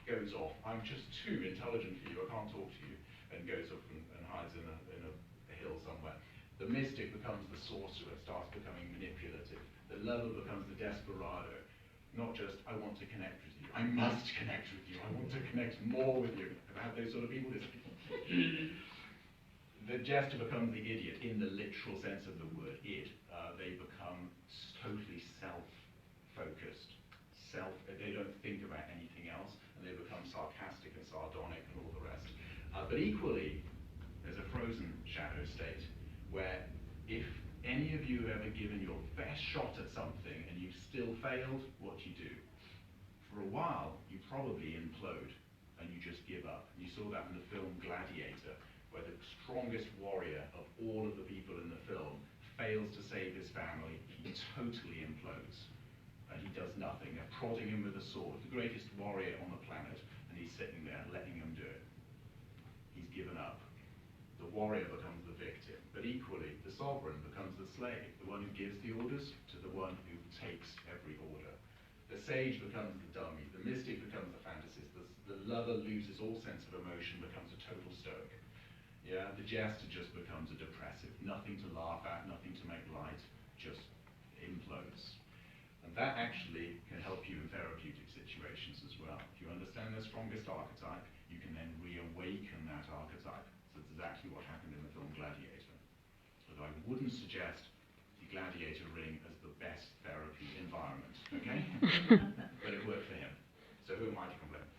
Goes off, I'm just too intelligent for you, I can't talk to you, and goes up and hides in a hill somewhere. The mystic becomes the sorcerer, starts becoming manipulative. The lover becomes the desperado. Not just, I want to connect with you, I must connect with you, I want to connect more with you. Have I had those sort of people? The jester becomes the idiot, in the literal sense of the word id. They become totally self-focused. They don't think about anything else, and they become sarcastic and sardonic and all the rest. But equally, there's a frozen shadow state, where if any of you have ever given your best shot at something and you've still failed, what you do? For a while, you probably implode, and you just give up. You saw that in the film Gladiator, where the strongest warrior of all of the people in the film fails to save his family, he totally implodes. And he does nothing. They're prodding him with a sword, the greatest warrior on the planet, and he's sitting there letting them do it. He's given up. The warrior becomes the victim, but equally, the sovereign becomes the slave, the one who gives the orders to the one who takes every order. The sage becomes the dummy, the mystic becomes the fantasist, the lover loses all sense of emotion, becomes a total stoic. Yeah, the jester just becomes a depressive, nothing to laugh at, nothing to make light, just implodes. And that actually can help you in therapeutic situations as well. If you understand the strongest archetype, you can then reawaken that archetype. So that's exactly what happened in the film Gladiator. But I wouldn't suggest the Gladiator ring as the best therapy environment, okay? But it worked for him. So who am I to complain?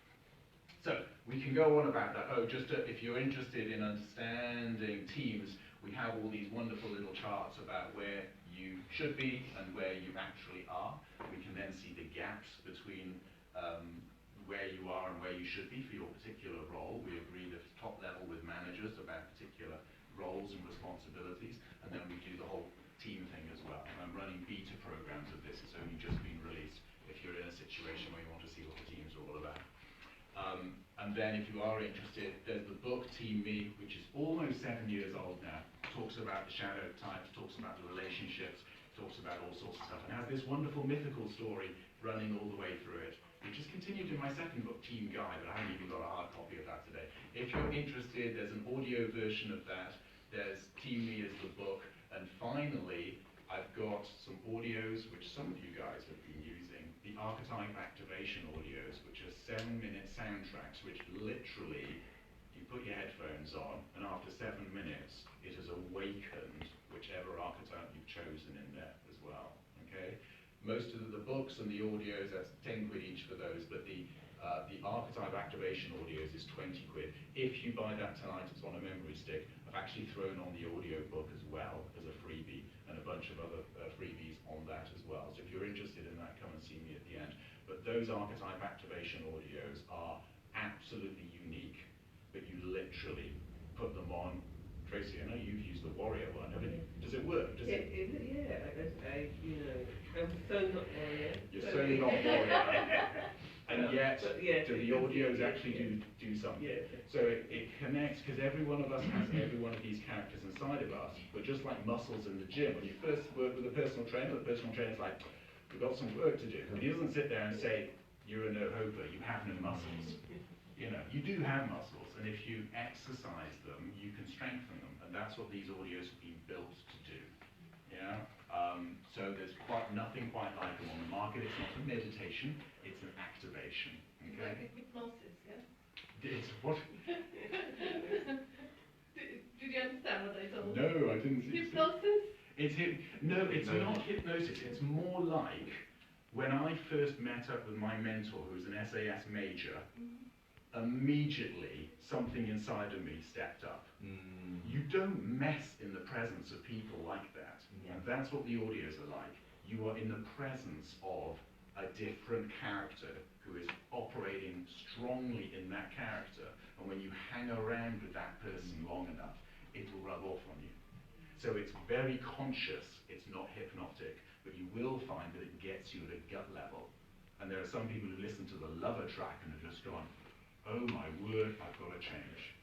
So we can go on about that. Oh, if you're interested in understanding teams, we have all these wonderful little charts about where you should be and where you actually are. We can then see the gaps between where you are and where you should be for your particular role. We agree the top level with managers about particular roles and responsibilities, and then we do the whole team thing as well. And I'm running beta programs of this. It's only just been released if you're in a situation where you want to see what the teams are all about. And then if you are interested, there's the book Team Me, which is almost 7 years old now. Talks about the shadow types, talks about the relationships, talks about all sorts of stuff, and has this wonderful mythical story running all the way through it, which is continued in my second book, Team Guy, but I haven't even got a hard copy of that today. If you're interested, there's an audio version of that. There's Team Me as the book, and finally, I've got some audios, which some of you guys have been using, the archetype activation audios, which are 7-minute soundtracks, which literally, you put your headphones on, and after 7 minutes, it has awakened whichever archetype you've chosen in there as well, okay? Most of the books and the audios, that's 10 quid each for those, but the The archetype activation audios is 20 quid. If you buy that tonight, it's on a memory stick. I've actually thrown on the audio book as well as a freebie, and a bunch of other freebies on that as well. So if you're interested in that, come and see me at the end. But those archetype activation audios are absolutely unique, but you literally put them on. Tracy, I know you've used the Warrior one, haven't you? Does it work? Does it? Yeah, I'm so not Warrior. You're so not Warrior. And yet, do the audios actually do something? Yeah. So it connects, because every one of us has every one of these characters inside of us. But just like muscles in the gym, when you first work with a personal trainer, the personal trainer's like, we've got some work to do. But he doesn't sit there and say, you're a no-hoper, you have no muscles. You know, you do have muscles, and if you exercise them, you can strengthen them. And that's what these audios have been built to do. Yeah? So there's nothing quite like them on the market. It's not a meditation, it's an activation. Okay? Hypnosis, yeah? It's what? Did you understand what I told you? No, I didn't see. Hypnosis? No, it's not hypnosis. It's more like when I first met up with my mentor, who was an SAS major, immediately something inside of me stepped up. You don't mess in the presence of people like that. And that's what the audios are like. You are in the presence of a different character who is operating strongly in that character. And when you hang around with that person long enough, it will rub off on you. So it's very conscious, it's not hypnotic, but you will find that it gets you at a gut level. And there are some people who listen to the Lover track and have just gone, oh my word, I've got to change.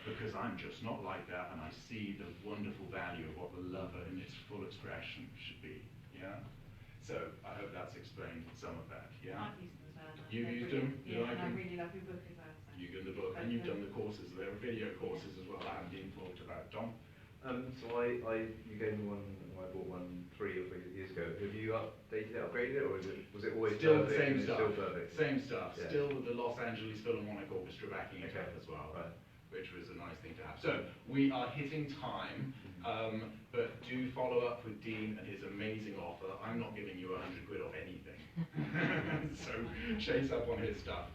Because I'm just not like that, and I see the wonderful value of what the Lover in its full expression should be. Yeah? So I hope that's explained some of that. Yeah? I've used them as well. You've used them? Yeah, You like and I them? really love your book as well. You did the book, and you've done the courses. There are video courses as well that haven't been talked about. Dom? So you gave me one, I bought one 3 or 4 years ago. Have you updated it, upgraded it, or was it always Still the perfect same and it's stuff. still perfect? Same stuff. Yeah. Still with the Los Angeles Philharmonic Orchestra backing it up as well, Right. which was a nice thing to have. So we are hitting time, but do follow up with Dean and his amazing offer. I'm not giving you 100 quid off anything. So chase up on his stuff.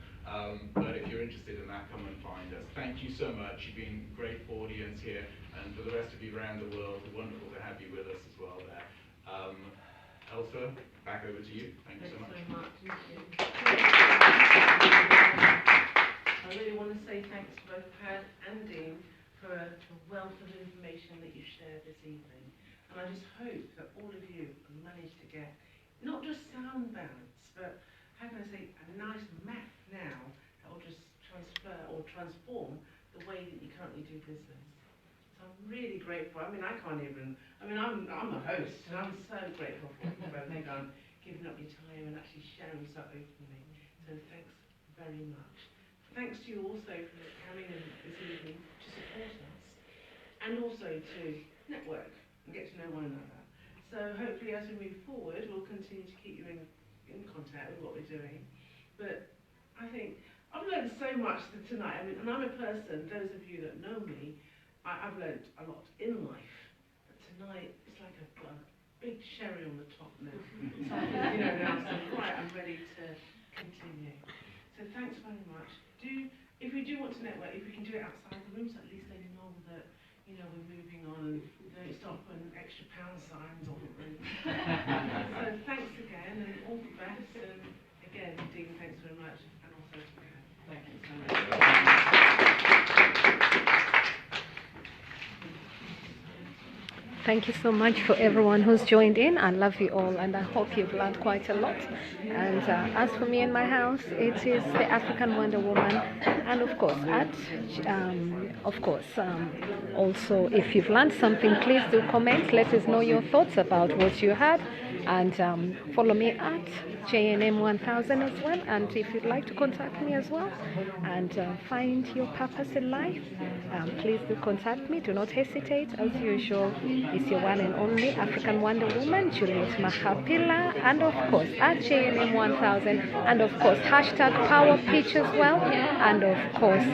But if you're interested in that, come and find us. Thank you so much. You've been a great audience here, and for the rest of you around the world, wonderful to have you with us as well there. Elsa, back over to you. Thank you so much. I really want to say thanks to both Pad and Dean for a wealth of information that you shared this evening. And I just hope that all of you have managed to get not just sound balance, but how can I say, a nice map now that will just transfer or transform the way that you currently do business. So I'm really grateful. I'm a host, and I'm so grateful for what you've both done, giving up your time and actually sharing so openly. So thanks very much. Thanks to you also for coming in this evening to support us, and also to network and get to know one another. So hopefully as we move forward, we'll continue to keep you in contact with what we're doing. But I think I've learned so much tonight. And I'm a person, those of you that know me, I've learned a lot in life. But tonight, it's like I've got a big sherry on the top now. So, now I'm saying, right, I'm ready to continue. So thanks very much. If we do want to network, if we can do it outside the room, so at least they know that, we're moving on and don't start putting extra pound signs on the room. So thanks again, and all the best. And again, Dean, thanks very much. And also to Pad. Thank you so much. Thank you so much for everyone who's joined in. I love you all, and I hope you've learned quite a lot. And as for me and my house, it is the African Wonder Woman, and of course, also if you've learned something, please do comment. Let us know your thoughts about what you had, and follow me at JNM1000 as well. And if you'd like to contact me as well and find your purpose in life, please do contact me. Do not hesitate. As usual, it's your one and only African Wonder Woman, Juliet Mahapila, and of course at JNM1000, and of course #PowerPitch as well. And of course,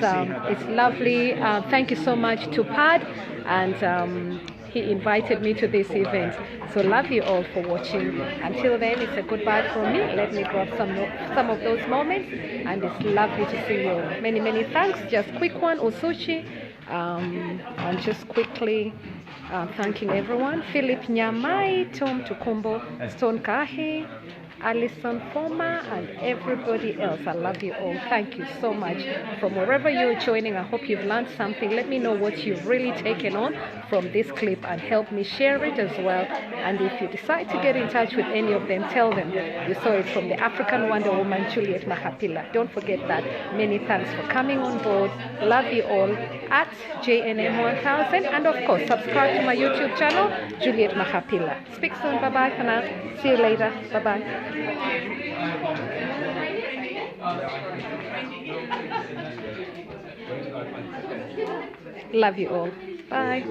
it's lovely. Thank you so much to Pad, and he invited me to this event. So love you all for watching. Until then, it's a goodbye from me. Let me grab some of those moments, and it's lovely to see you all. Many, many thanks. Just quick one, Usuchi. And just quickly thanking everyone. Philip Nyamai, Tom Tukumbo, Stone Kahi, Alison Former, and everybody else. I love you all. Thank you so much. From wherever you're joining, I hope you've learned something. Let me know what you've really taken on from this clip and help me share it as well. And if you decide to get in touch with any of them, tell them you saw it from the African Wonder Woman, Juliet Mahapila. Don't forget that. Many thanks for coming on board. Love you all at JNM1000. And of course, subscribe to my YouTube channel, Juliet Mahapila. Speak soon. Bye-bye for now. See you later. Bye-bye. Love you all. Bye.